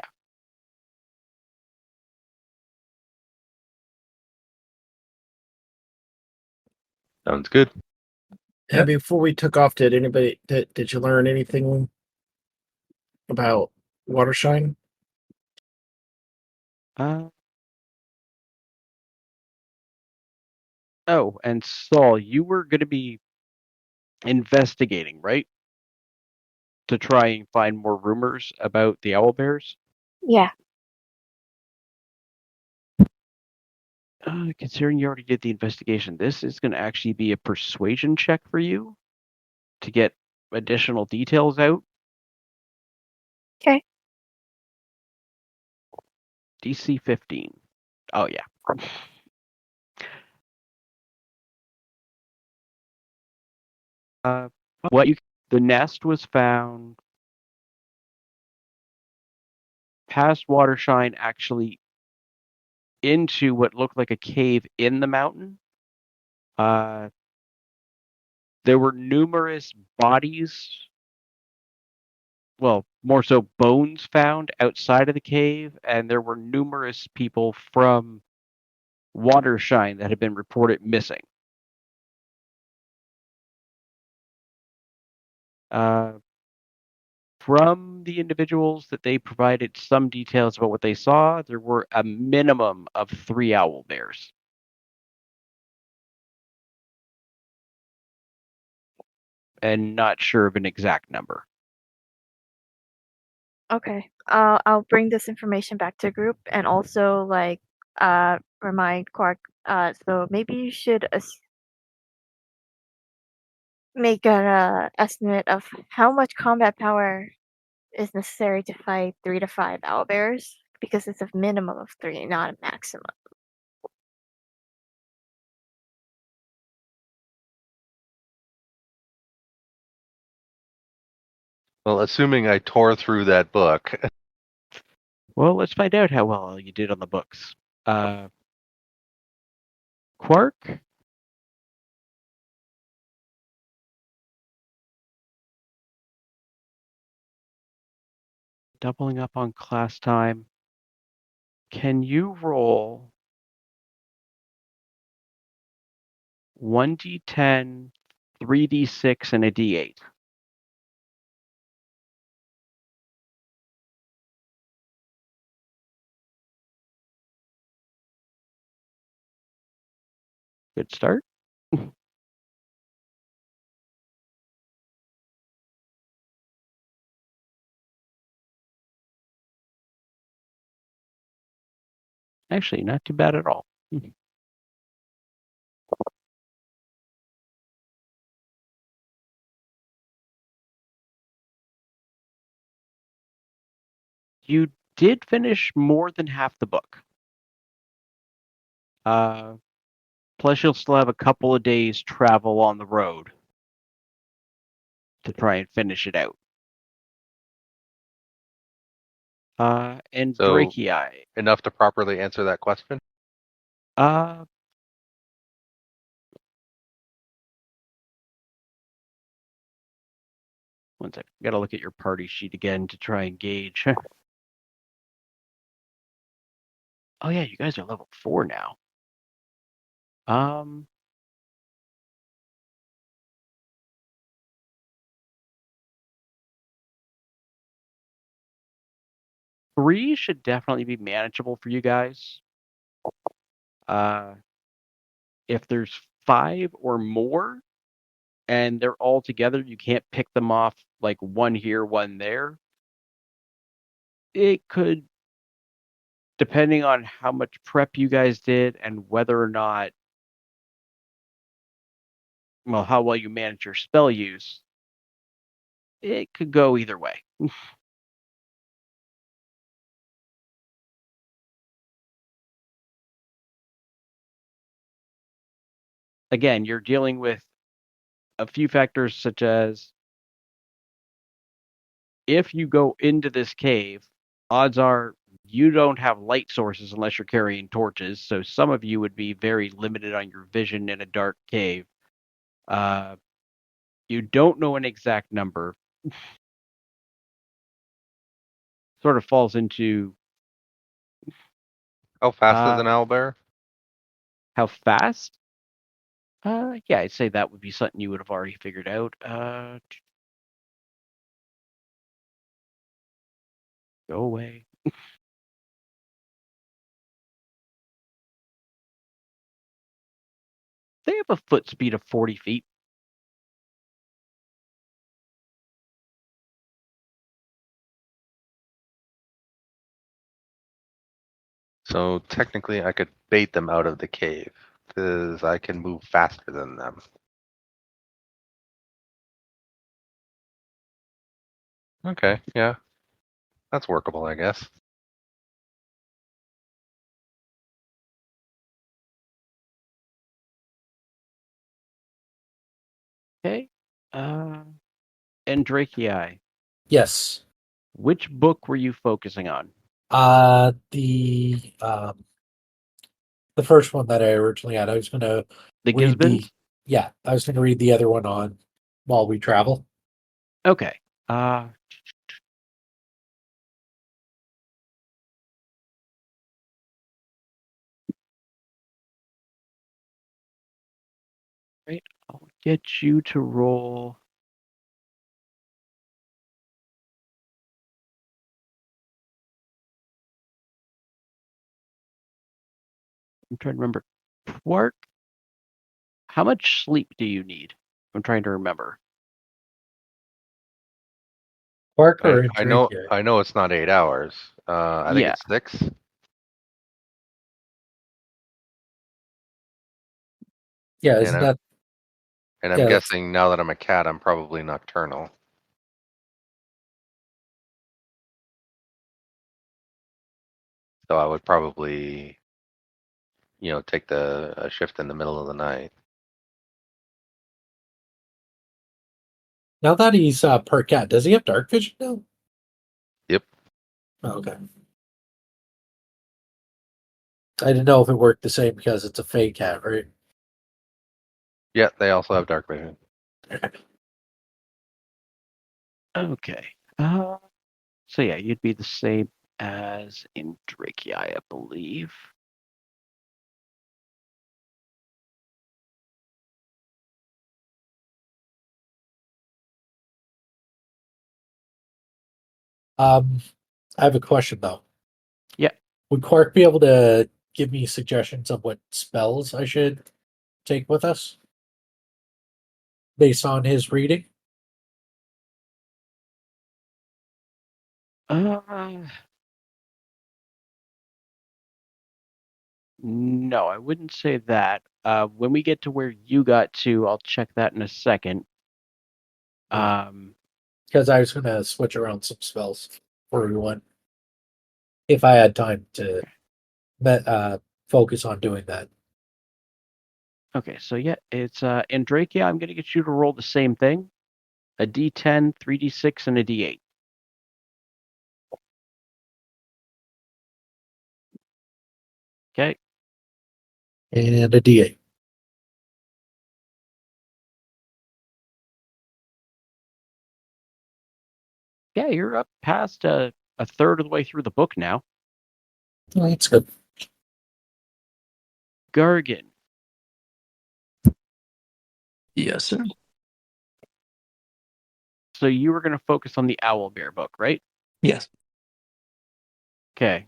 [SPEAKER 7] Sounds good.
[SPEAKER 4] And before we took off, did you learn anything about Watershine?
[SPEAKER 1] Uh, Oh, and Saul, you were going to be investigating, right? To try and find more rumors about the owlbears?
[SPEAKER 5] Yeah.
[SPEAKER 1] Considering you already did the investigation, this is going to actually be a persuasion check for you to get additional details out.
[SPEAKER 5] Okay.
[SPEAKER 1] DC 15. Oh, yeah. The nest was found past Watershine, actually into what looked like a cave in the mountain. There were numerous bodies, well, more so bones found outside of the cave, and there were numerous people from Watershine that had been reported missing. From the individuals that they provided some details about what they saw, there were a minimum of 3 owl bears. And not sure of an exact number.
[SPEAKER 5] Okay. I'll bring this information back to group and also remind Quark. So maybe you should make an estimate of how much combat power is necessary to fight 3 to 5 owlbears, because it's a minimum of 3, not a maximum.
[SPEAKER 7] Well, assuming I tore through that book.
[SPEAKER 1] Well, let's find out how well you did on the books. Quark? Doubling up on class time. Can you roll 1d10, 3d6, and a d8? Good start. Actually, not too bad at all. You did finish more than half the book. Plus, you'll still have a couple of days travel on the road to try and finish it out. And
[SPEAKER 7] So-
[SPEAKER 1] Drakei.
[SPEAKER 7] Enough to properly answer that question?
[SPEAKER 1] One sec. Gotta look at your party sheet again to try and gauge. Oh yeah, you guys are level 4 now. 3 should definitely be manageable for you guys. If there's 5 or more, and they're all together, you can't pick them off like one here, one there. It could, depending on how much prep you guys did and whether or not, well, how well you manage your spell use, it could go either way. Again, you're dealing with a few factors such as if you go into this cave, odds are you don't have light sources unless you're carrying torches. So some of you would be very limited on your vision in a dark cave. You don't know an exact number. Sort of falls into
[SPEAKER 7] How fast is an owlbear?
[SPEAKER 1] how fast. Yeah, I'd say that would be something you would have already figured out. Go away. They have a foot speed of 40 feet.
[SPEAKER 7] So technically, I could bait them out of the cave because I can move faster than them. Okay, yeah, that's workable, I guess.
[SPEAKER 1] Okay. Andrakii,
[SPEAKER 2] Yes.
[SPEAKER 1] which book were you focusing on?
[SPEAKER 2] The first one that I originally had, I was gonna
[SPEAKER 1] The
[SPEAKER 2] read
[SPEAKER 1] Gisbins?
[SPEAKER 2] I was gonna read the other one on while we travel.
[SPEAKER 1] Okay. Right. I'll get you to roll. I'm trying to remember. Quark, how much sleep do you need? I'm trying to remember.
[SPEAKER 2] Parker and
[SPEAKER 7] I know,
[SPEAKER 2] Drake.
[SPEAKER 7] I know it's not 8 hours. I think
[SPEAKER 1] Yeah.
[SPEAKER 7] it's 6.
[SPEAKER 2] Yeah,
[SPEAKER 7] And
[SPEAKER 2] isn't
[SPEAKER 7] I'm
[SPEAKER 2] that
[SPEAKER 7] and I'm
[SPEAKER 2] yeah, that's
[SPEAKER 7] guessing now that I'm a cat, I'm probably nocturnal. So I would probably, take the a shift in the middle of the night.
[SPEAKER 2] now that he's per cat, does he have dark vision now?
[SPEAKER 7] Yep.
[SPEAKER 2] Oh, okay. I didn't know if it worked the same because it's a fake cat, right?
[SPEAKER 7] Yeah, they also have dark vision.
[SPEAKER 1] Okay. So yeah, you'd be the same as in Drakei, I believe.
[SPEAKER 2] I have a question though.
[SPEAKER 1] Yeah.
[SPEAKER 2] Would Quark be able to give me suggestions of what spells I should take with us based on his reading?
[SPEAKER 1] Uh, no, I wouldn't say that. When we get to where you got to, I'll check that in a second.
[SPEAKER 2] Because I was going to switch around some spells for everyone if I had time to focus on doing that.
[SPEAKER 1] Okay, so yeah, it's in Drakei, I'm gonna get you to roll the same thing. A D10, 3D6, and a D8. Okay.
[SPEAKER 2] And a D8.
[SPEAKER 1] Yeah, you're up past a third of the way through the book now.
[SPEAKER 2] Oh, that's good.
[SPEAKER 1] Gargan.
[SPEAKER 6] Yes, sir.
[SPEAKER 1] So you were going to focus on the Owl Bear book, right?
[SPEAKER 6] Yes.
[SPEAKER 1] Okay.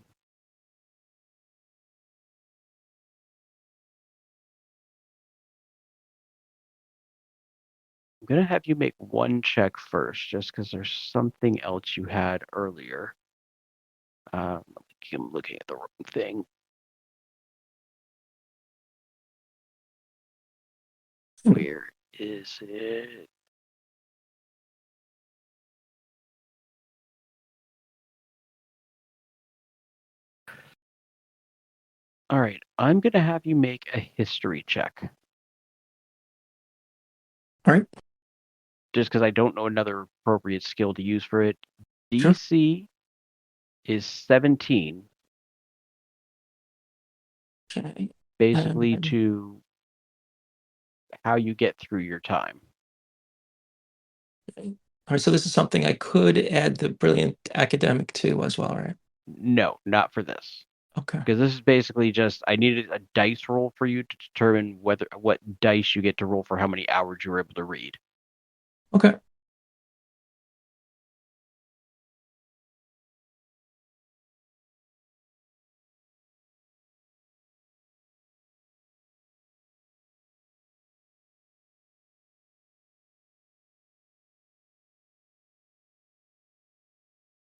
[SPEAKER 1] I'm going to have you make one check first, just because there's something else you had earlier. I'm looking at the wrong thing. Where is it? All right. I'm going to have you make a history check.
[SPEAKER 6] All right.
[SPEAKER 1] Just because I don't know another appropriate skill to use for it.
[SPEAKER 6] Sure.
[SPEAKER 1] DC is 17.
[SPEAKER 6] Okay.
[SPEAKER 1] Basically
[SPEAKER 6] Um,
[SPEAKER 1] to how you get through your time.
[SPEAKER 6] okay. All right. So this is something I could add the brilliant academic to as well, right?
[SPEAKER 1] No, not for this.
[SPEAKER 6] Okay.
[SPEAKER 1] Because this is basically just I needed a dice roll for you to determine what dice you get to roll for how many hours you were able to read.
[SPEAKER 6] Okay.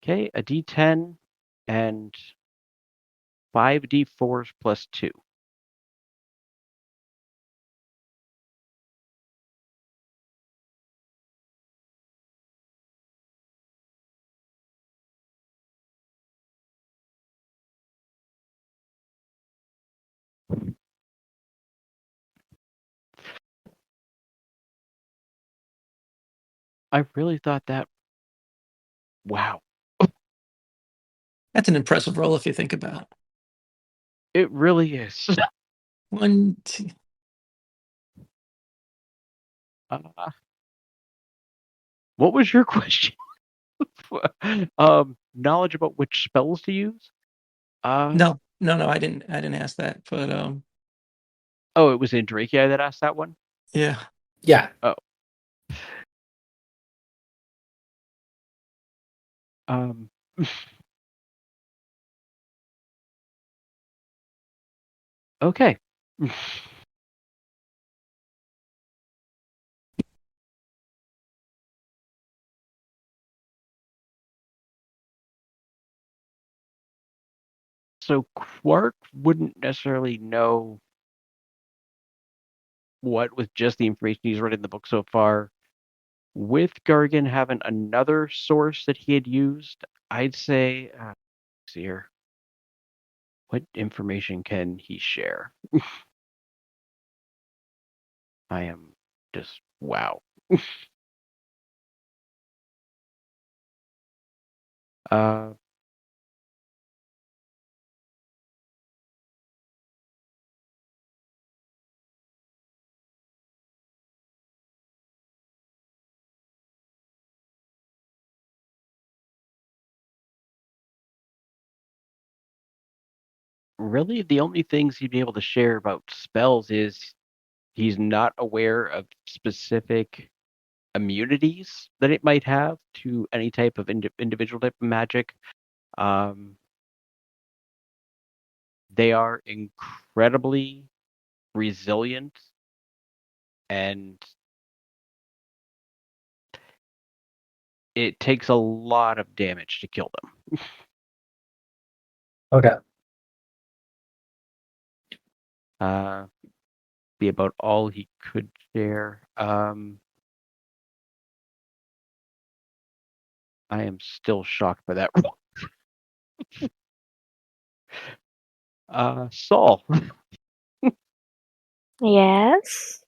[SPEAKER 1] Okay, a D10 and 5d4s plus 2. I really thought that. Wow.
[SPEAKER 6] That's an impressive roll if you think about it.
[SPEAKER 1] It really is.
[SPEAKER 6] 1, 2.
[SPEAKER 1] What was your question? Knowledge about which spells to use?
[SPEAKER 6] No, I didn't ask that, but
[SPEAKER 1] Oh, it was in Drakia that asked that one?
[SPEAKER 6] yeah.
[SPEAKER 2] Yeah.
[SPEAKER 1] Oh. Um. Okay. So Quark wouldn't necessarily know what with just the information he's read in the book so far. With Gargan having another source that he had used, I'd say, let's see here. What information can he share? I am just, wow. uh, Really, the only things he'd be able to share about spells is he's not aware of specific immunities that it might have to any type of individual type of magic. They are incredibly resilient, and it takes a lot of damage to kill them.
[SPEAKER 2] Okay.
[SPEAKER 1] Be about all he could share. I am still shocked by that. Saul.
[SPEAKER 5] Yes.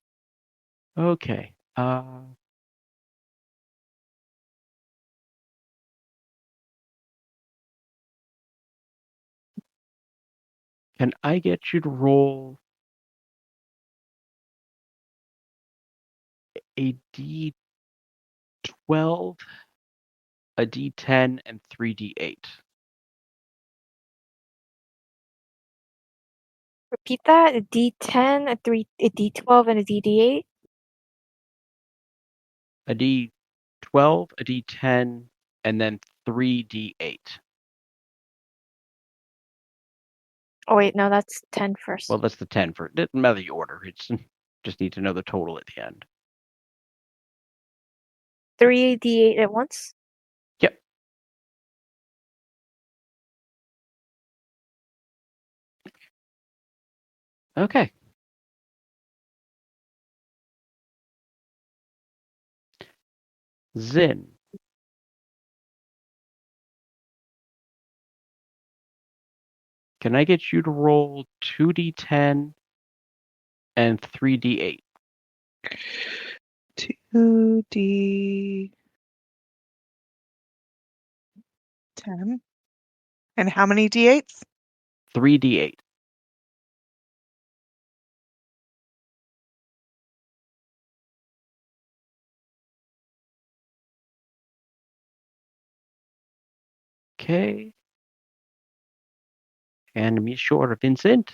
[SPEAKER 1] Okay. Can I get you to roll a D12, a D10, and 3D8?
[SPEAKER 5] Repeat that. A D10, a D12, and a DD8.
[SPEAKER 1] A D12, a D10, and then 3D8.
[SPEAKER 5] Oh wait, no, that's 10 first.
[SPEAKER 1] Well, that's the 10 for it. Doesn't matter the order. It's just need to know the total at the end.
[SPEAKER 5] 3 D8 at once.
[SPEAKER 1] Yep. Okay. Zin. Can I get you to roll 2D10 and 3D8?
[SPEAKER 3] 2D10. And how many D8s?
[SPEAKER 1] 3D8. Okay. And be sure, Vincent.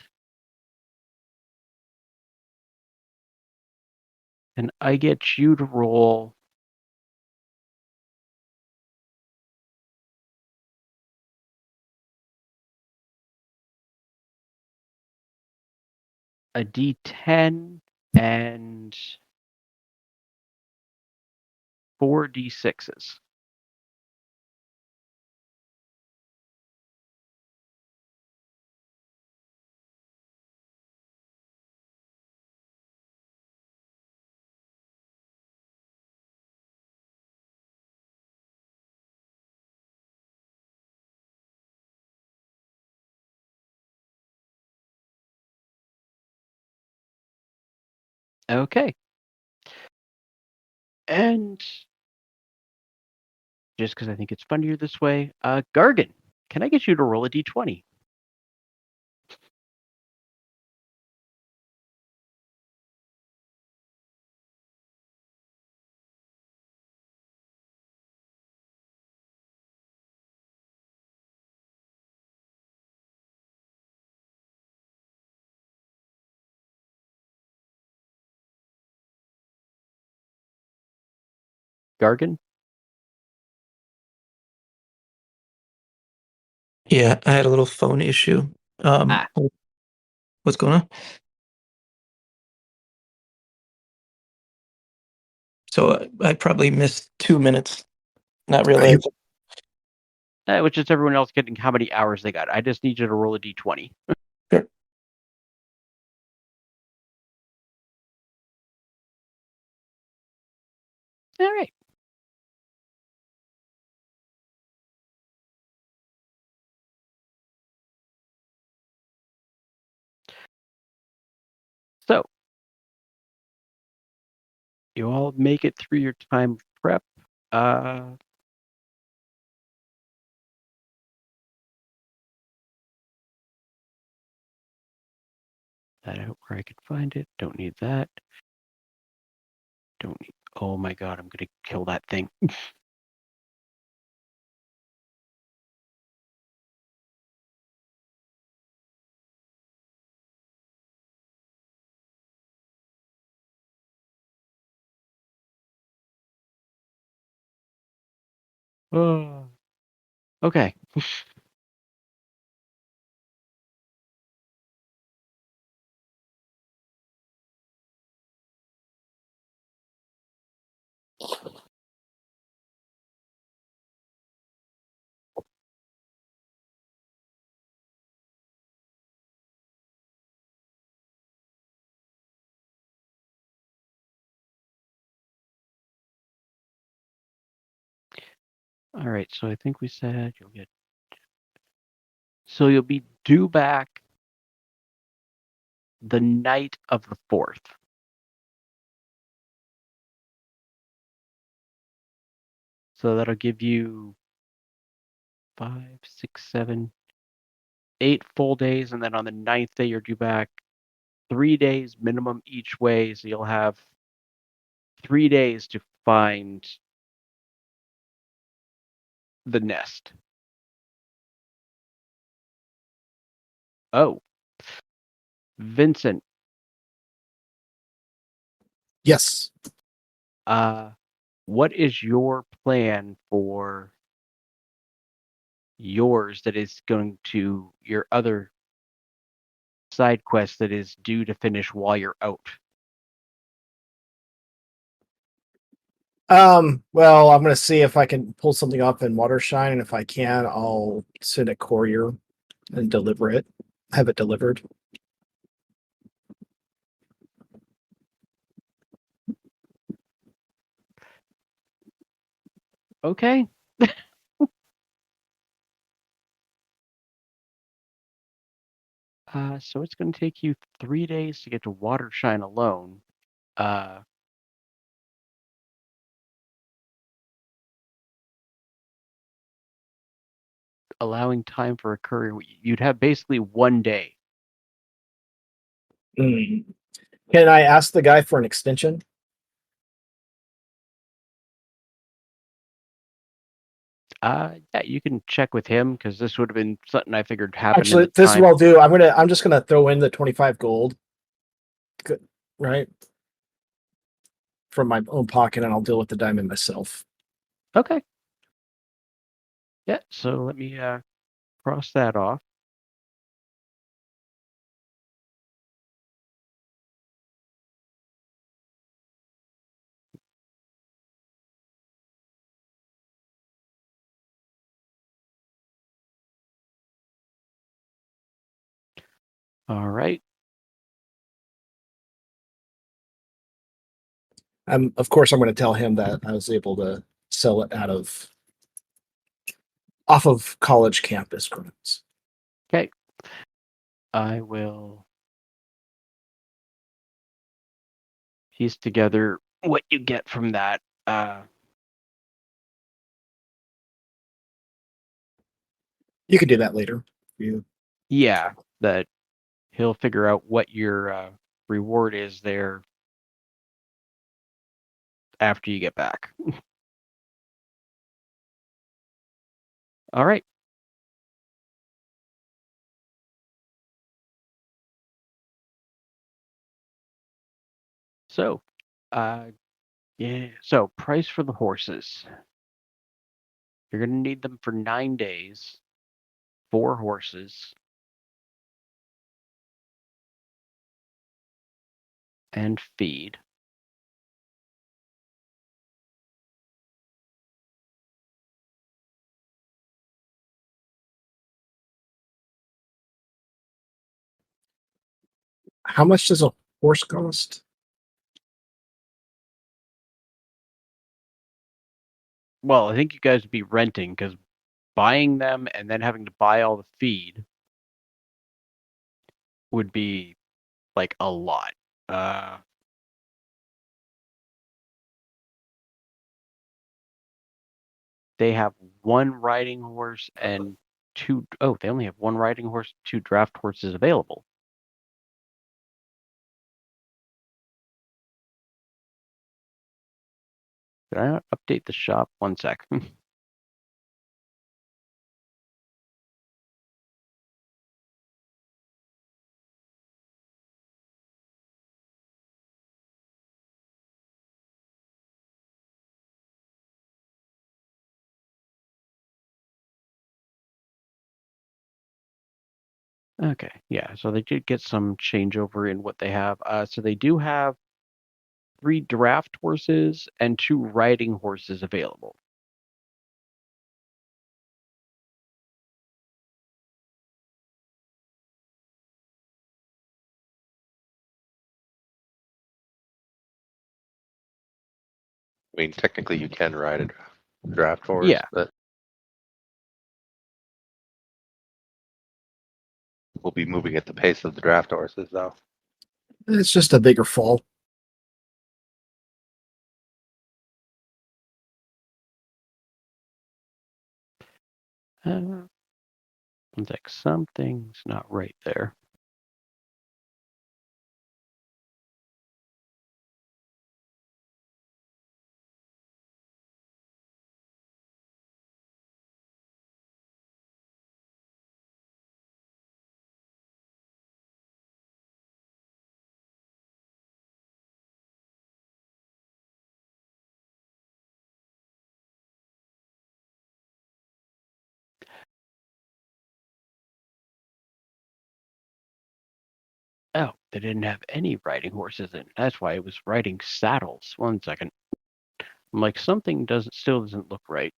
[SPEAKER 1] And I get you to roll a D10 and 4D6s. Okay. And just because I think it's funnier this way, Gargan, can I get you to roll a d20? Gargan?
[SPEAKER 6] Yeah, I had a little phone issue.
[SPEAKER 1] Ah.
[SPEAKER 6] What's going on? So I probably missed 2 minutes. Not realize.
[SPEAKER 1] Which is everyone else getting how many hours they got. I just need you to roll a d20.
[SPEAKER 6] Sure.
[SPEAKER 1] All right. So, you all make it through your time of prep. I hope where I can find it. Don't need that. Don't need. Oh my god, I'm gonna kill that thing. Oh. Okay. All right. So I think we said you'll get. So you'll be due back the night of the 4th. So that'll give you 5, 6, 7, 8 full days, and then on the 9th day you're due back 3 days minimum each way. So you'll have 3 days to find the nest. Oh, Vincent.
[SPEAKER 4] Yes.
[SPEAKER 1] What is your plan for yours that is going to your other side quest that is due to finish while you're out?
[SPEAKER 4] Well, I'm gonna see if I can pull something up in Watershine, and if I can, I'll send a courier and deliver it. Have it delivered.
[SPEAKER 1] Okay. So it's going to take you 3 days to get to Watershine alone. Allowing time for a courier. You'd have basically 1 day.
[SPEAKER 4] Mm. Can I ask the guy for an extension?
[SPEAKER 1] Yeah, you can check with him because this would have been something I figured happened.
[SPEAKER 4] Actually, this is what I'll do. I'm just gonna throw in the 25 gold. Good, right? From my own pocket, and I'll deal with the diamond myself.
[SPEAKER 1] Okay. Yeah, so let me cross that off. All right.
[SPEAKER 4] Of course, I'm going to tell him that I was able to sell it off of college campus grounds.
[SPEAKER 1] Okay. I will piece together what you get from that.
[SPEAKER 4] You can do that later.
[SPEAKER 1] Yeah, that he'll figure out what your reward is there after you get back. All right. So, yeah. So, price for the horses. You're gonna need them for 9 days. 4 horses. And feed.
[SPEAKER 4] How much does a horse cost?
[SPEAKER 1] Well, I think you guys would be renting because buying them and then having to buy all the feed would be like a lot. They have 1 riding horse and 2. Oh, they only have 1 riding horse, 2 draft horses available. Did I not update the shop? 1 sec. Okay, yeah, so they did get some changeover in what they have. So they do have 3 draft horses and 2 riding horses available.
[SPEAKER 7] I mean, technically, you can ride a draft horse,
[SPEAKER 1] Yeah.
[SPEAKER 7] but we'll be moving at the pace of the draft horses, though.
[SPEAKER 4] It's just a bigger fall.
[SPEAKER 1] One sec, something's not right there. Oh, they didn't have any riding horses in. That's why it was riding saddles. 1 second. I'm like, something still doesn't look right.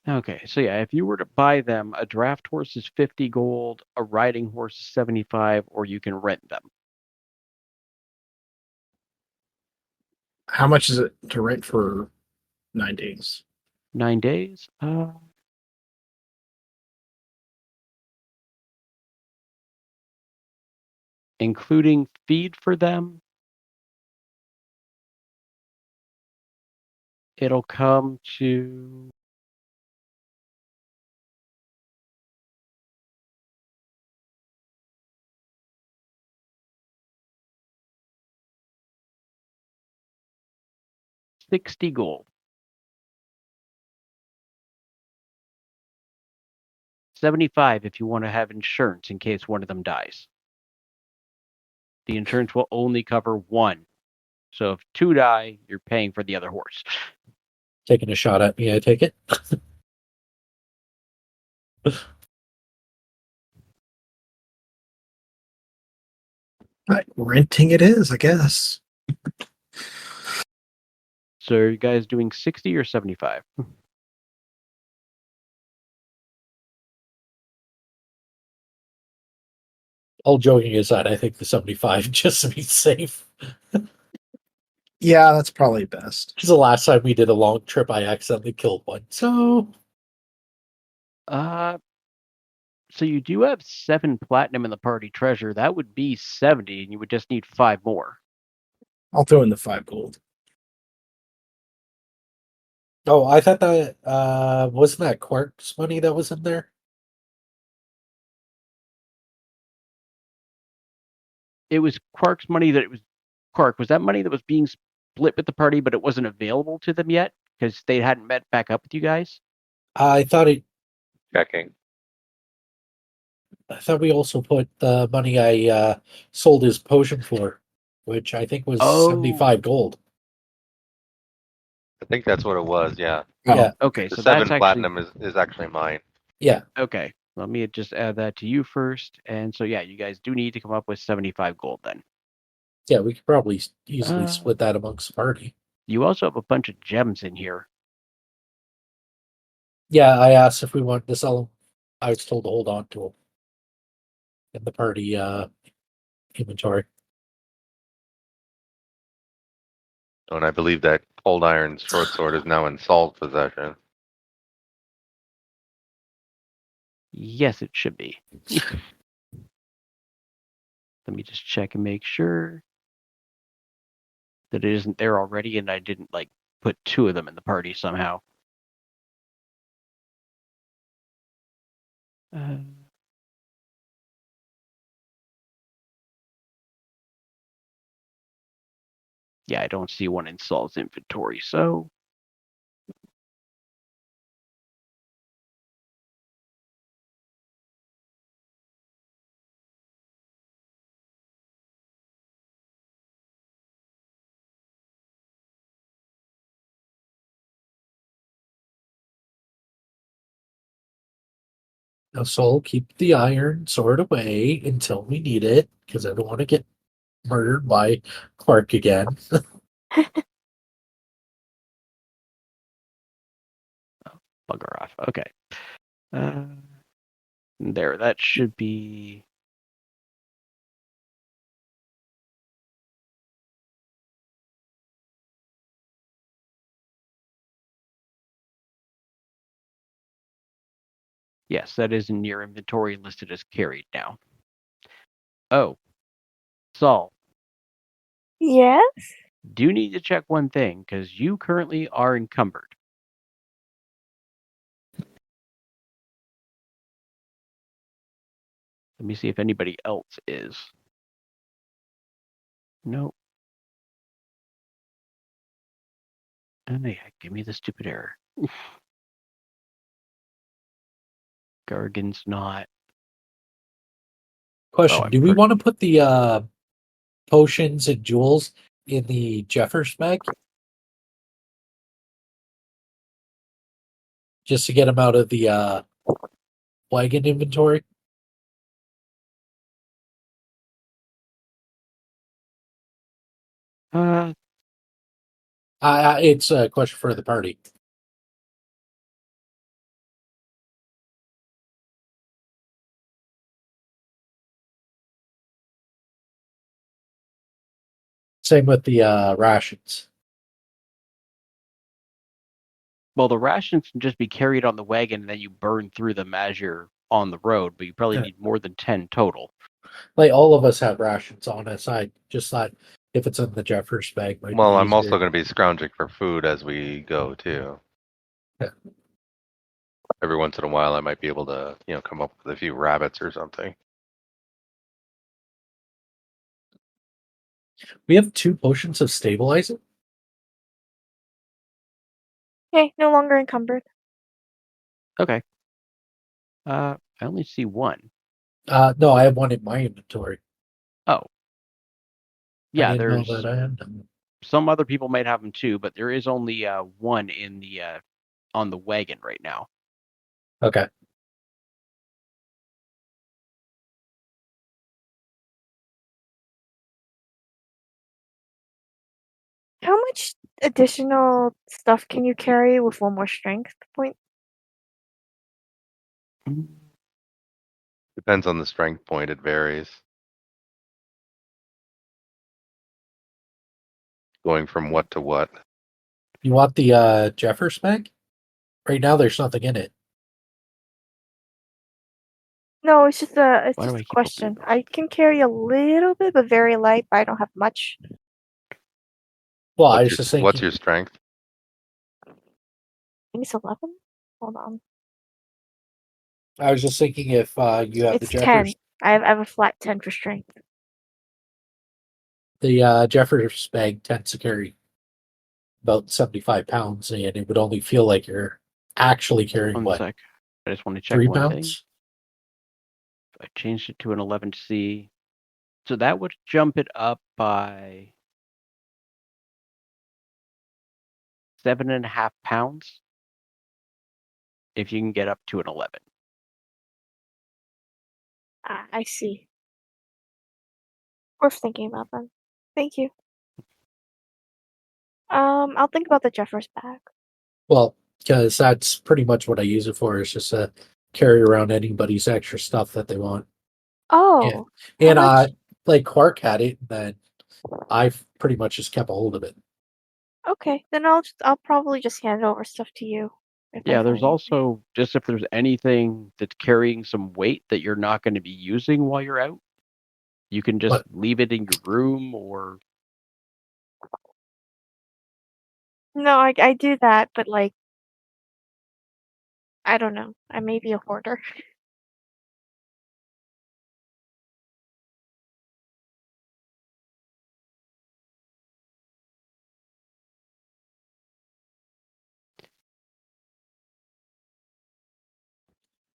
[SPEAKER 1] Okay, so yeah, if you were to buy them, a draft horse is 50 gold, a riding horse is 75, or you can rent them.
[SPEAKER 4] How much is it to rent for 9 days?
[SPEAKER 1] 9 days? Including feed for them, it'll come to $60 gold. 75 if you want to have insurance in case one of them dies. The insurance will only cover 1. So if 2 die, you're paying for the other horse.
[SPEAKER 2] Taking a shot at me, I take it.
[SPEAKER 4] Renting it is, I guess.
[SPEAKER 1] So are you guys doing 60 or 75?
[SPEAKER 2] All joking aside, I think the 75 just to be safe.
[SPEAKER 4] Yeah, that's probably best.
[SPEAKER 2] Because the last time we did a long trip, I accidentally killed one. So
[SPEAKER 1] So you do have 7 platinum in the party treasure. That would be 70, and you would just need 5 more.
[SPEAKER 4] I'll throw in the 5 gold.
[SPEAKER 2] oh, I thought that wasn't that Quark's money that was in there.
[SPEAKER 1] It was Quark's money that it was Quark. Was that money that was being split with the party, but it wasn't available to them yet because they hadn't met back up with you guys?
[SPEAKER 2] I thought
[SPEAKER 7] Checking.
[SPEAKER 2] we also put the money I sold his potion for, which I think was
[SPEAKER 1] Oh.
[SPEAKER 2] 75 gold.
[SPEAKER 7] I think that's what it was. Yeah.
[SPEAKER 4] Oh,
[SPEAKER 2] Yeah.
[SPEAKER 1] Okay,
[SPEAKER 7] The
[SPEAKER 1] so
[SPEAKER 7] 7
[SPEAKER 1] that's actually
[SPEAKER 7] platinum is actually mine.
[SPEAKER 2] Yeah.
[SPEAKER 1] okay. Let me just add that to you first. And so yeah, you guys do need to come up with 75 gold then.
[SPEAKER 2] Yeah, we could probably easily
[SPEAKER 1] Uh,
[SPEAKER 2] split that amongst the party.
[SPEAKER 1] You also have a bunch of gems in here.
[SPEAKER 2] Yeah, I asked if we wanted to sell them. I was told to hold on to them in the party inventory.
[SPEAKER 7] And I believe that Cold Iron short sword is now in Saul's possession.
[SPEAKER 1] Yes, it should be. Let me just check and make sure that it isn't there already and I didn't like put 2 of them in the party somehow. Yeah, I don't see one in Saul's inventory, so
[SPEAKER 2] Now, Soul, keep the iron sword away until we need it, because I don't want to get murdered by Quark again.
[SPEAKER 1] bugger off. Okay. There, that should be. Yes, that is in your inventory listed as carried now. Oh, Saul,
[SPEAKER 5] Yes?
[SPEAKER 1] do need to check one thing because you currently are encumbered. Let me see if anybody else is. Nope. Oh, yeah, give me the stupid error. Gargan's not.
[SPEAKER 2] Question:
[SPEAKER 1] I'm
[SPEAKER 2] do we want to put the potions and jewels in the Jeffers bag just to get them out of the wagon inventory? It's a question for the party. Same with the rations.
[SPEAKER 1] Well, the rations can just be carried on the wagon and then you burn through them as you're on the road, but you probably
[SPEAKER 2] Yeah.
[SPEAKER 1] need more than 10 total.
[SPEAKER 2] Like all of us have rations on us. I just thought if it's in the Jeffers bag, might
[SPEAKER 7] Well,
[SPEAKER 2] be
[SPEAKER 7] I'm also
[SPEAKER 2] easier.
[SPEAKER 7] going to be scrounging for food as we go too.
[SPEAKER 2] Yeah.
[SPEAKER 7] Every once in a while, I might be able to, come up with a few rabbits or something.
[SPEAKER 2] We have 2 potions of stabilizing.
[SPEAKER 5] Okay, no longer encumbered.
[SPEAKER 1] Okay. I only see 1.
[SPEAKER 2] No, I have 1 in my inventory.
[SPEAKER 1] Oh. Yeah,
[SPEAKER 2] I didn't know
[SPEAKER 1] there's
[SPEAKER 2] that I had them.
[SPEAKER 1] some other people might have them too, but there is only 1 in the on the wagon right now.
[SPEAKER 2] Okay.
[SPEAKER 5] How much additional stuff can you carry with 1 more strength point?
[SPEAKER 7] Depends on the strength point. It varies. Going from what to what?
[SPEAKER 2] You want the Jeffers bag? Right now, there's nothing in it.
[SPEAKER 5] No, it's just a
[SPEAKER 1] Why do I keep
[SPEAKER 5] question.
[SPEAKER 1] opening
[SPEAKER 5] I can carry a little bit, but very light. But I don't have much.
[SPEAKER 2] Well, I was just
[SPEAKER 7] What's
[SPEAKER 2] thinking.
[SPEAKER 7] your strength?
[SPEAKER 5] I think it's 11. Hold on.
[SPEAKER 2] I was just thinking if you have the
[SPEAKER 5] It's 10.
[SPEAKER 2] Jeffers,
[SPEAKER 5] I have a flat 10 for strength.
[SPEAKER 2] the Jeffers bag tends to carry about 75 pounds, and it would only feel like you're actually carrying
[SPEAKER 1] 1 sec. I just want to check
[SPEAKER 2] 3
[SPEAKER 1] one thing.
[SPEAKER 2] pounds.
[SPEAKER 1] I changed it to an 11C. So that would jump it up by 7.5 pounds if you can get up to an 11.
[SPEAKER 5] I see. Worth thinking about then. Thank you. I'll think about the Jeffers bag.
[SPEAKER 2] Well, because that's pretty much what I use it for. Is just to carry around anybody's extra stuff that they want.
[SPEAKER 5] Oh,
[SPEAKER 2] And
[SPEAKER 5] how much?
[SPEAKER 2] like Quark had it, and then I've pretty much just kept a hold of it.
[SPEAKER 5] Okay, then I'll probably just hand over stuff to you. If I
[SPEAKER 1] Yeah, there's
[SPEAKER 5] find anything.
[SPEAKER 1] also just if there's anything that's carrying some weight that you're not going to be using while you're out, you can just
[SPEAKER 2] What?
[SPEAKER 1] leave it in your room or
[SPEAKER 5] No, I do that, but like I don't know. I may be a hoarder.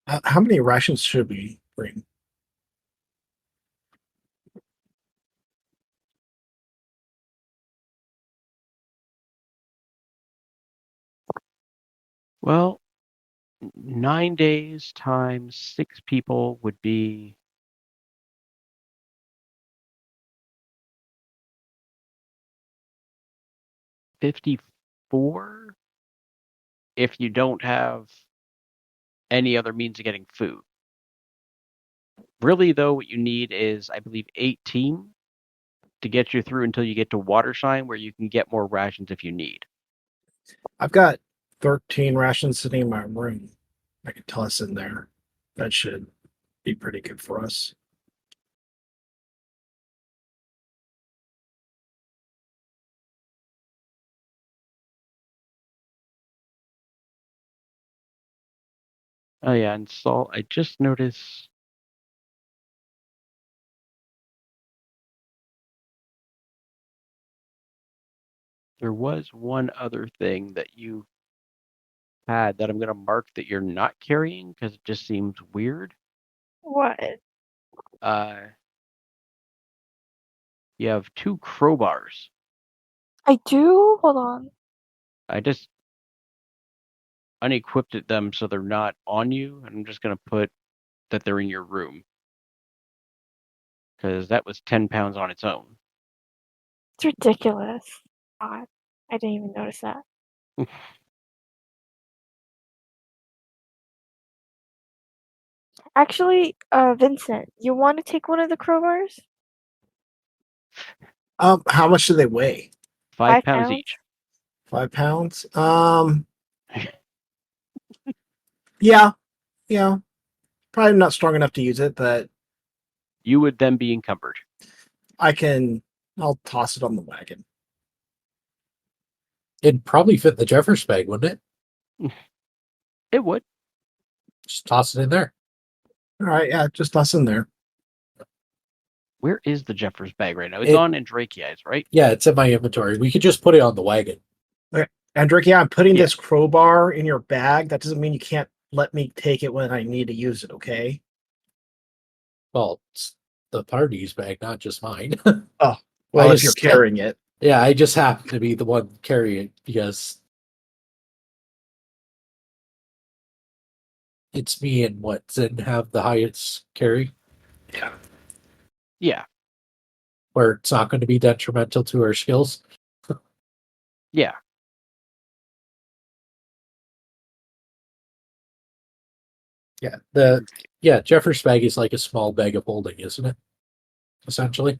[SPEAKER 4] How many rations should we bring?
[SPEAKER 1] well, 9 days times 6 people would be 54 if you don't have any other means of getting food. Really, though, what you need is, I believe, 18 to get you through until you get to Watershine, where you can get more rations if you need.
[SPEAKER 4] I've got 13 rations sitting in my room. I can toss in there. That should be pretty good for us.
[SPEAKER 1] Oh yeah, and salt. I just noticed there was one other thing that you had that I'm going to mark that you're not carrying because it just seems weird.
[SPEAKER 5] What?
[SPEAKER 1] You have 2 crowbars.
[SPEAKER 5] I do? Hold on.
[SPEAKER 1] I just unequipped them so they're not on you, and I'm just going to put that they're in your room because that was 10 pounds on its own.
[SPEAKER 5] It's ridiculous. God, I didn't even notice that. Actually, Vincent, you want to take one of the crowbars?
[SPEAKER 4] How much do they weigh?
[SPEAKER 1] 5
[SPEAKER 5] 5
[SPEAKER 1] pounds
[SPEAKER 5] pounds?
[SPEAKER 1] each.
[SPEAKER 4] 5 pounds? Yeah. Probably not strong enough to use it, but
[SPEAKER 1] You would then be encumbered.
[SPEAKER 4] I'll toss it on the wagon.
[SPEAKER 2] It'd probably fit the Jeffers bag, wouldn't it?
[SPEAKER 1] It would.
[SPEAKER 2] Just toss it in there.
[SPEAKER 4] All right, yeah, just toss in there.
[SPEAKER 1] Where is the Jeffers bag right now? It's
[SPEAKER 2] It-
[SPEAKER 1] on Andrakiai's, right?
[SPEAKER 2] Yeah, it's in my inventory. We could just put it on the wagon.
[SPEAKER 4] Andrick, yeah, I'm putting
[SPEAKER 1] Yeah.
[SPEAKER 4] this crowbar in your bag. That doesn't mean you can't let me take it when I need to use it, okay?
[SPEAKER 2] Well, it's the party's bag, not just mine.
[SPEAKER 4] Oh, well,
[SPEAKER 2] I
[SPEAKER 4] if you're
[SPEAKER 2] just-
[SPEAKER 4] carrying it.
[SPEAKER 2] Yeah, I just happen to be the one carrying it because it's me and what Zin have the highest carry,
[SPEAKER 4] Yeah.
[SPEAKER 1] Yeah.
[SPEAKER 2] where it's not going to be detrimental to our skills.
[SPEAKER 1] Yeah.
[SPEAKER 2] Yeah, Jeffers bag is like a small bag of holding, isn't it? Essentially.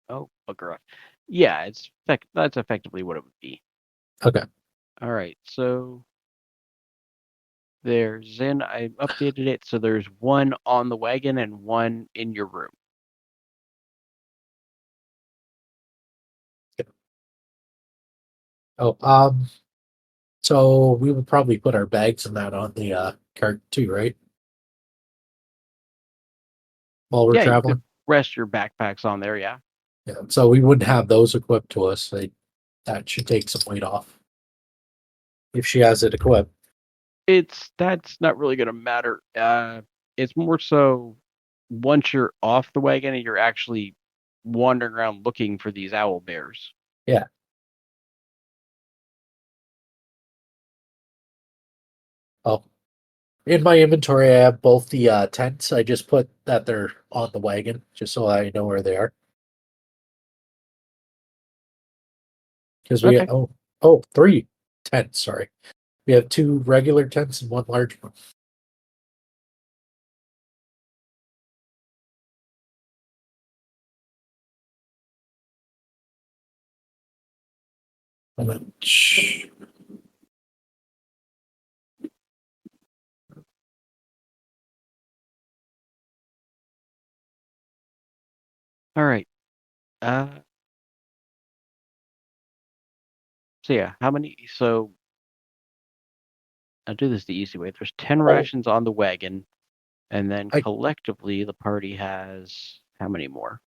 [SPEAKER 1] Oh, bugger off. Yeah, that's effectively what it would be.
[SPEAKER 2] Okay.
[SPEAKER 1] All right, so there's Zin. I updated it, so there's one on the wagon and one in your room.
[SPEAKER 2] Oh, so we would probably put our bags and that on the cart too, right? While we're
[SPEAKER 1] Yeah, you
[SPEAKER 2] traveling.
[SPEAKER 1] could rest your backpacks on there. Yeah,
[SPEAKER 2] Yeah. So we wouldn't have those equipped to us. That should take some weight off if she has it equipped.
[SPEAKER 1] that's not really gonna matter. It's more so once you're off the wagon and you're actually wandering around looking for these owl bears.
[SPEAKER 2] Yeah. Oh, in my inventory, I have both the tents. I just put that they're on the wagon, just so I know where they are. Because we
[SPEAKER 1] Okay.
[SPEAKER 2] three tents. Sorry, we have two regular tents and one large one. And then,
[SPEAKER 1] All right. So yeah, how many? So I'll do this the easy way. There's 10 rations on the wagon, and then
[SPEAKER 2] I-
[SPEAKER 1] collectively the party has how many more?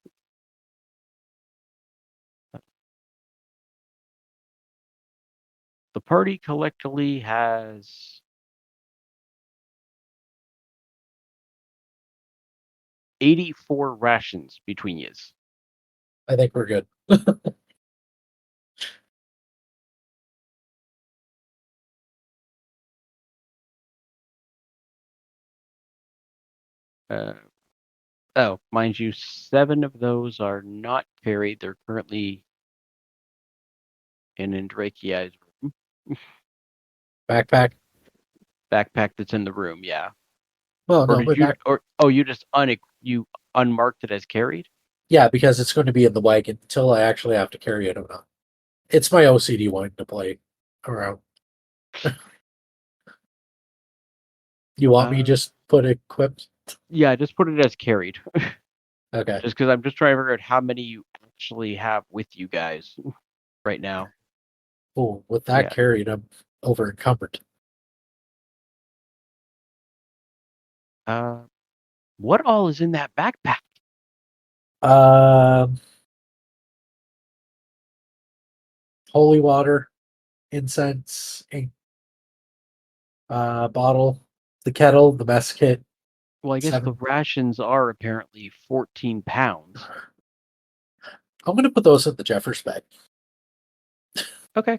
[SPEAKER 1] The party collectively has 84 rations between yous.
[SPEAKER 2] I think we're good.
[SPEAKER 1] Oh, mind you, 7 of those are not carried. They're currently in Andrakiai's room.
[SPEAKER 2] Backpack.
[SPEAKER 1] Backpack that's in the room, yeah.
[SPEAKER 2] Well,
[SPEAKER 1] Or
[SPEAKER 2] no,
[SPEAKER 1] did
[SPEAKER 2] but
[SPEAKER 1] you? Or you just you unmarked it as carried?
[SPEAKER 2] yeah, because it's going to be in the wagon until I actually have to carry it or not. It's my OCD wanting to play around. You want me just put equipped?
[SPEAKER 1] Yeah, just put it as carried.
[SPEAKER 2] Okay.
[SPEAKER 1] Just because I'm just trying to figure out how many you actually have with you guys right now.
[SPEAKER 2] Oh, with that
[SPEAKER 1] Yeah.
[SPEAKER 2] carried, I'm over encumbered.
[SPEAKER 1] What all is in that backpack?
[SPEAKER 2] Um, holy water, incense, ink, bottle, the kettle, the mess kit.
[SPEAKER 1] Well, I guess the
[SPEAKER 2] 7.
[SPEAKER 1] rations are apparently 14 pounds.
[SPEAKER 2] I'm going to put those in the Jeffers bag.
[SPEAKER 1] Okay.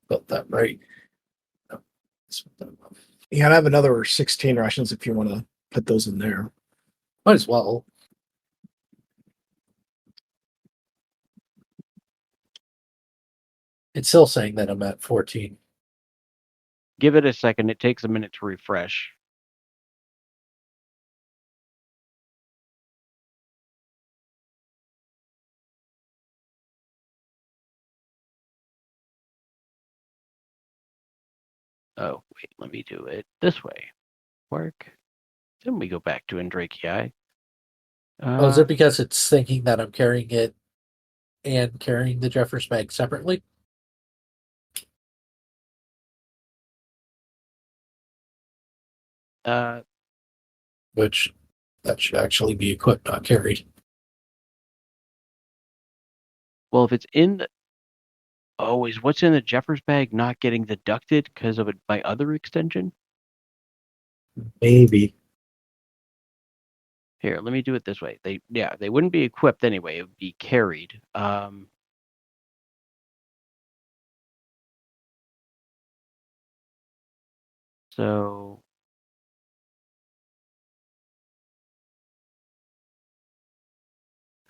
[SPEAKER 2] Got that right. No,
[SPEAKER 4] Yeah, and I have another 16 rations if you want to put those in there.
[SPEAKER 2] might as well. It's still saying that I'm at 14.
[SPEAKER 1] Give it a second. It takes a minute to refresh. Oh, wait. Let me do it this way. Work. Then we go back to Andrakii.
[SPEAKER 2] Oh, is it because it's thinking that I'm carrying it and carrying the Jeffers bag separately? Which that should actually be equipped, not carried.
[SPEAKER 1] Well, if it's in the... Oh, is what's in the Jeffers bag not getting deducted because of my other extension?
[SPEAKER 2] Maybe.
[SPEAKER 1] Here, let me do it this way. They wouldn't be equipped anyway. It would be carried. So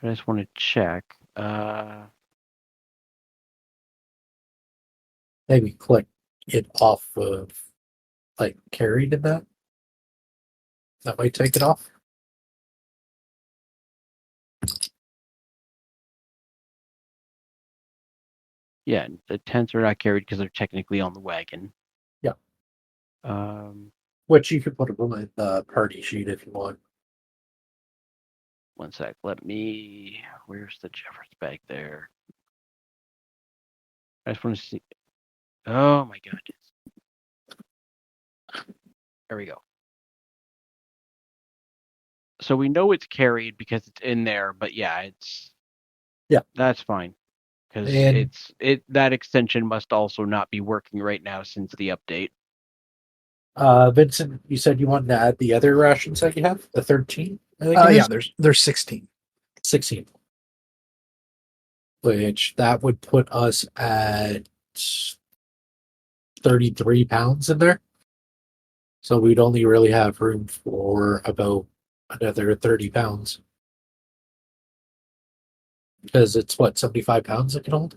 [SPEAKER 1] I just want to check.
[SPEAKER 2] maybe click it off of like carried in that. That might take it off.
[SPEAKER 1] Yeah, the tents are not carried because they're technically on the wagon.
[SPEAKER 2] Yeah.
[SPEAKER 1] Which
[SPEAKER 2] you could put them in the party sheet if you want.
[SPEAKER 1] One sec. Where's the Jeffers bag there? I just want to see. Oh my goodness. There we go. So we know it's carried because it's in there, but yeah, that's fine. Because that extension must also not be working right now since the update.
[SPEAKER 2] Vincent, you said you wanted to add the other rations that you have, the 13. I think it
[SPEAKER 4] Yeah,
[SPEAKER 2] is?
[SPEAKER 4] there's 16.
[SPEAKER 2] 16. Which that would put us at 33 pounds in there. So we'd only really have room for about another 30 pounds. Because it's what, 75 pounds it can hold?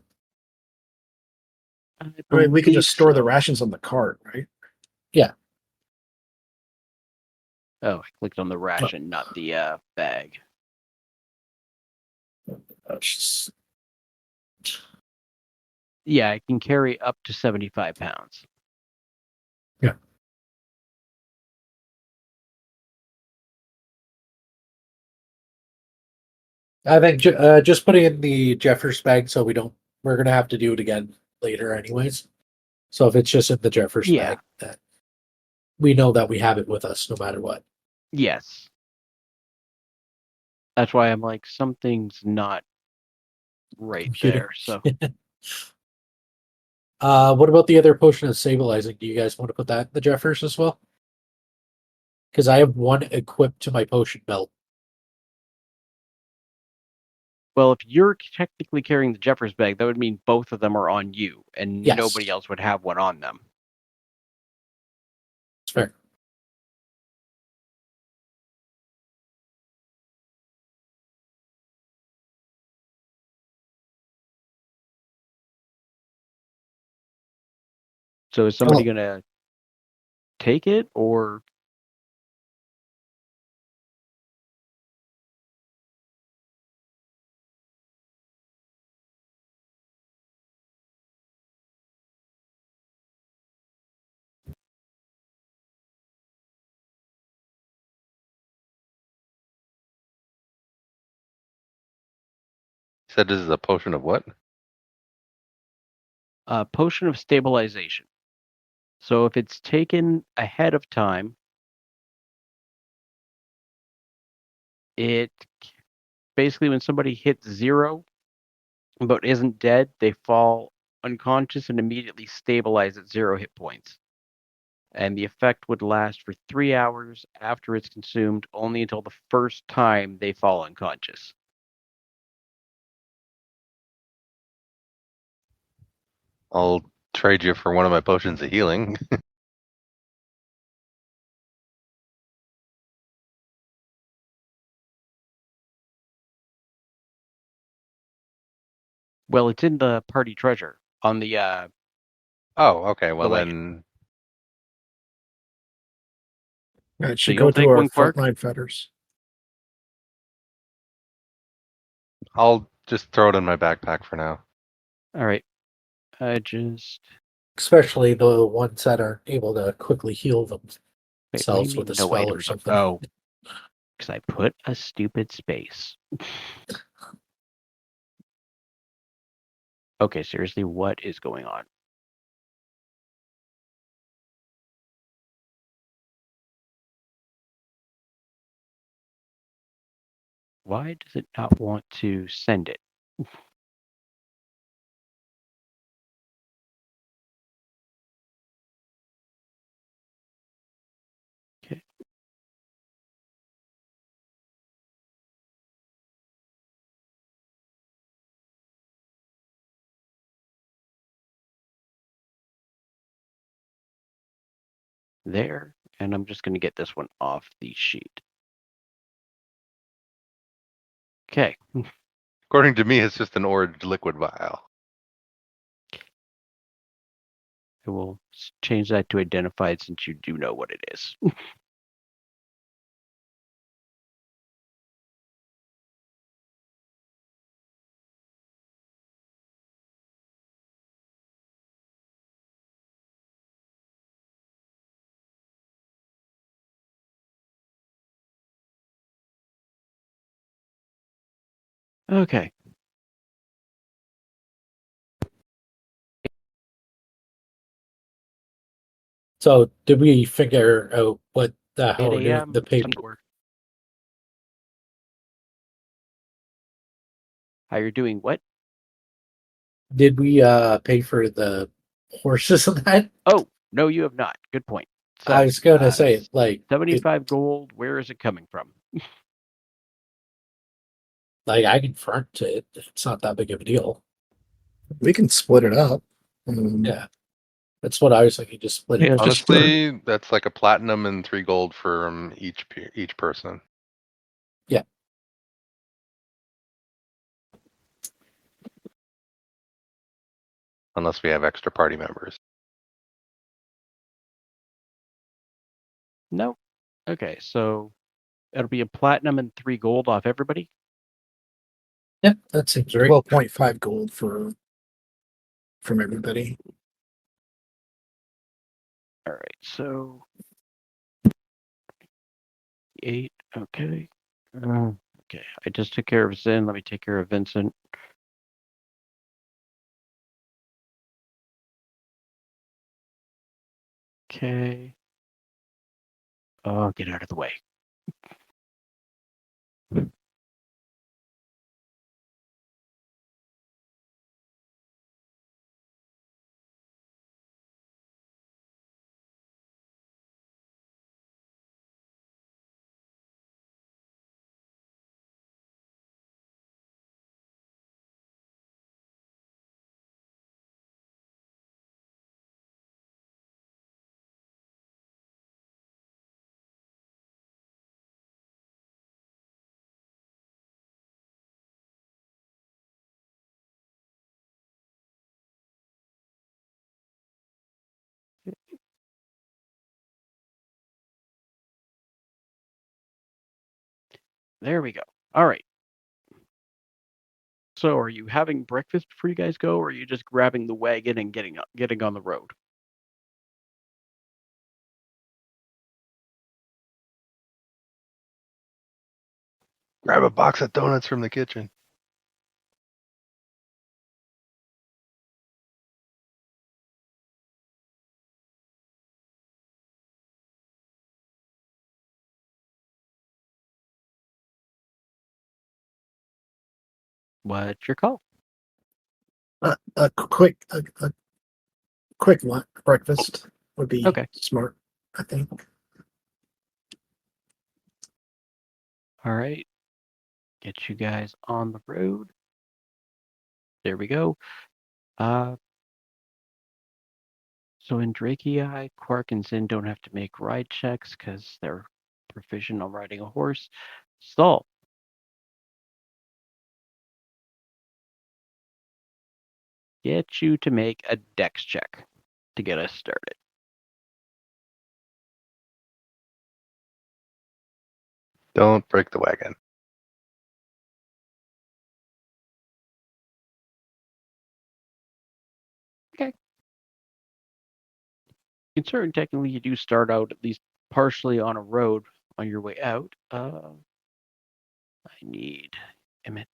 [SPEAKER 4] I mean, we could just store the
[SPEAKER 1] so.
[SPEAKER 4] rations on the cart, right?
[SPEAKER 2] Yeah.
[SPEAKER 1] Oh, I clicked on the ration, not the bag. Yeah, I can carry up to 75 pounds.
[SPEAKER 2] Yeah. I think just putting in the Jeffers bag so we're going to have to do it again later anyways. So if it's just in the Jeffers bag, that we know that we have it with us no matter what.
[SPEAKER 1] Yes. That's why I'm like, something's not right there. So
[SPEAKER 2] what about the other potion of stabilizing? Do you guys want to put that in the Jeffers as well? Because I have one equipped to my potion belt.
[SPEAKER 1] well, if you're technically carrying the Jeffers bag, that would mean both of them are on you, and
[SPEAKER 2] Yes.
[SPEAKER 1] nobody else would have one on them.
[SPEAKER 2] It's fair.
[SPEAKER 1] So is somebody gonna take it, or
[SPEAKER 7] Said this is a potion of what?
[SPEAKER 1] a potion of stabilization? So if it's taken ahead of time, it basically, when somebody hits 0 but isn't dead, they fall unconscious and immediately stabilize at 0 hit points. And the effect would last for 3 hours after it's consumed, only until the first time they fall unconscious.
[SPEAKER 7] I'll trade you for one of my potions of healing.
[SPEAKER 1] Well, it's in the party treasure on the
[SPEAKER 7] Oh, okay. Well,
[SPEAKER 1] the
[SPEAKER 7] then
[SPEAKER 4] It
[SPEAKER 1] So
[SPEAKER 4] should go
[SPEAKER 1] you'll
[SPEAKER 4] to
[SPEAKER 1] take
[SPEAKER 4] our
[SPEAKER 1] one, Quark?
[SPEAKER 4] frontline fetters.
[SPEAKER 7] I'll just throw it in my backpack for now.
[SPEAKER 1] All right. I just
[SPEAKER 2] Especially the ones that are able to quickly heal themselves
[SPEAKER 1] wait. What do you
[SPEAKER 2] with
[SPEAKER 1] mean
[SPEAKER 2] a
[SPEAKER 1] no
[SPEAKER 2] spell or
[SPEAKER 1] items?
[SPEAKER 2] something.
[SPEAKER 1] Oh, because I put a stupid space. Okay, seriously, what is going on? Why does it not want to send it? Okay. There, and I'm just going to get this one off the sheet. Okay.
[SPEAKER 7] According to me, it's just an orange liquid vial.
[SPEAKER 1] I will change that to identified since you do know what it is. Okay.
[SPEAKER 2] So did we figure out what the
[SPEAKER 1] 8
[SPEAKER 2] hell we're doing
[SPEAKER 1] a.m.
[SPEAKER 2] the paper?
[SPEAKER 1] Soundboard. How you're doing? What?
[SPEAKER 2] Did we pay for the horses and that?
[SPEAKER 1] Oh, no, you have not. Good point. So,
[SPEAKER 2] I was gonna say, like,
[SPEAKER 1] 75 gold. Where is it coming from?
[SPEAKER 2] like I can front it. It's not that big of a deal.
[SPEAKER 4] We can split it up.
[SPEAKER 2] Yeah, that's what I was thinking. Just split it.
[SPEAKER 4] Yeah, just start.
[SPEAKER 7] Honestly, that's like a platinum and 3 gold for each person.
[SPEAKER 2] Yeah.
[SPEAKER 7] Unless we have extra party members.
[SPEAKER 1] No. Okay, so it'll be a platinum and 3 gold off everybody.
[SPEAKER 2] Yeah, that seems right.
[SPEAKER 4] 12.5 gold from everybody.
[SPEAKER 1] All right, so 8. Okay. Okay, I just took care of Zin. Let me take care of Vincent. Okay. Oh, get out of the way. There we go. All right. So, are you having breakfast before you guys go, or are you just grabbing the wagon and getting on the road?
[SPEAKER 7] Grab a box of donuts from the kitchen.
[SPEAKER 1] What's your call?
[SPEAKER 4] A quick breakfast would be
[SPEAKER 1] Okay.
[SPEAKER 4] smart, I think.
[SPEAKER 1] All right. Get you guys on the road. There we go. So in Drakei, Quark and Zin don't have to make ride checks because they're proficient on riding a horse. Stall. Get you to make a dex check to get us started.
[SPEAKER 7] Don't break the wagon.
[SPEAKER 1] Okay. Considering technically you do start out at least partially on a road on your way out. I need image.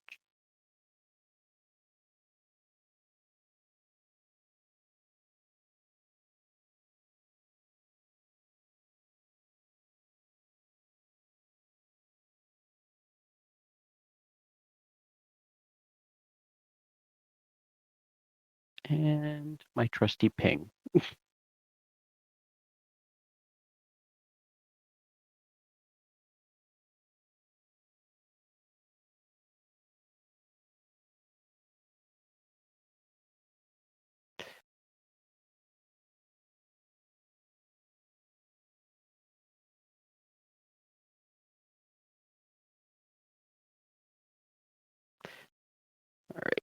[SPEAKER 1] And my trusty ping. All right.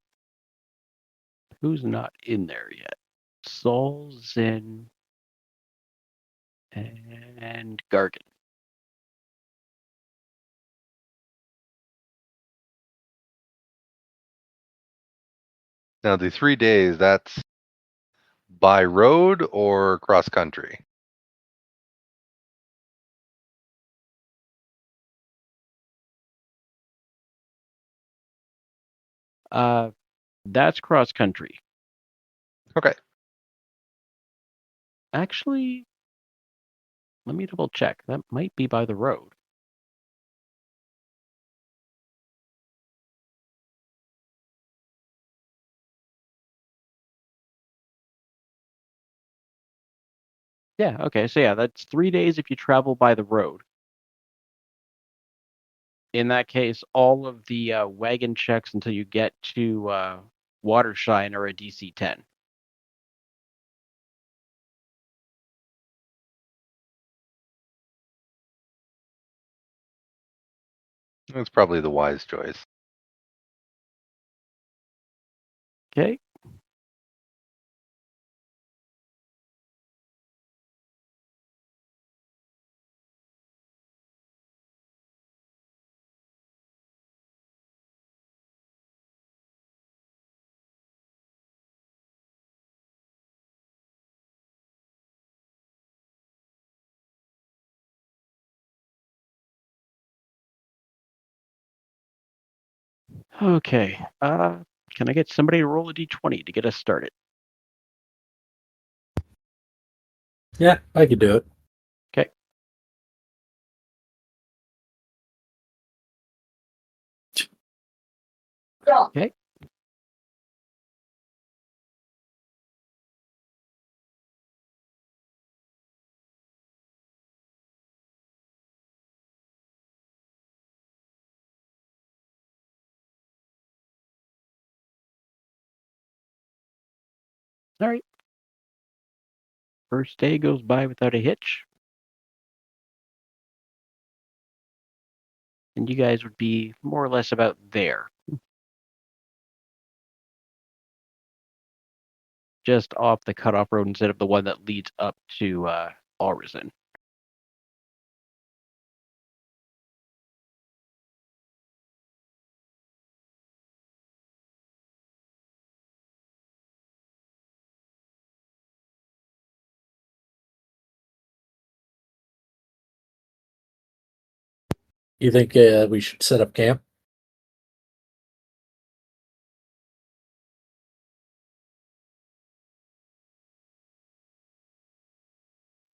[SPEAKER 1] Who's not in there yet? Sol, Zin, and Gargan.
[SPEAKER 7] Now, the 3 days, that's by road or cross country?
[SPEAKER 1] That's cross country.
[SPEAKER 7] Okay.
[SPEAKER 1] Actually, let me double check. That might be by the road. Yeah, okay. So yeah, that's 3 days if you travel by the road. In that case, all of the wagon checks until you get to Watershine are a DC 10.
[SPEAKER 7] That's probably the wise choice.
[SPEAKER 1] Okay. Okay. Can I get somebody to roll a d20 to get us started?
[SPEAKER 2] Yeah, I could do it.
[SPEAKER 1] Okay. Okay. All right. First day goes by without a hitch. And you guys would be more or less about there. Just off the cutoff road instead of the one that leads up to Allrizen.
[SPEAKER 2] You think we should set up camp?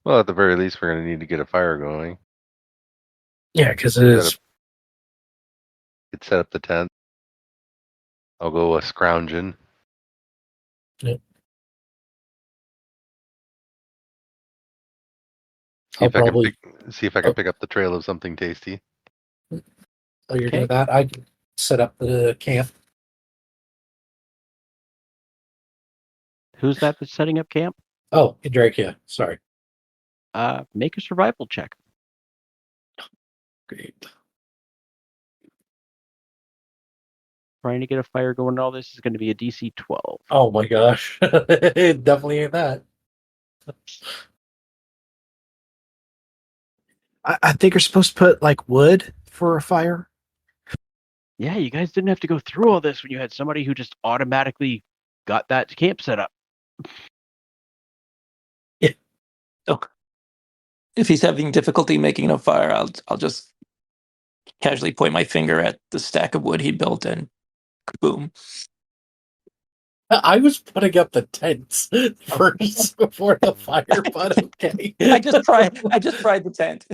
[SPEAKER 7] Well, at the very least, we're going to need to get a fire going.
[SPEAKER 2] Yeah, because it
[SPEAKER 7] Set
[SPEAKER 2] is.
[SPEAKER 7] up, could set up the tent. I'll go scrounging.
[SPEAKER 2] Yep.
[SPEAKER 7] See
[SPEAKER 2] I'll
[SPEAKER 7] if I can
[SPEAKER 2] probably.
[SPEAKER 7] see if I can pick up the trail of something tasty.
[SPEAKER 2] Oh, you're
[SPEAKER 1] Okay.
[SPEAKER 2] doing that? I can set up the camp.
[SPEAKER 1] Who's that that's setting up camp?
[SPEAKER 2] Oh, Drakia. Sorry.
[SPEAKER 1] Make a survival check.
[SPEAKER 2] Great.
[SPEAKER 1] Trying to get a fire going and all this is going to be a DC 12.
[SPEAKER 2] Oh my gosh. It definitely ain't that.
[SPEAKER 4] I think you're supposed to put like wood for a fire.
[SPEAKER 1] Yeah, you guys didn't have to go through all this when you had somebody who just automatically got that camp set up.
[SPEAKER 6] If he's having difficulty making a fire, I'll just casually point my finger at the stack of wood he built and boom.
[SPEAKER 2] I was putting up the tents first before the fire, but okay.
[SPEAKER 6] I just tried the tent.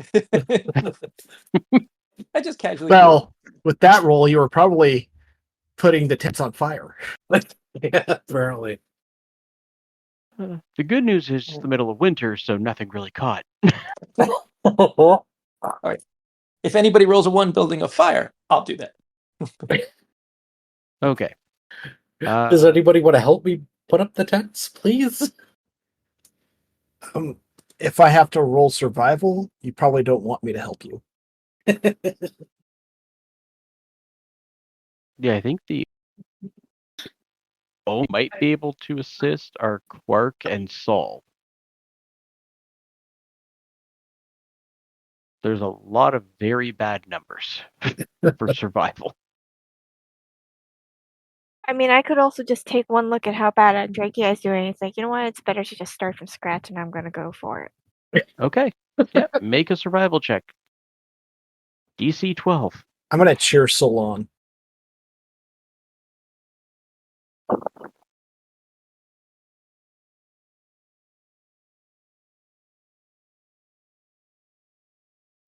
[SPEAKER 6] I just casually
[SPEAKER 4] Well, with that roll, you were probably putting the tents on fire.
[SPEAKER 2] Yeah, apparently.
[SPEAKER 1] The good news is it's the middle of winter, so nothing really caught.
[SPEAKER 6] all right. If anybody rolls a 1 building a fire, I'll do that.
[SPEAKER 1] Okay.
[SPEAKER 2] Does anybody want to help me put up the tents, please?
[SPEAKER 4] If I have to roll survival, you probably don't want me to help you.
[SPEAKER 1] Yeah, I think the might be able to assist are Quark and Sol. There's a lot of very bad numbers for survival.
[SPEAKER 5] I mean, I could also just take one look at how bad Andrekia is doing. It's like, you know what? It's better to just start from scratch, and I'm going to go for it.
[SPEAKER 1] Okay. Yeah, make a survival check. DC 12.
[SPEAKER 4] I'm gonna cheer Solon.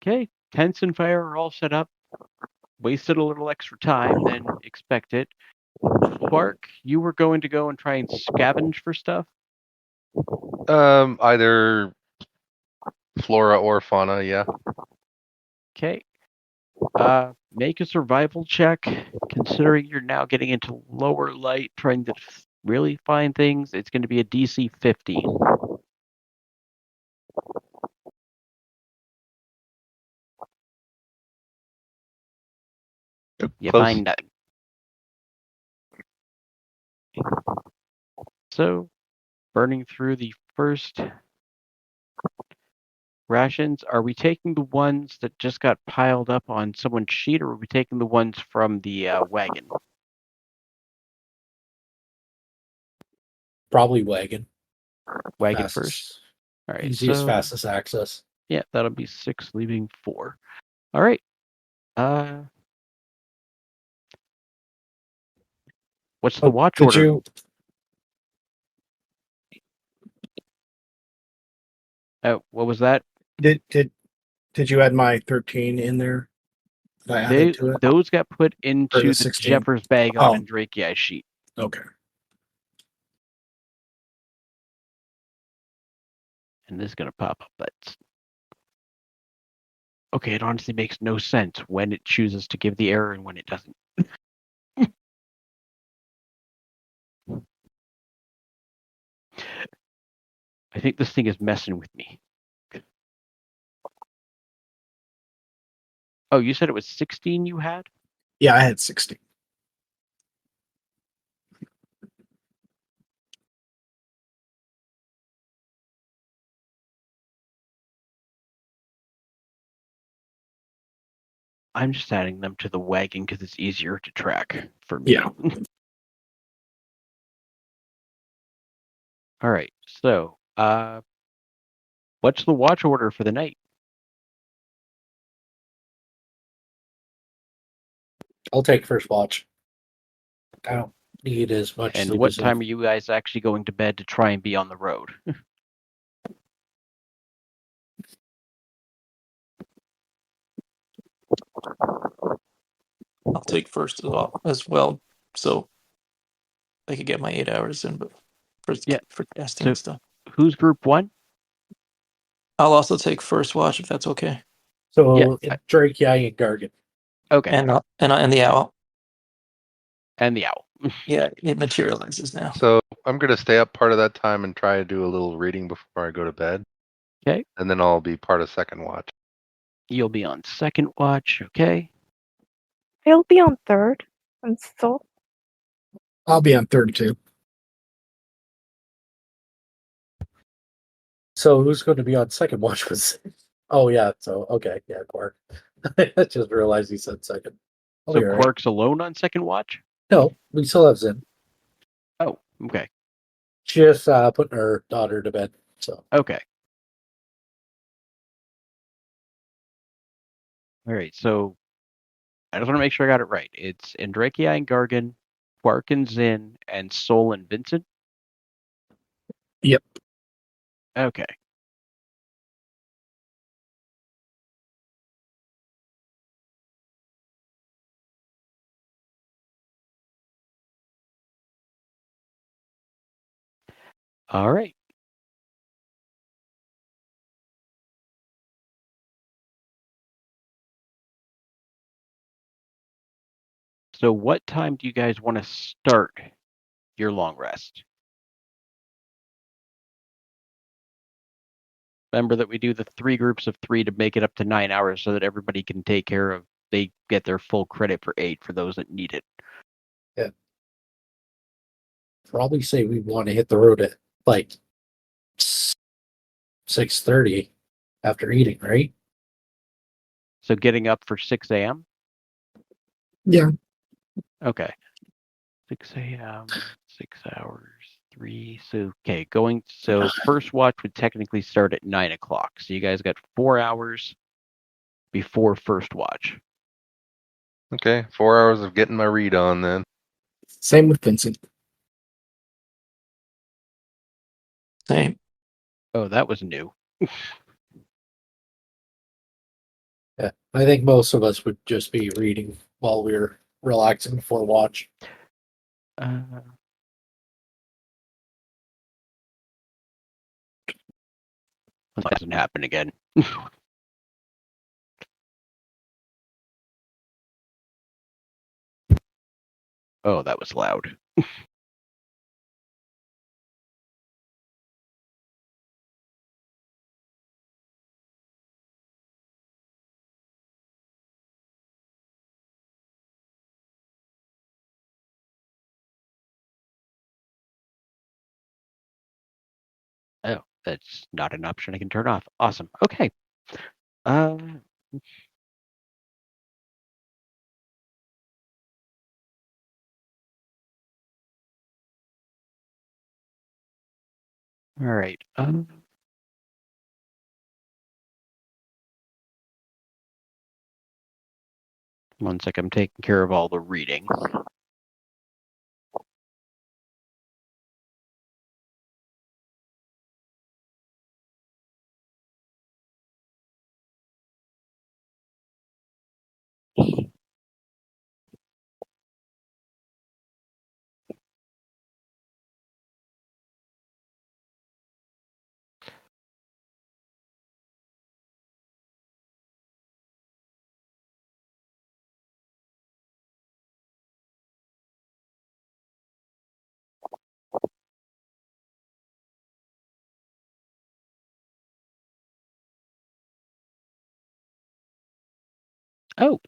[SPEAKER 1] Okay, tents and fire are all set up. Wasted a little extra time than expected. Quark, you were going to go and try and scavenge for stuff?
[SPEAKER 7] Either flora or fauna, yeah.
[SPEAKER 1] Okay. Make a survival check. Considering you're now getting into lower light, trying to really find things, it's going to be a DC 15. You
[SPEAKER 7] Close.
[SPEAKER 1] find nothing. So, burning through the first rations, are we taking the ones that just got piled up on someone's sheet, or are we taking the ones from the wagon?
[SPEAKER 2] Probably wagon.
[SPEAKER 1] Wagon
[SPEAKER 2] Fastest.
[SPEAKER 1] first. All right.
[SPEAKER 2] Easiest,
[SPEAKER 1] so,
[SPEAKER 2] fastest access.
[SPEAKER 1] Yeah, that'll be 6, leaving 4. All right. What's the watch
[SPEAKER 2] Did
[SPEAKER 1] order? What was that?
[SPEAKER 4] Did you add my 13 in there? Did I add it to it?
[SPEAKER 1] Those got put into
[SPEAKER 4] the
[SPEAKER 1] the
[SPEAKER 4] 16?
[SPEAKER 1] Jeffers bag
[SPEAKER 4] Oh.
[SPEAKER 1] on Andrakiai's sheet.
[SPEAKER 4] Okay.
[SPEAKER 1] And this is going to pop up. That's okay. It honestly makes no sense when it chooses to give the error and when it doesn't. I think this thing is messing with me. Oh, you said it was 16 you had?
[SPEAKER 4] Yeah, I had 16.
[SPEAKER 1] I'm just adding them to the wagon because it's easier to track for me.
[SPEAKER 4] Yeah.
[SPEAKER 1] All right. So, what's the watch order for the night?
[SPEAKER 2] I'll take first watch. I don't need as much
[SPEAKER 1] And
[SPEAKER 2] sleep
[SPEAKER 1] what
[SPEAKER 2] as
[SPEAKER 1] time are you guys actually going to bed to try and be on the road?
[SPEAKER 6] I'll take first as well, so I could get my 8 hours in, but for testing and stuff.
[SPEAKER 1] Who's group 1?
[SPEAKER 6] I'll also take first watch if that's okay.
[SPEAKER 2] So Drake, and Gargan.
[SPEAKER 1] Okay.
[SPEAKER 6] And the owl.
[SPEAKER 1] And the owl.
[SPEAKER 6] Yeah, it materializes now.
[SPEAKER 7] So I'm going to stay up part of that time and try to do a little reading before I go to bed.
[SPEAKER 1] Okay.
[SPEAKER 7] And then I'll be part of second watch.
[SPEAKER 1] You'll be on second watch, okay?
[SPEAKER 5] I'll be on third. And so
[SPEAKER 4] I'll be on third too.
[SPEAKER 2] So who's going to be on second watch? Oh yeah. So okay, yeah, Quark. I just realized he said second.
[SPEAKER 1] So Quark's alone on second watch?
[SPEAKER 2] No, we still have Zin.
[SPEAKER 1] Oh, okay.
[SPEAKER 2] Just putting her daughter to bed. So
[SPEAKER 1] okay. All right. So I just want to make sure I got it right. It's Andrakia and Gargan, Quark and Zin, and Sol and Vincent.
[SPEAKER 4] Yep.
[SPEAKER 1] Okay. All right. So what time do you guys want to start your long rest? Remember that we do the 3 groups of 3 to make it up to 9 hours so that everybody can take care of, they get their full credit for 8 for those that need it.
[SPEAKER 2] Yeah. probably say we want to hit the road at like 6:30 after eating, right?
[SPEAKER 1] So getting up for 6 a.m.?
[SPEAKER 4] Yeah.
[SPEAKER 1] Okay. 6 a.m., 6 hours, 3. So, okay, so first watch would technically start at 9 o'clock. So you guys got 4 hours before first watch.
[SPEAKER 7] Okay, 4 hours of getting my read on then.
[SPEAKER 4] Same with Vincent.
[SPEAKER 6] Same.
[SPEAKER 1] Oh, that was new.
[SPEAKER 2] Yeah, I think most of us would just be reading while we're relaxing before watch.
[SPEAKER 1] That doesn't happen again. Oh, that was loud. Oh, that's not an option I can turn off. Awesome. Okay. Uh, all right. 1 sec. I'm taking care of all the reading. Oh.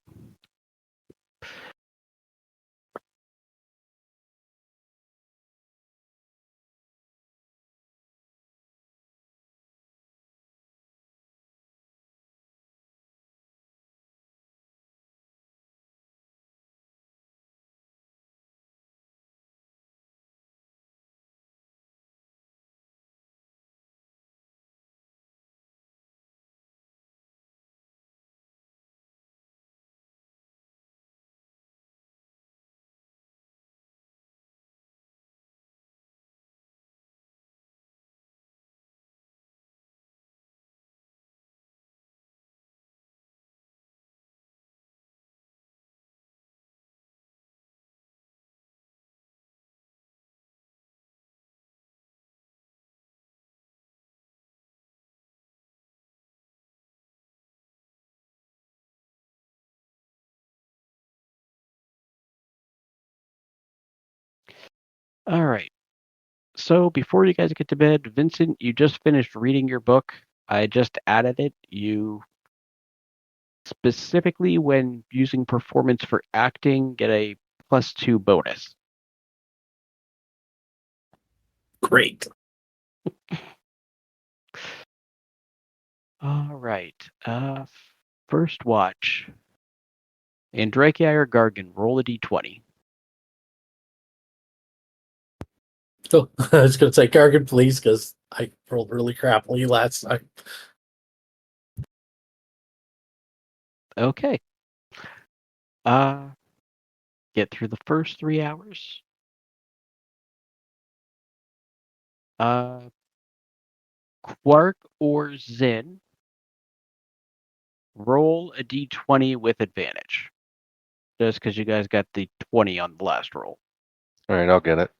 [SPEAKER 1] All right. So before you guys get to bed, Vincent, you just finished reading your book. I just added it. You specifically, when using performance for acting, get a +2 bonus.
[SPEAKER 4] Great.
[SPEAKER 1] All right. First watch. Andraki or Gargan, roll a d20.
[SPEAKER 2] So I was going to say Gargan, please, because I rolled really crappily last time.
[SPEAKER 1] Okay. Get through the first 3 hours. Quark or Zin, roll a d20 with advantage. Just because you guys got the 20 on the last roll.
[SPEAKER 7] All right, I'll get it.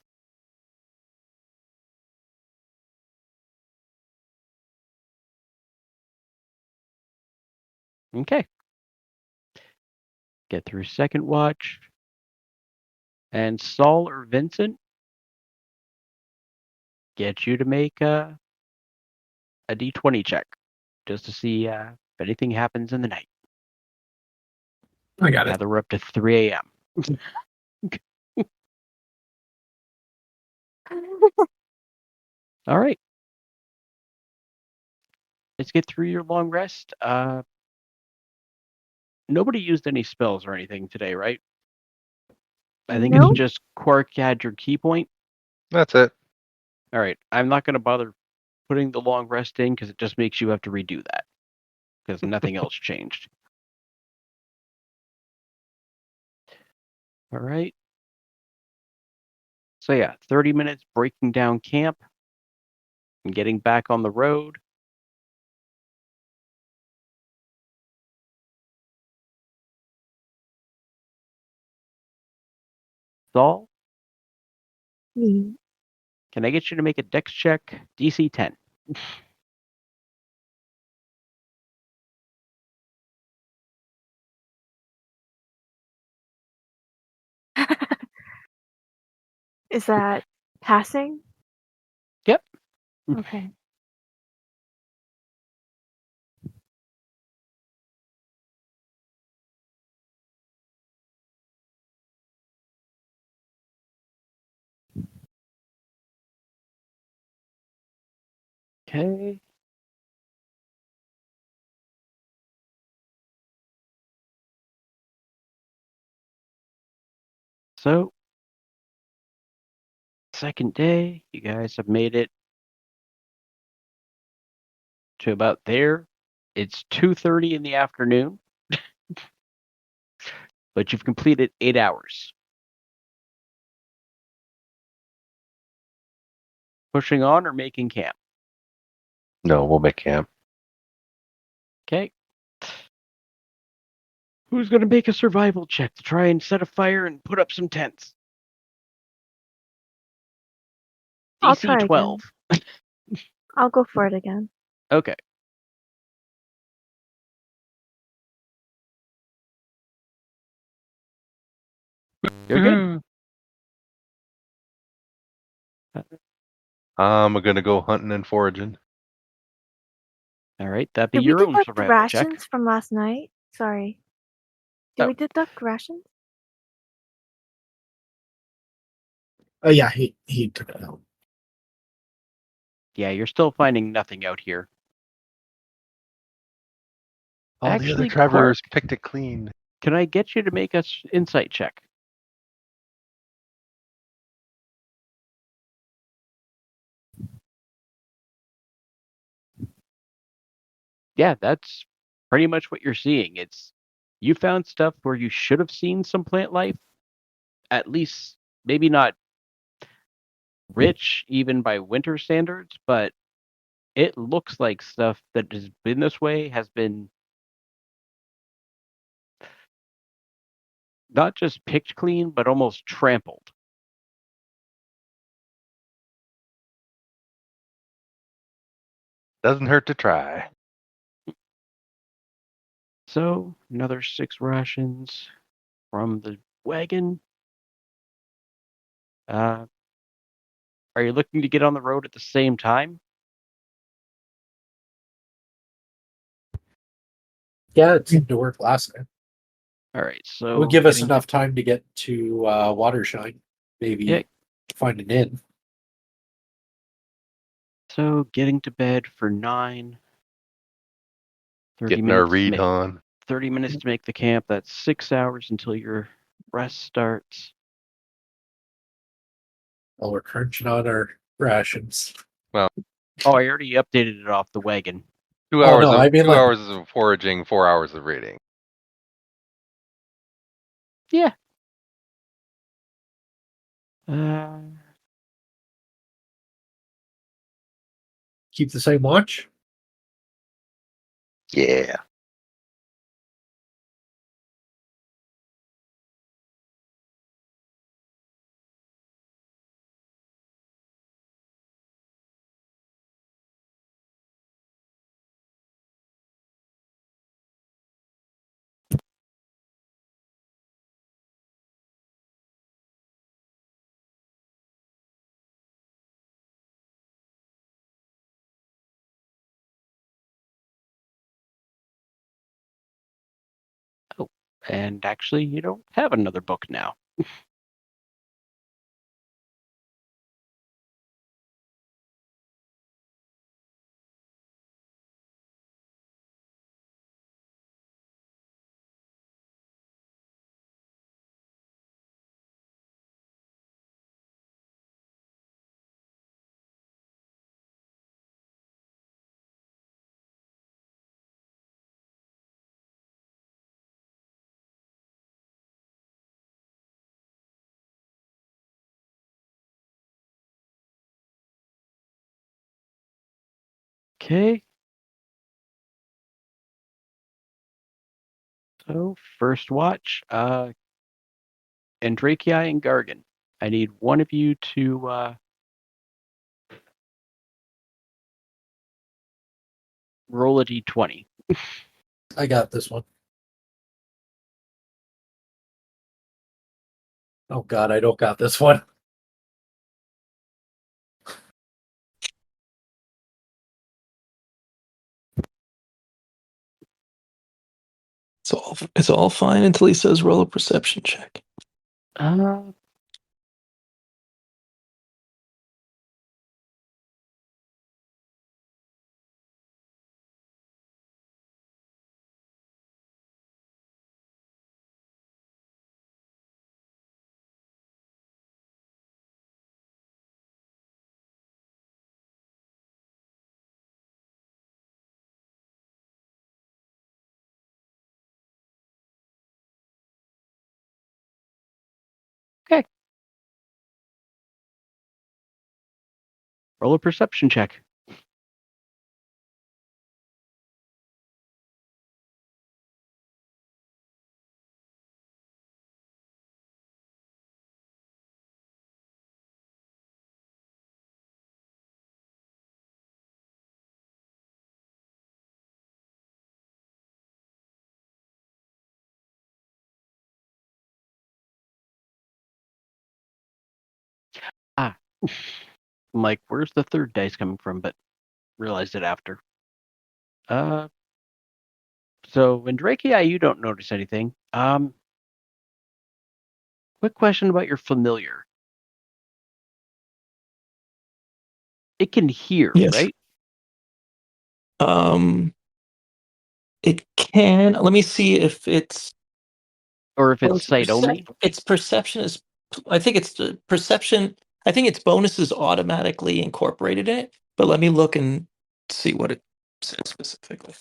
[SPEAKER 1] Okay. Get through second watch. And Saul or Vincent, get you to make a d20 check. Just to see if anything happens in the night.
[SPEAKER 4] I got
[SPEAKER 1] Now
[SPEAKER 4] it.
[SPEAKER 1] we're up to 3 a.m. All right. Let's get through your long rest. Nobody used any spells or anything today, right? I think it's
[SPEAKER 5] Nope.
[SPEAKER 1] just Quark had your key point.
[SPEAKER 7] That's it.
[SPEAKER 1] All right. I'm not going to bother putting the long rest in because it just makes you have to redo that because nothing else changed. All right. So yeah, 30 minutes breaking down camp and getting back on the road. Saul,
[SPEAKER 5] Me.
[SPEAKER 1] can I get you to make a dex check? DC 10.
[SPEAKER 5] Is that passing?
[SPEAKER 1] Yep.
[SPEAKER 5] Okay.
[SPEAKER 1] Okay. So, second day, you guys have made it to about there. It's 2:30 in the afternoon, but you've completed 8 hours. Pushing on or making camp?
[SPEAKER 7] No, we'll make camp.
[SPEAKER 1] Okay. Who's going to make a survival check to try and set a fire and put up some tents?
[SPEAKER 5] I'll
[SPEAKER 1] DC
[SPEAKER 5] try
[SPEAKER 1] 12.
[SPEAKER 5] again. I'll go for it again.
[SPEAKER 1] Okay. You're good.
[SPEAKER 7] I'm gonna go hunting and foraging.
[SPEAKER 1] All right. That'd be
[SPEAKER 5] Did we
[SPEAKER 1] your own
[SPEAKER 5] deduct
[SPEAKER 1] survival check.
[SPEAKER 5] rations from last night? Sorry. Did
[SPEAKER 1] Oh.
[SPEAKER 5] we deduct rations?
[SPEAKER 4] Oh yeah, he took it out.
[SPEAKER 1] Yeah, you're still finding nothing out here.
[SPEAKER 7] All the
[SPEAKER 1] Actually,
[SPEAKER 7] other travelers
[SPEAKER 1] Quark,
[SPEAKER 7] picked it clean.
[SPEAKER 1] can I get you to make us insight check? Yeah, that's pretty much what you're seeing. It's you found stuff where you should have seen some plant life, at least maybe not rich even by winter standards, but it looks like stuff that has been this way has been not just picked clean, but almost trampled.
[SPEAKER 7] Doesn't hurt to try.
[SPEAKER 1] So another 6 rations from the wagon. Are you looking to get on the road at the same time?
[SPEAKER 2] Yeah, it seemed to work last time.
[SPEAKER 1] All right, so
[SPEAKER 2] It would give us
[SPEAKER 1] getting
[SPEAKER 2] enough time to get to Watershine. Maybe
[SPEAKER 1] Yeah.
[SPEAKER 2] find an inn.
[SPEAKER 1] So getting to bed for 9. 30
[SPEAKER 7] Getting our
[SPEAKER 1] minutes to
[SPEAKER 7] read
[SPEAKER 1] make
[SPEAKER 7] on.
[SPEAKER 1] 30 minutes to make the camp. That's 6 hours until your rest starts.
[SPEAKER 2] While we're crunching on our rations.
[SPEAKER 1] Oh, I already updated it off the wagon.
[SPEAKER 7] 2
[SPEAKER 2] Oh,
[SPEAKER 7] hours
[SPEAKER 2] no,
[SPEAKER 7] of
[SPEAKER 2] I mean,
[SPEAKER 7] 2
[SPEAKER 2] like-
[SPEAKER 7] hours of foraging, 4 hours of reading.
[SPEAKER 1] Yeah. Uh,
[SPEAKER 2] Keep the same watch.
[SPEAKER 7] Yeah.
[SPEAKER 1] oh, and actually, you don't have another book now. Okay. So first watch, Andraki and Gargan. I need one of you to roll a d20.
[SPEAKER 2] I got this one. Oh god, I don't got this one.
[SPEAKER 6] It's all fine until he says roll a perception check.
[SPEAKER 1] Uh, okay. Roll a perception check. Ah. I'm like, where's the third dice coming from? But realized it after. So in Drakeii, you don't notice anything. Quick question about your familiar. It can hear,
[SPEAKER 6] Yes.
[SPEAKER 1] right?
[SPEAKER 6] It can. Let me see if it's
[SPEAKER 1] Or if it's sight only?
[SPEAKER 6] Its perception is. I think it's the perception. I think its bonus is automatically incorporated in it. But let me look and see what it says specifically.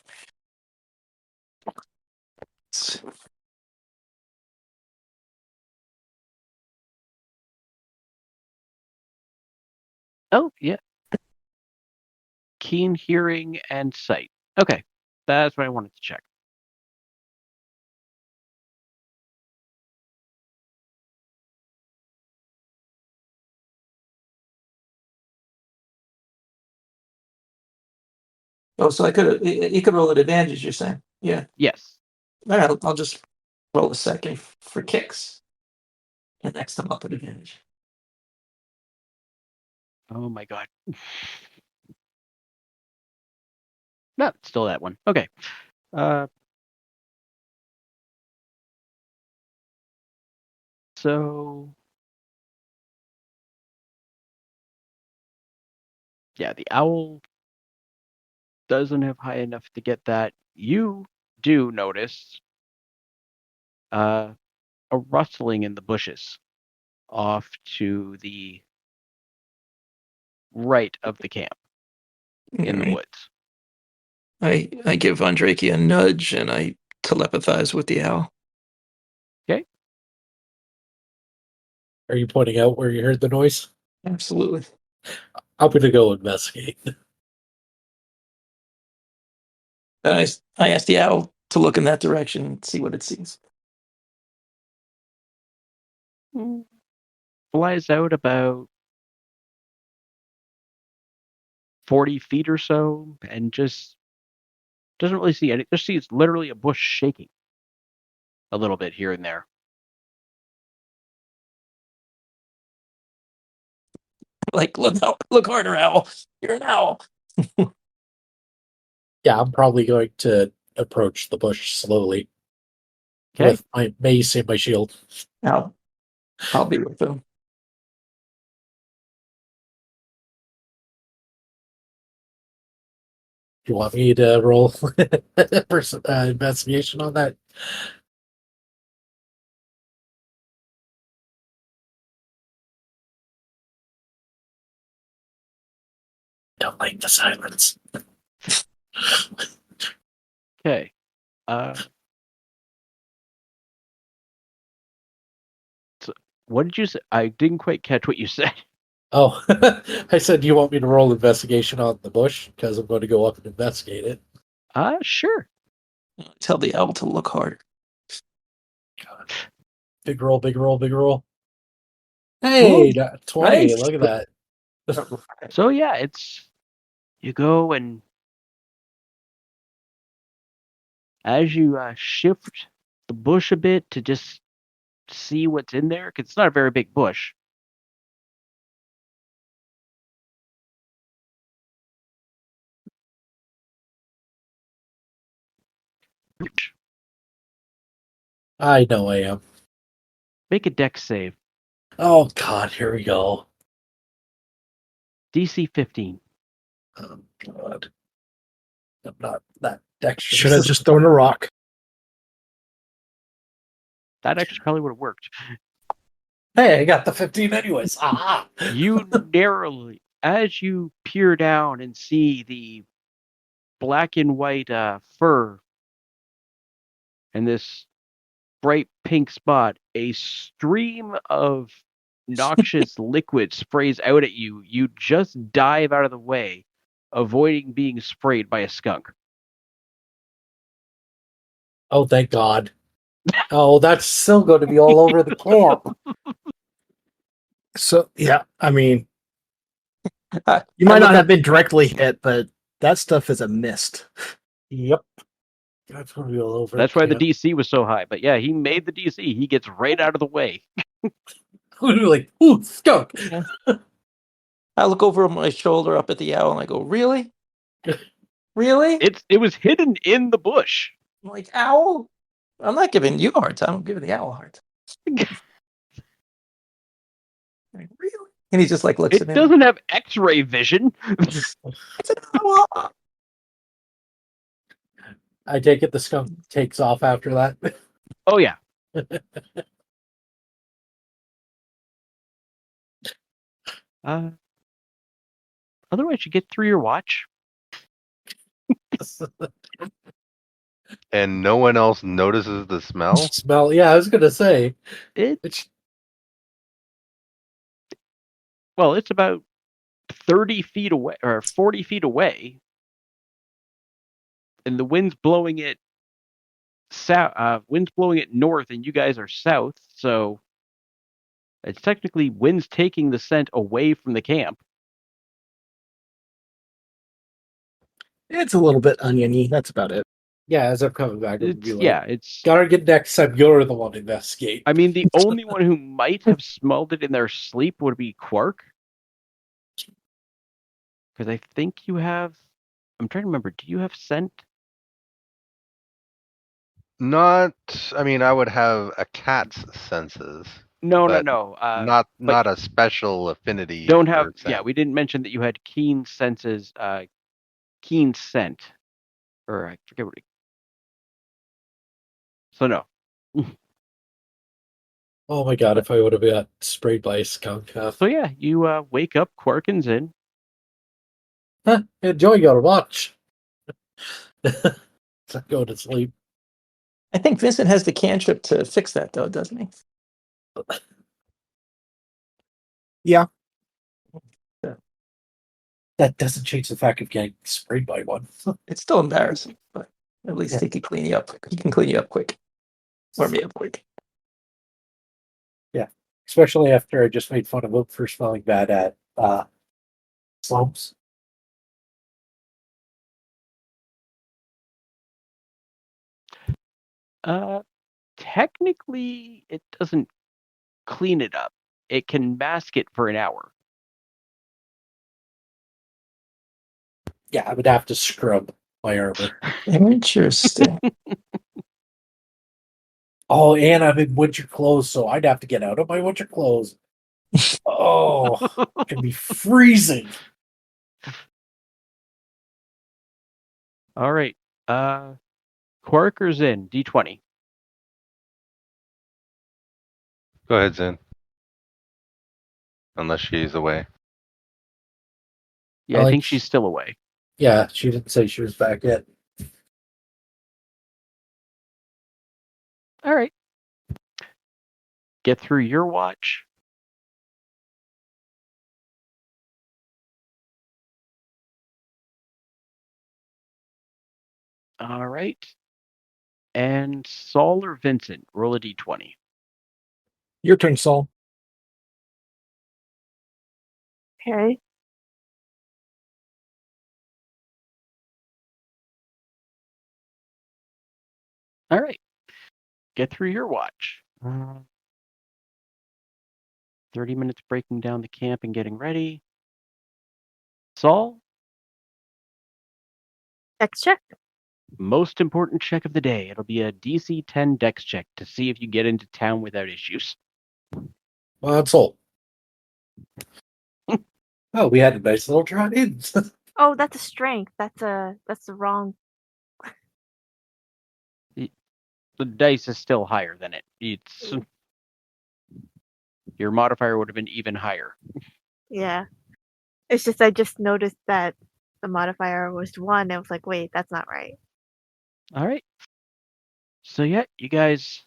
[SPEAKER 1] Oh, yeah. Keen hearing and sight. Okay. That's what I wanted to check.
[SPEAKER 6] Oh, so I could. You could roll at advantage. You're saying? Yeah.
[SPEAKER 1] Yes.
[SPEAKER 6] All right. I'll just roll a second for kicks, and next time up at advantage.
[SPEAKER 1] Oh my god. No, it's still that one. Okay. So yeah, the owl doesn't have high enough to get that. You do notice a rustling in the bushes off to the right of the camp in the
[SPEAKER 6] Alright.
[SPEAKER 1] woods.
[SPEAKER 6] I give Andraki a nudge and I telepathize with the owl.
[SPEAKER 1] Okay.
[SPEAKER 2] Are you pointing out where you heard the noise?
[SPEAKER 6] Absolutely.
[SPEAKER 2] I'm gonna go investigate.
[SPEAKER 6] And I ask the owl to look in that direction and see what it sees.
[SPEAKER 1] Flies out about 40 feet or so and just doesn't really see any. Just sees literally a bush shaking a little bit here and there.
[SPEAKER 6] Like, look harder, owl. You're an owl.
[SPEAKER 2] Yeah, I'm probably going to approach the bush slowly
[SPEAKER 1] Okay.
[SPEAKER 2] with my mace and my shield.
[SPEAKER 6] I'll be with them.
[SPEAKER 2] You want me to roll investigation on that? Don't like the silence.
[SPEAKER 1] Okay. So what did you say? I didn't quite catch what you said.
[SPEAKER 2] Oh, I said, do you want me to roll investigation on the bush? Because I'm going to go up and investigate it.
[SPEAKER 1] Sure.
[SPEAKER 6] Tell the owl to look harder.
[SPEAKER 2] God. Big roll, big roll, big roll. Hey,
[SPEAKER 6] Ooh,
[SPEAKER 2] 20.
[SPEAKER 6] nice.
[SPEAKER 2] Look at that.
[SPEAKER 1] So yeah, you go, and as you shift the bush a bit to just see what's in there, because it's not a very big bush.
[SPEAKER 2] I know I am.
[SPEAKER 1] Make a dex save.
[SPEAKER 2] Oh, God, here we go.
[SPEAKER 1] DC 15.
[SPEAKER 2] Oh, God. I'm not that dexterous.
[SPEAKER 4] Should have just thrown a rock.
[SPEAKER 1] That actually probably would have worked.
[SPEAKER 2] Hey, I got the 15 anyways. Ah!
[SPEAKER 1] You narrowly, as you peer down and see the black and white fur and this bright pink spot, a stream of noxious liquid sprays out at you. You just dive out of the way, avoiding being sprayed by a skunk.
[SPEAKER 2] Oh, thank God. Oh, that's still going to be all over the camp.
[SPEAKER 4] So yeah, I mean,
[SPEAKER 6] I
[SPEAKER 4] you might
[SPEAKER 6] look
[SPEAKER 4] not
[SPEAKER 6] up-
[SPEAKER 4] have been directly hit, but that stuff is a mist.
[SPEAKER 2] Yep. That's going to be all over
[SPEAKER 1] That's why the
[SPEAKER 2] camp.
[SPEAKER 1] DC was so high. But yeah, he made the DC. He gets right out of the way.
[SPEAKER 2] Like, ooh, skunk.
[SPEAKER 6] Yeah. I look over my shoulder up at the owl and I go, "Really? Really?"
[SPEAKER 1] It was hidden in the bush.
[SPEAKER 6] I'm like, "Owl? I'm not giving you a hard time. I'm giving the owl a hard time." Like, really? And he just like looks at
[SPEAKER 1] It
[SPEAKER 6] me.
[SPEAKER 1] doesn't have X-ray vision.
[SPEAKER 6] It's an owl.
[SPEAKER 2] I take it the skunk takes off after that.
[SPEAKER 1] Oh yeah. Otherwise, you get through your watch.
[SPEAKER 7] And no one else notices the smell.
[SPEAKER 2] Smell. Yeah, I was going to say.
[SPEAKER 1] It's about 30 feet away or 40 feet away, and the wind's blowing it south. Wind's blowing it north, and you guys are south, so it's technically wind's taking the scent away from the camp.
[SPEAKER 4] It's a little bit oniony. That's about it.
[SPEAKER 2] Yeah, as I'm coming back, I'm
[SPEAKER 1] It's
[SPEAKER 2] be like,
[SPEAKER 1] yeah, it's.
[SPEAKER 2] gotta get next time. You're the one to investigate.
[SPEAKER 1] I mean, the only one who might have smelled it in their sleep would be Quark, because I think you have. I'm trying to remember. Do you have scent?
[SPEAKER 7] Not, I mean, I would have a cat's senses,
[SPEAKER 1] No,
[SPEAKER 7] but
[SPEAKER 1] no.
[SPEAKER 7] not a special affinity.
[SPEAKER 1] Don't
[SPEAKER 7] for
[SPEAKER 1] have. Yeah,
[SPEAKER 7] scent.
[SPEAKER 1] we didn't mention that you had keen senses. Keen scent, or I forget what. So no.
[SPEAKER 2] Oh my God, if I would have got sprayed by a skunk.
[SPEAKER 1] So yeah, you wake up, Quark and Zin.
[SPEAKER 2] Enjoy your watch. Go to sleep.
[SPEAKER 6] I think Vincent has the cantrip to fix that, though, doesn't he?
[SPEAKER 4] Yeah.
[SPEAKER 2] That doesn't change the fact of getting sprayed by one.
[SPEAKER 6] It's still embarrassing, but at least he can clean you up. He can clean you up quick. Or me up quick.
[SPEAKER 2] Yeah, especially after I just made fun of him for smelling bad at Slums.
[SPEAKER 1] Technically, it doesn't clean it up. It can mask it for an hour.
[SPEAKER 2] Yeah, I would have to scrub my armor.
[SPEAKER 6] Interesting.
[SPEAKER 2] Oh, and I'm in winter clothes, so I'd have to get out of my winter clothes. Oh, it'd be freezing.
[SPEAKER 1] All right. Quark or Zin? D20.
[SPEAKER 7] Go ahead, Zin. Unless she's away.
[SPEAKER 1] Yeah,
[SPEAKER 2] I
[SPEAKER 1] I
[SPEAKER 2] like-
[SPEAKER 1] think she's still away.
[SPEAKER 2] Yeah, she didn't say she was back yet.
[SPEAKER 1] All right. Get through your watch. All right. And Saul or Vincent, roll a d20.
[SPEAKER 2] Your turn, Saul.
[SPEAKER 5] Okay.
[SPEAKER 1] All right. Get through your watch. 30 minutes breaking down the camp and getting ready. Saul,
[SPEAKER 5] Dex check.
[SPEAKER 1] most important check of the day. It'll be a DC 10 dex check to see if you get into town without issues.
[SPEAKER 2] Well, that's Saul. Oh, we had a nice little drive-in.
[SPEAKER 5] Oh, that's a strength. That's the wrong.
[SPEAKER 1] The dice is still higher than it. It's your modifier would have been even higher.
[SPEAKER 5] Yeah. It's just I just noticed that the modifier was 1. I was like, wait, that's not right.
[SPEAKER 1] All right. So yeah, you guys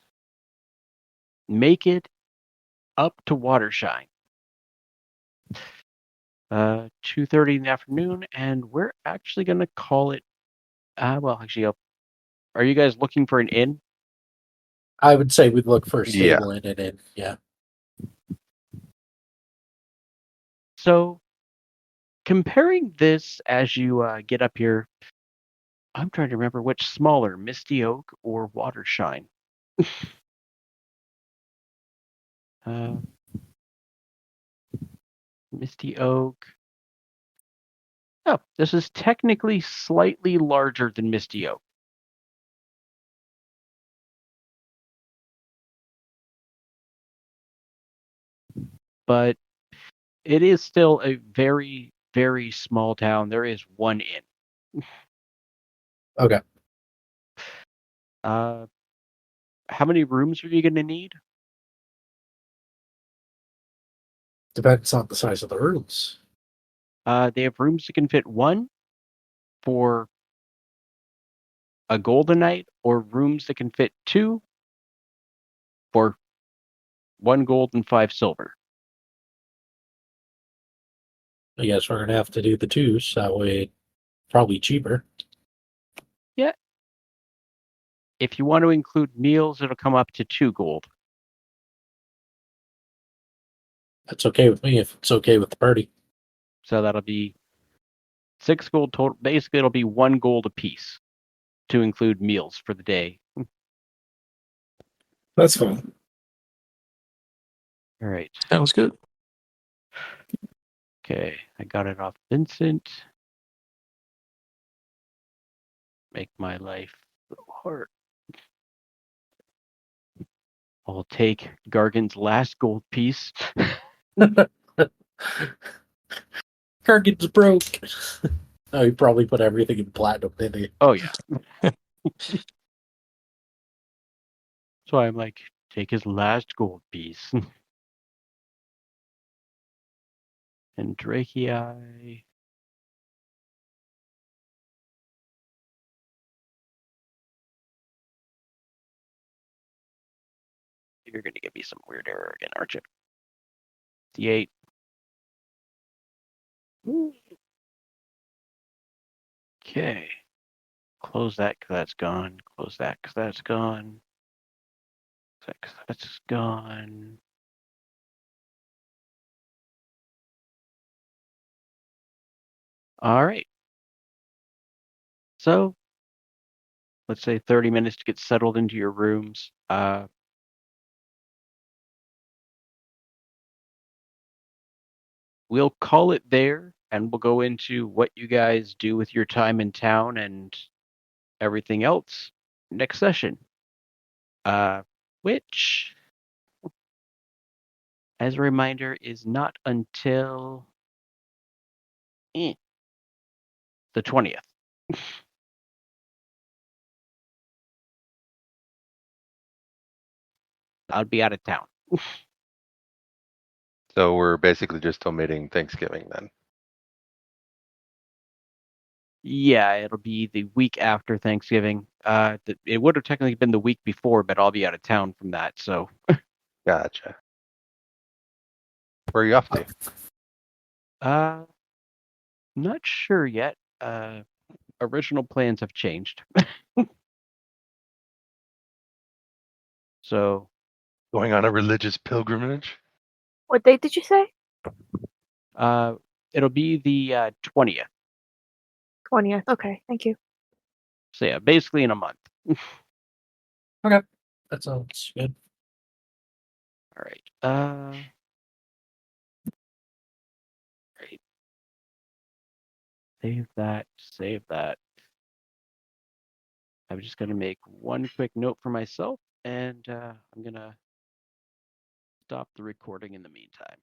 [SPEAKER 1] make it up to Watershine. 2:30 in the afternoon, and we're actually gonna call it. Well, actually, are you guys looking for an inn?
[SPEAKER 2] I would say we'd look for a
[SPEAKER 7] Yeah.
[SPEAKER 2] stable in it. In. Yeah.
[SPEAKER 1] So, comparing this as you get up here, I'm trying to remember which smaller, Misty Oak or Watershine. Misty Oak. Oh, this is technically slightly larger than Misty Oak. But it is still a very, very small town. There is one inn.
[SPEAKER 2] Okay.
[SPEAKER 1] How many rooms are you going to need?
[SPEAKER 2] Depends on the size of the rooms.
[SPEAKER 1] They have rooms that can fit 1 for a golden night, or rooms that can fit 2 for 1 gold and 5 silver.
[SPEAKER 2] I guess we're gonna have to do the 2s. That way, probably cheaper.
[SPEAKER 1] Yeah. If you want to include meals, it'll come up to 2 gold.
[SPEAKER 2] That's okay with me if it's okay with the party.
[SPEAKER 1] So that'll be 6 gold total. Basically, it'll be 1 gold apiece to include meals for the day.
[SPEAKER 4] That's fine.
[SPEAKER 1] All right.
[SPEAKER 6] Sounds good.
[SPEAKER 1] Okay, I got it off Vincent. Make my life so hard. I'll take Gargan's last gold piece.
[SPEAKER 2] Kargan's broke. Oh, he probably put everything in platinum, didn't he?
[SPEAKER 1] Oh, yeah. So I'm like, take his last gold piece. And Dracei. You're going to give me some weird error again, aren't you? D8. Okay. Close that because that's gone. Close that because that's gone. That's gone. All right. So, let's say 30 minutes to get settled into your rooms. We'll call it there, and we'll go into what you guys do with your time in town and everything else next session. Which, as a reminder, is not until the 20th. I'll be out of town.
[SPEAKER 7] So we're basically just omitting Thanksgiving then.
[SPEAKER 1] Yeah, it'll be the week after Thanksgiving. It would have technically been the week before, but I'll be out of town from that. So,
[SPEAKER 7] Gotcha. Where are you off to?
[SPEAKER 1] not sure yet. original plans have changed. So
[SPEAKER 7] Going on a religious pilgrimage?
[SPEAKER 5] What date did you say?
[SPEAKER 1] it'll be the 20th.
[SPEAKER 5] 20th. Okay, thank you.
[SPEAKER 1] So yeah, basically in a month.
[SPEAKER 2] Okay, that sounds good.
[SPEAKER 1] All right. Right. Save that. Save that. I'm just gonna make one quick note for myself, and I'm gonna stop the recording in the meantime.